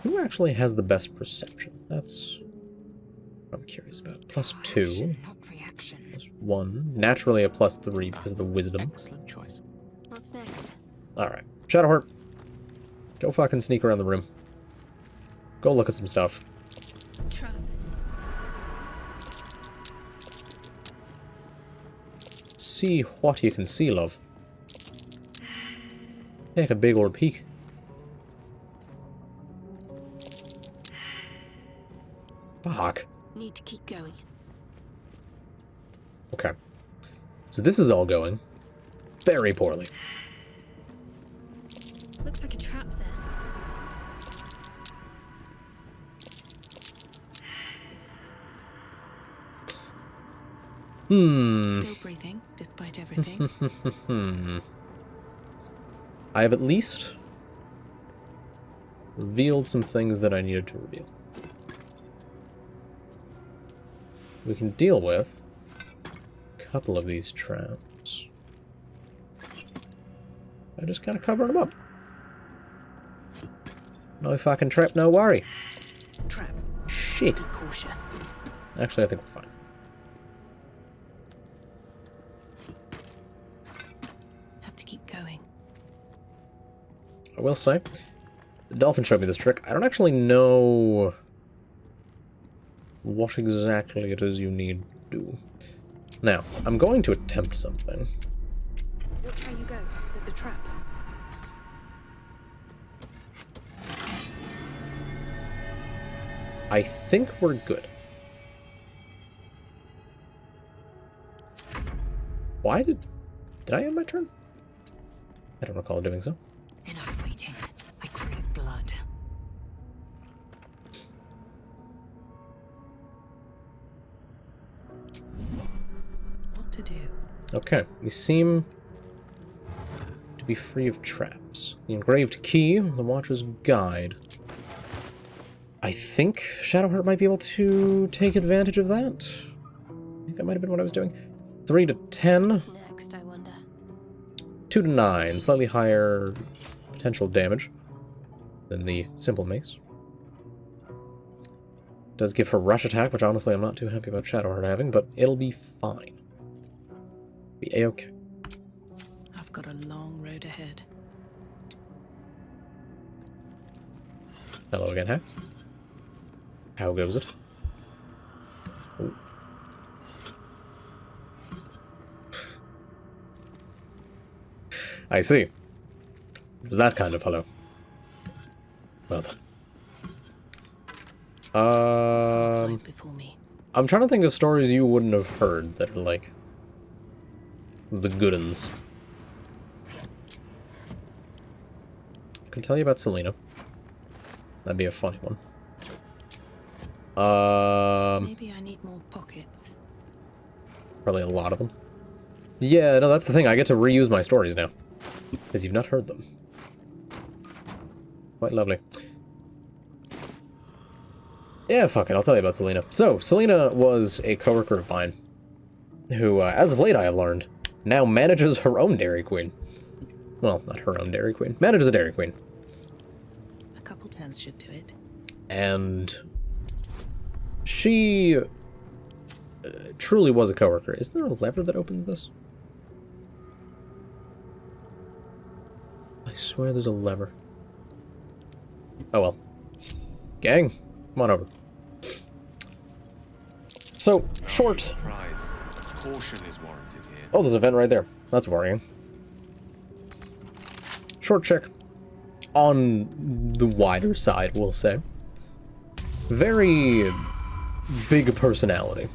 Who actually has the best perception? That's I'm curious about. +2. +1. Naturally a +3 because of the wisdom. Excellent choice. What's next? Alright. Shadowheart. Go fucking sneak around the room. Go look at some stuff. Trap. See what you can see, love. Take a big old peek. Fuck. Need to keep going. Okay. So this is all going very poorly. Looks like a trap there. Still breathing, despite everything. I have at least revealed some things that I needed to reveal. We can deal with a couple of these traps. I'm just kind of covering them up. No fucking trap, no worry. Trap. Shit. Be cautious. Actually, I think we're fine. Have to keep going. I will say, the dolphin showed me this trick. I don't actually know what exactly it is you need to do. Now, I'm going to attempt something. Watch how you go. There's a trap. I think we're good. Why did I end my turn? I don't recall doing so. Enough waiting. I crave blood. What to do? Okay, we seem to be free of traps. The engraved key, the Watcher's Guide. I think Shadowheart might be able to take advantage of that. I think that might have been what I was doing. 3 to 10. What's next, I wonder? 2 to 9. Slightly higher potential damage than the simple mace. Does give her rush attack, which honestly I'm not too happy about Shadowheart having, but it'll be fine. Be a-okay. I've got a long road ahead. Hello again, Hack. How goes it? Ooh. I see. It was that kind of hello. Well then. Flies before me. I'm trying to think of stories you wouldn't have heard that are like the good uns. I can tell you about Selena. That'd be a funny one. Maybe I need more pockets. Probably a lot of them. Yeah, no, that's the thing. I get to reuse my stories now. Because you've not heard them. Quite lovely. Yeah, fuck it. I'll tell you about Selena. So, Selena was a coworker of mine. Who, as of late I have learned, now manages her own Dairy Queen. Well, not her own Dairy Queen. Manages a Dairy Queen. A couple turns should do it. And she truly was a coworker. Is there a lever that opens this? I swear there's a lever. Oh well. Gang, come on over. So, short. Surprise. Caution is warranted here. Oh, there's a vent right there. That's worrying. Short chick. On the wider side, we'll say. Very big personality.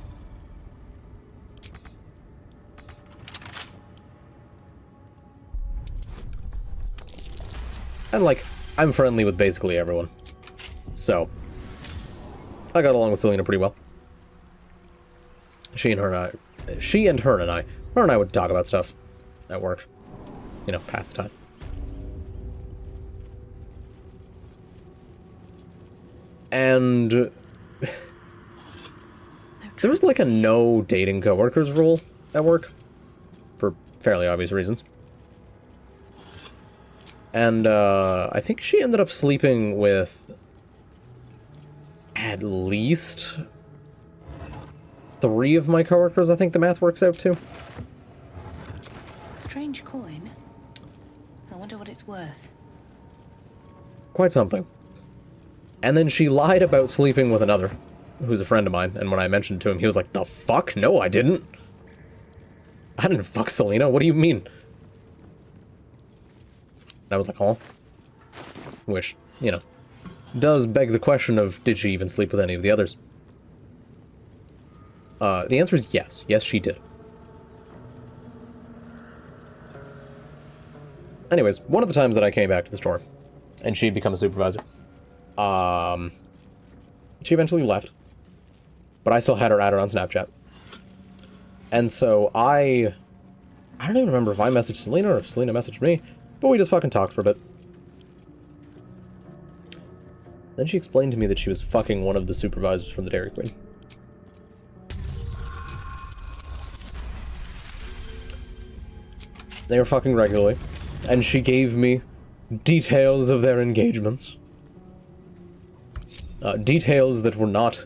And, like, I'm friendly with basically everyone. So, I got along with Selena pretty well. Her and I would talk about stuff at work. You know, pass the time. And there was like a no dating coworkers rule at work for fairly obvious reasons. And I think she ended up sleeping with at least 3 of my coworkers, I think the math works out to. Strange coin. I wonder what it's worth. Quite something. And then she lied about sleeping with another, who's a friend of mine, and when I mentioned to him, he was like, the fuck? No, I didn't. I didn't fuck Selena, what do you mean? And I was like, oh. Which, you know, does beg the question of, did she even sleep with any of the others? The answer is yes. Yes, she did. Anyways, one of the times that I came back to the store, and she had become a supervisor, she eventually left, but I still had her add her on Snapchat. And so I don't even remember if I messaged Selena or if Selena messaged me, but we just fucking talked for a bit. Then she explained to me that she was fucking one of the supervisors from the Dairy Queen. They were fucking regularly, and she gave me details of their engagements. Details that were not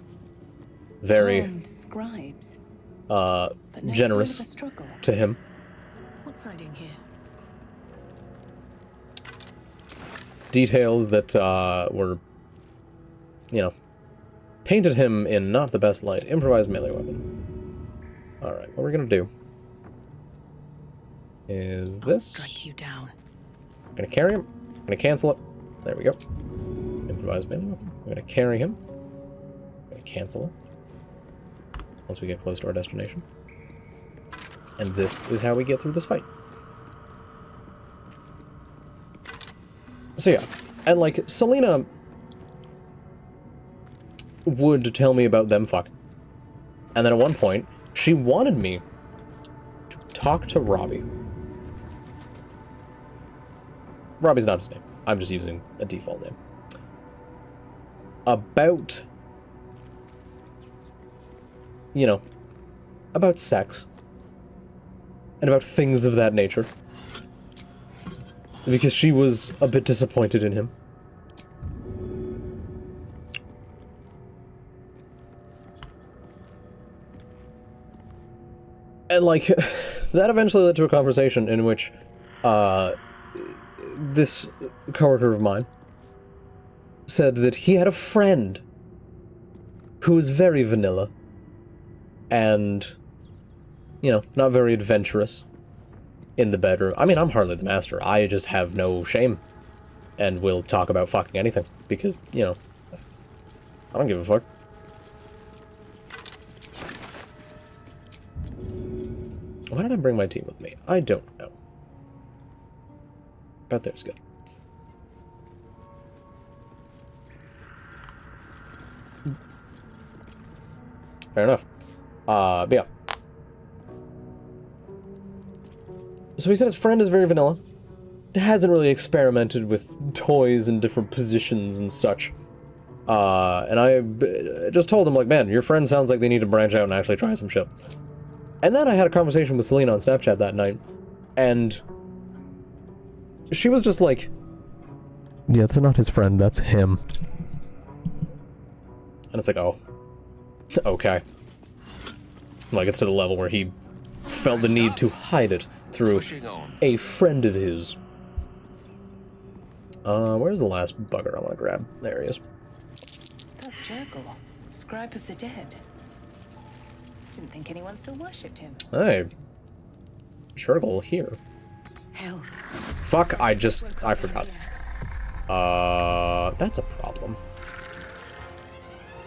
very scribes. Generous to him. What's hiding here? Details that were, you know, painted him in not the best light. Improvised melee weapon. Alright, what we're gonna do is this. Strike you down. I'm gonna carry him. I'm gonna cancel it. There we go. Improvised melee weapon. I'm gonna carry him. I'm gonna cancel it. Once we get close to our destination. And this is how we get through this fight. So yeah, and like, Selena would tell me about them fucking. And then at one point, she wanted me to talk to Robbie. Robbie's not his name. I'm just using a default name. About, you know, about sex. And about things of that nature. Because she was a bit disappointed in him. And, like, that eventually led to a conversation in which, this coworker of mine said that he had a friend who was very vanilla and, you know, not very adventurous in the bedroom. I mean, I'm hardly the master. I just have no shame and will talk about fucking anything because, you know, I don't give a fuck. Why did I bring my team with me? I don't know. But there's good. Fair enough. But yeah. So he said his friend is very vanilla. Hasn't really experimented with toys and different positions and such. And I just told him, like, man, your friend sounds like they need to branch out and actually try some shit. And then I had a conversation with Selena on Snapchat that night, and she was just like, yeah, that's not his friend, that's him. And it's like, oh, okay. Like, it's to the level where he felt the need to hide it through a friend of his. Where's the last bugger I want to grab? There he is. That's Jurgle, scribe of the dead. Didn't think anyone still worshipped him. Hey. Jurgle here. Health. Fuck, I forgot. That's a problem.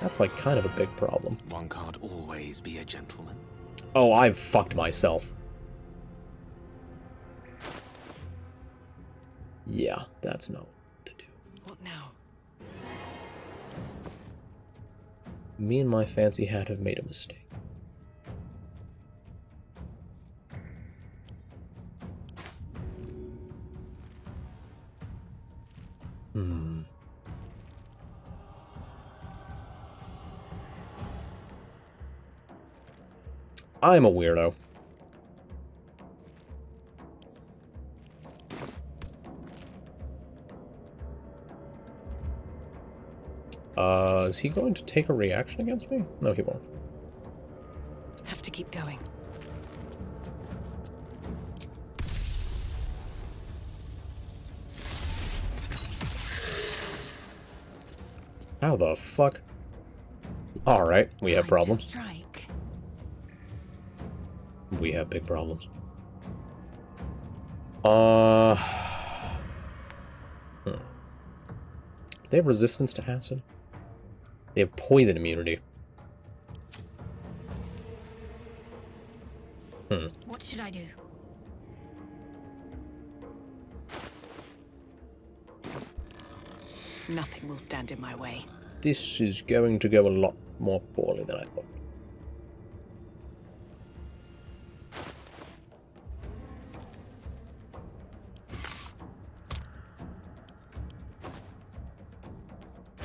That's like kind of a big problem. One can't always be a gentleman. Oh, I've fucked myself. Yeah, that's not what to do. What now? Me and my fancy hat have made a mistake. I'm a weirdo. Is he going to take a reaction against me? No, he won't. Have to keep going. How the fuck? Alright, we have problems. Strike. We have big problems. They have resistance to acid? They have poison immunity. What should I do? Nothing will stand in my way. This is going to go a lot more poorly than I thought.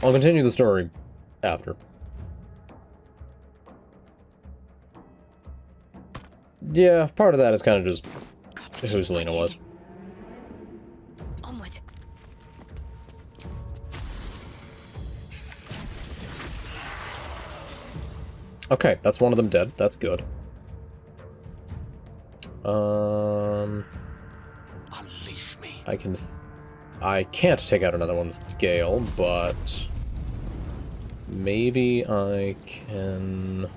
I'll continue the story after. Yeah, part of that is kind of just who Selena was. Onward. Okay, that's one of them dead. That's good. Unleash me. I can't take out another one with Gale, but maybe I can. No,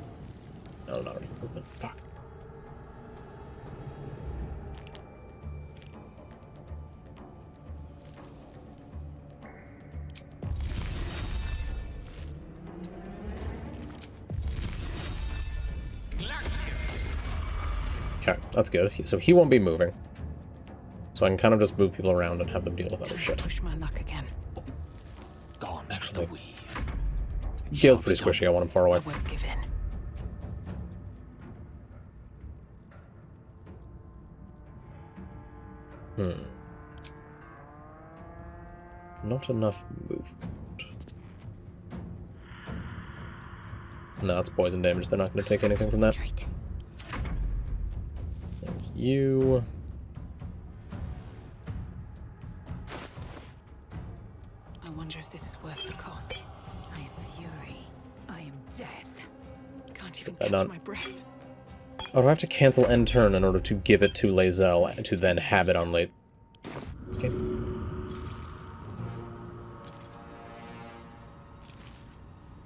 not enough movement. Fuck. Okay, that's good. So he won't be moving. So I can kind of just move people around and have them deal with other shit. Push my luck again. Gone. Actually, Gale's pretty squishy. I want him far away. I won't give in. Not enough movement. No, it's poison damage. They're not going to take anything from that. There's you. I wonder if this is worth the cost. I am fury. I am death. Can't even That catch done. my breath. Oh, do I have to cancel end turn in order to give it to Lae'zel and to then have it on late? Okay.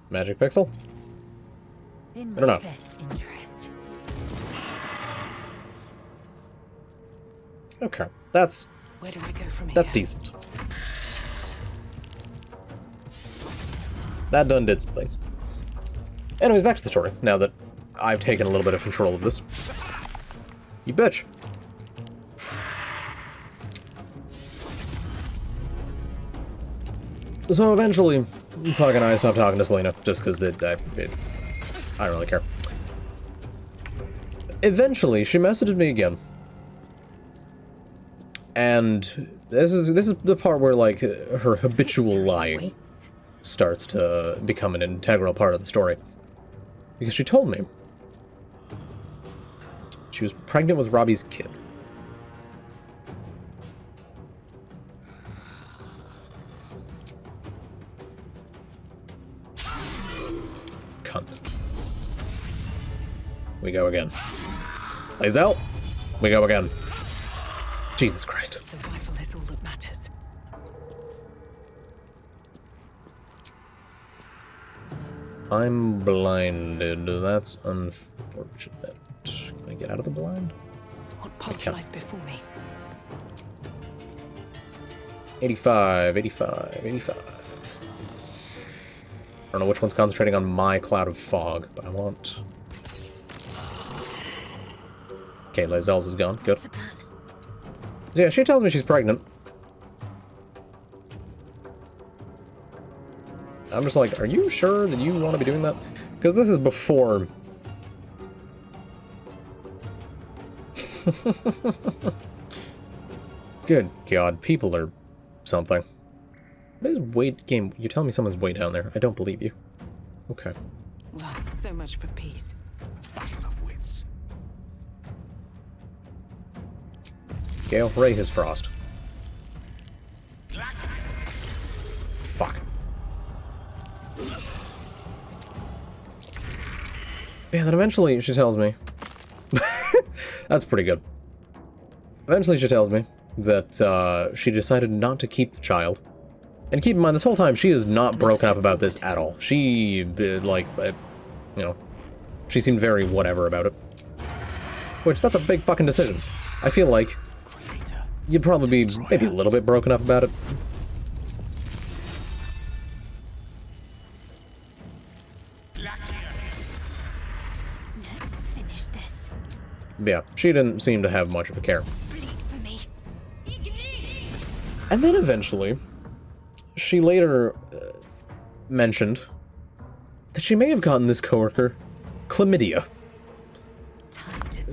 Magic pixel? In I don't my know. best interest. Okay, that's Where do I go from here? that's decent. That done did some things. Anyways, back to the story, now that I've taken a little bit of control of this. You bitch. So eventually, fucking I stopped talking to Selena, just because I don't really care. Eventually, she messaged me again. And this is the part where, like, her habitual lying starts to become an integral part of the story. Because she told me she was pregnant with Robbie's kid. Cunt. We go again. Lae'zel, we go again. Jesus Christ. Survival is all that matters. I'm blinded. That's unfortunate. Can I get out of the blind? What path lies before me? 85, 85, 85. I don't know which one's concentrating on my cloud of fog, but I want... Okay, Lae'zel's is gone. Good. Yeah, she tells me she's pregnant. I'm just like, are you sure that you want to be doing that? Because this is before... Good God, people are something. What is weight game? You tell me someone's way down there. I don't believe you. Okay. Well, so much for peace. Battle of wits. Gale, ray his frost. Fuck. Yeah, yeah, then eventually she tells me... That's pretty good. Eventually she tells me that she decided not to keep the child. And keep in mind, this whole time, she is not broken up about this at all. She, like, you know, she seemed very whatever about it. Which, that's a big fucking decision. I feel like you'd probably be maybe a little bit broken up about it. Let's finish this. Yeah, she didn't seem to have much of a care. And then eventually, she later mentioned that she may have gotten this coworker chlamydia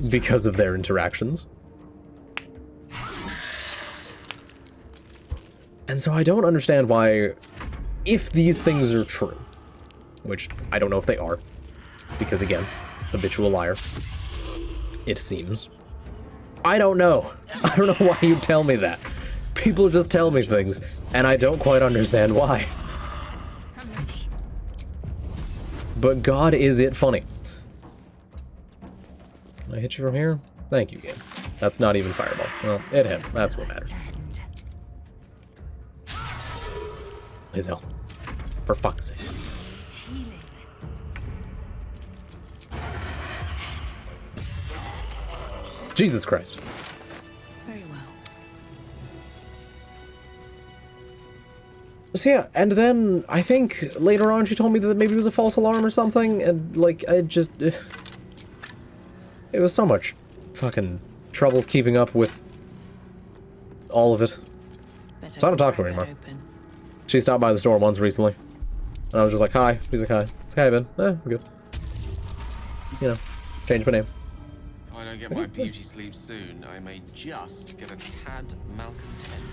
because of their interactions. And so I don't understand why, if these things are true, which I don't know if they are, because again, habitual liar, it seems. I don't know. I don't know why you tell me that. People just tell me things, and I don't quite understand why. But God, is it funny. Can I hit you from here? Thank you, game. That's not even fireball. Well, it hit. That's what matters. Lae'zel. For fuck's sake. Jesus Christ. Very well. So yeah, and then I think later on she told me that maybe it was a false alarm or something, and like, I just... It was so much fucking trouble keeping up with all of it. So I don't talk to her anymore. She stopped by the store once recently, and I was just like, hi. She's like, hi. It's hi, Ben. We're good. You know, change my name. If I don't get my beauty sleep soon, I may just get a tad malcontent.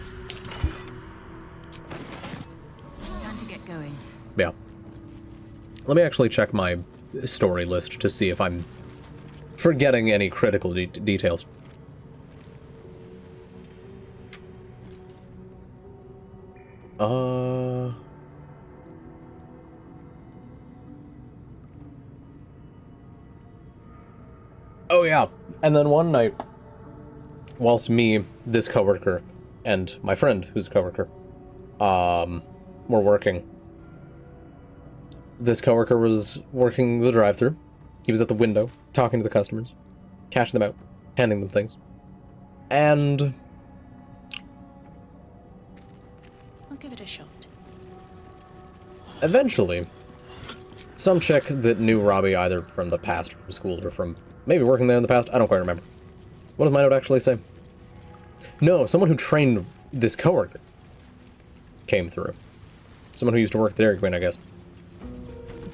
Time to get going. Yeah. Let me actually check my story list to see if I'm forgetting any critical details. Oh yeah, and then one night, whilst me, this coworker, and my friend, who's a coworker, were working, this coworker was working the drive-thru. He was at the window, talking to the customers, cashing them out, handing them things. And I'll give it a shot. eventually, some chick that knew Robbie either from the past, from school, or from maybe working there in the past, I don't quite remember. What does my note actually say? No, someone who trained this coworker came through. Someone who used to work at the Dairy Queen, I guess.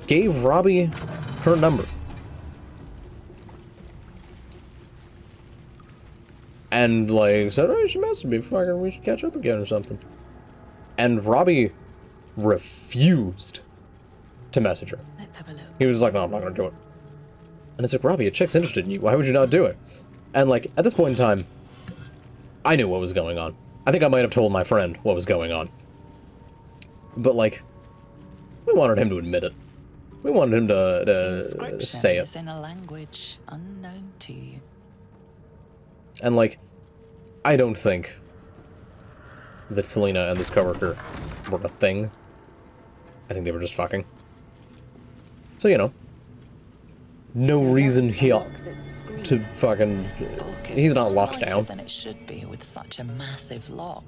Gave Robbie her number. And, like, said, oh, you should message me, fucking, we should catch up again or something. And Robbie refused to message her. Let's have a look. He was like, no, I'm not gonna do it. And it's like, Robbie, a chick's interested in you, why would you not do it? And, like, at this point in time, I knew what was going on. I think I might have told my friend what was going on. But, like, we wanted him to admit it. We wanted him to say it. Is in a language unknown to you. And, like, I don't think that Selena and this coworker were a thing. I think they were just fucking. So, you know, no reason he ought to fucking... He's not locked down. Than it should be with such a massive lock.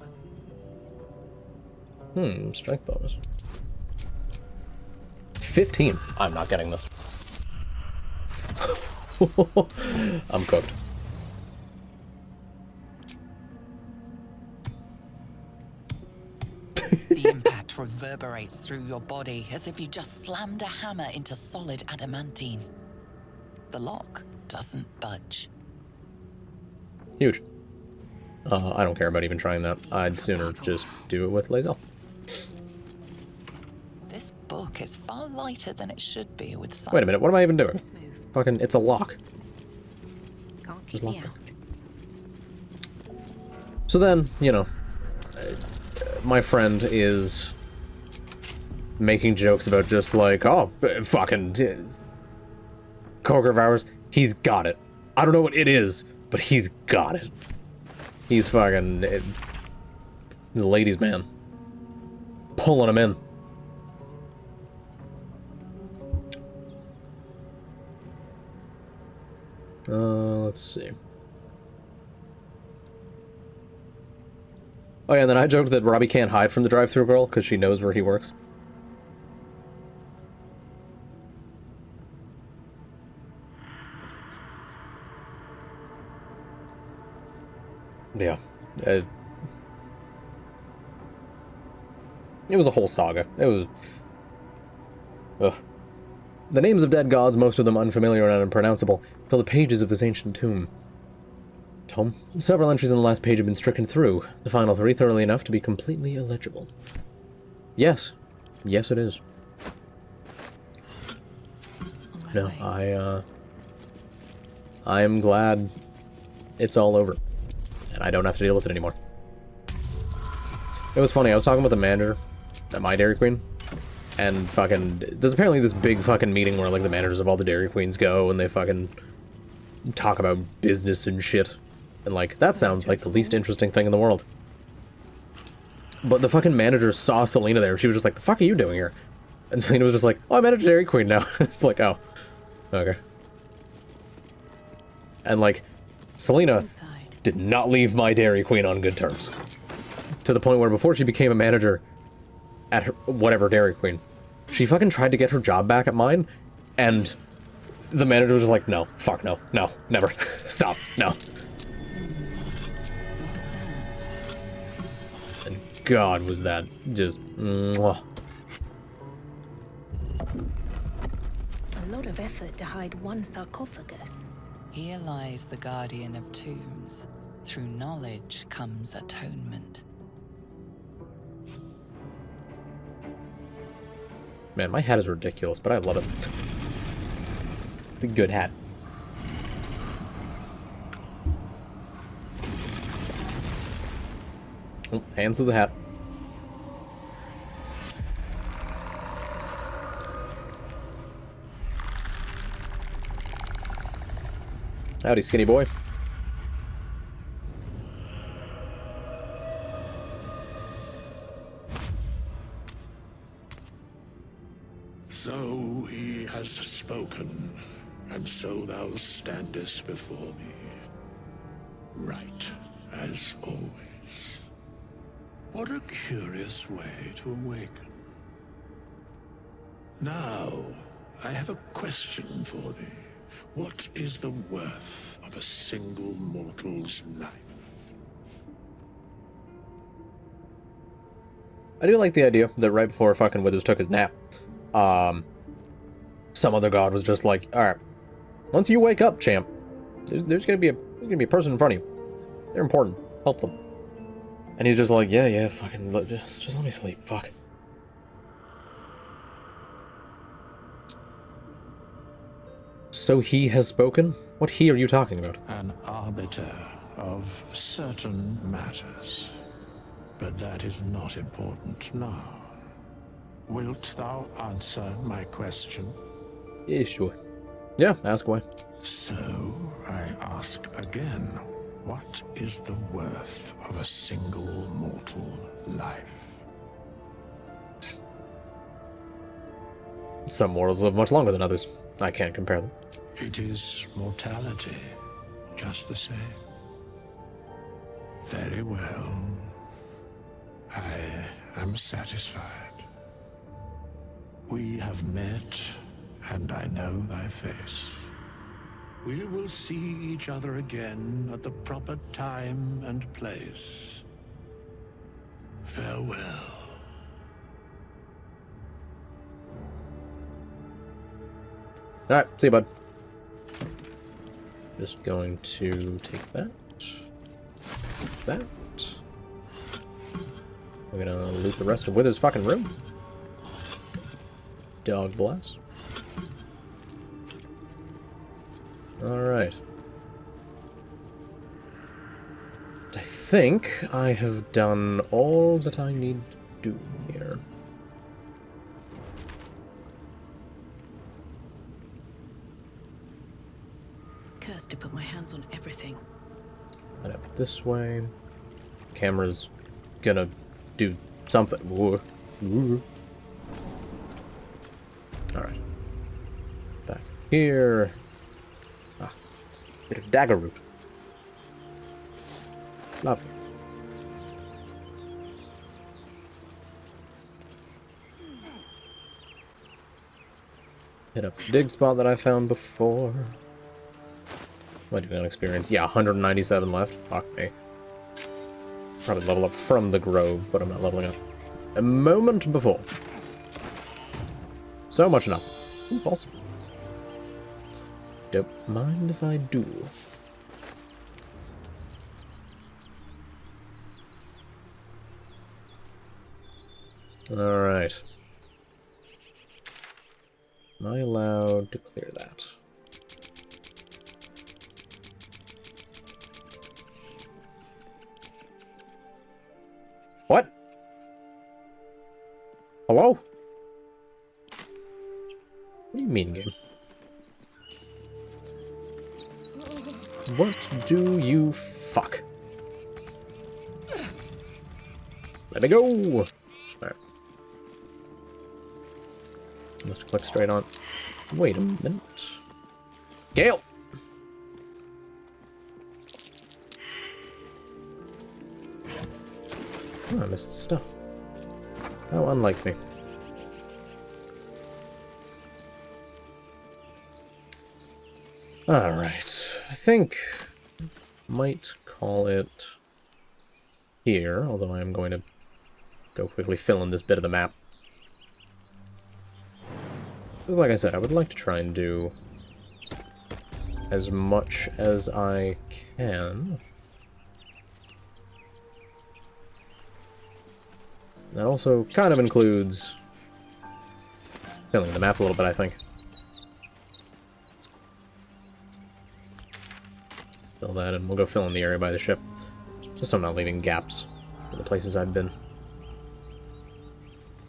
Strength bonus. 15. I'm not getting this. I'm cooked. The impact reverberates through your body as if you just slammed a hammer into solid adamantine. The lock doesn't budge. Huge. I don't care about even trying that. I'd sooner just do it with Lae'zel. This book is far lighter than it should be with some... Wait a minute, what am I even doing? Fucking, it's a lock. Can't Just keep lock me it. out. So then, you know, my friend is making jokes about just like, oh, fucking, coworker of ours, he's got it. I don't know what it is, but he's got it. He's fucking... he's a ladies' man. Pulling him in. Let's see. Oh yeah, and then I joked that Robbie can't hide from the drive-thru girl because she knows where he works. Yeah. It was a whole saga. It was... ugh. The names of dead gods, most of them unfamiliar and unpronounceable, fill the pages of this ancient tomb. Several entries on the last page have been stricken through, the final 3 thoroughly enough to be completely illegible. Yes. Yes, it is. No, I am glad it's all over, and I don't have to deal with it anymore. It was funny, I was talking with the manager at my Dairy Queen, and fucking, there's apparently this big fucking meeting where, like, the managers of all the Dairy Queens go, and they fucking talk about business and shit. And, like, that sounds like the least interesting thing in the world. But the fucking manager saw Selena there, and she was just like, the fuck are you doing here? And Selena was just like, oh, I manage Dairy Queen now. It's like, oh, okay. And, like, Selena did not leave my Dairy Queen on good terms. To the point where before she became a manager at her, whatever Dairy Queen, she fucking tried to get her job back at mine, and the manager was just like, no, fuck, no, no, never, stop, no. And God, was that just, mwah. A lot of effort to hide one sarcophagus. Here lies the guardian of tombs. Through knowledge comes atonement. Man, my hat is ridiculous, but I love it. It's a good hat. Oh, hands with the hat. Howdy, skinny boy. So he has spoken, and so thou standest before me. Right, as always. What a curious way to awaken. Now, I have a question for thee. What is the worth of a single mortal's life? I do like the idea that right before fucking Withers took his nap, some other god was just like, alright, once you wake up, champ, there's gonna be a person in front of you. They're important. Help them. And he's just like, yeah, fucking, just let me sleep, fuck. So he has spoken? What he are you talking about? An arbiter of certain matters. But that is not important now. Wilt thou answer my question? Yeah, sure. Yeah, ask away. So, I ask again, what is the worth of a single mortal life? Some mortals live much longer than others. I can't compare them. It is mortality, just the same. Very well. I am satisfied. We have met, and I know thy face. We will see each other again at the proper time and place. Farewell. Alright, see you, bud. Just going to take that. That. We're gonna loot the rest of Wither's fucking room. Dog bless. Alright. I think I have done all that I need to do here. cursed to put my hands on everything. Head up this way. Camera's gonna do something. Whoa. Whoa. Alright. Back here. Ah. Bit of dagger root. Lovely. Hit up the dig spot that I found before. What do you got experience? Yeah, 197 left. Fuck me. Probably level up from the grove, but I'm not leveling up. A moment before. So much nothing. Ooh, awesome. Don't mind if I do. Alright. Am I allowed to clear that? What? Hello? What do you mean, game? What do you fuck? Let me go! Alright. Must click straight on. Wait a minute. Gale! Oh, I missed stuff. How unlike me. Alright. I think might call it here, although I am going to go quickly fill in this bit of the map. Because like I said, I would like to try and do as much as I can. That also kind of includes filling the map a little bit, I think. Fill that, and we'll go fill in the area by the ship. Just so I'm not leaving gaps in the places I've been.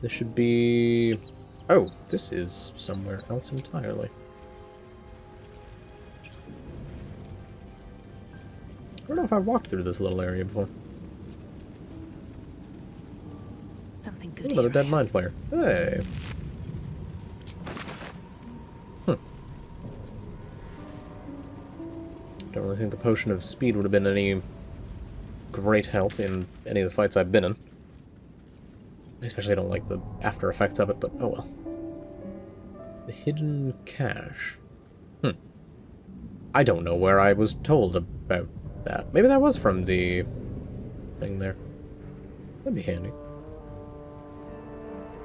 This should be... Oh, this is somewhere else entirely. I don't know if I walked through this little area before. Something good. Another dead mind flayer. Hey. Don't really think the potion of speed would have been any great help in any of the fights I've been in. I especially don't like the after effects of it, but oh well. The hidden cache. I don't know where I was told about that. Maybe that was from the thing there. That'd be handy.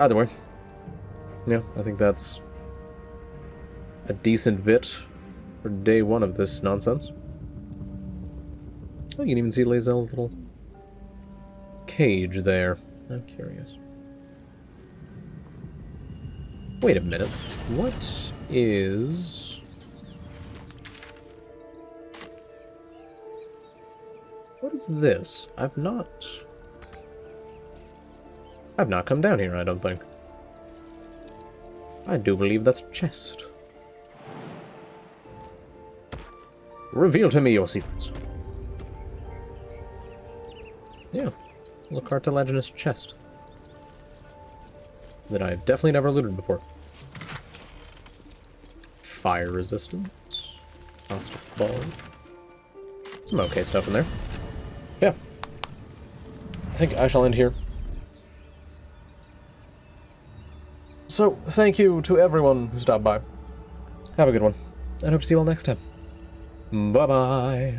Either way. Yeah, I think that's a decent bit for day one of this nonsense. Oh, you can even see Lae'zel's little cage there. I'm curious. Wait a minute. What is... What is this? I've not come down here, I don't think. I do believe that's a chest. Reveal to me your secrets. Yeah. A little cartilaginous chest. That I've definitely never looted before. Fire resistance. Caustic ball. Some okay stuff in there. Yeah. I think I shall end here. So, thank you to everyone who stopped by. Have a good one. And hope to see you all next time. Bye-bye.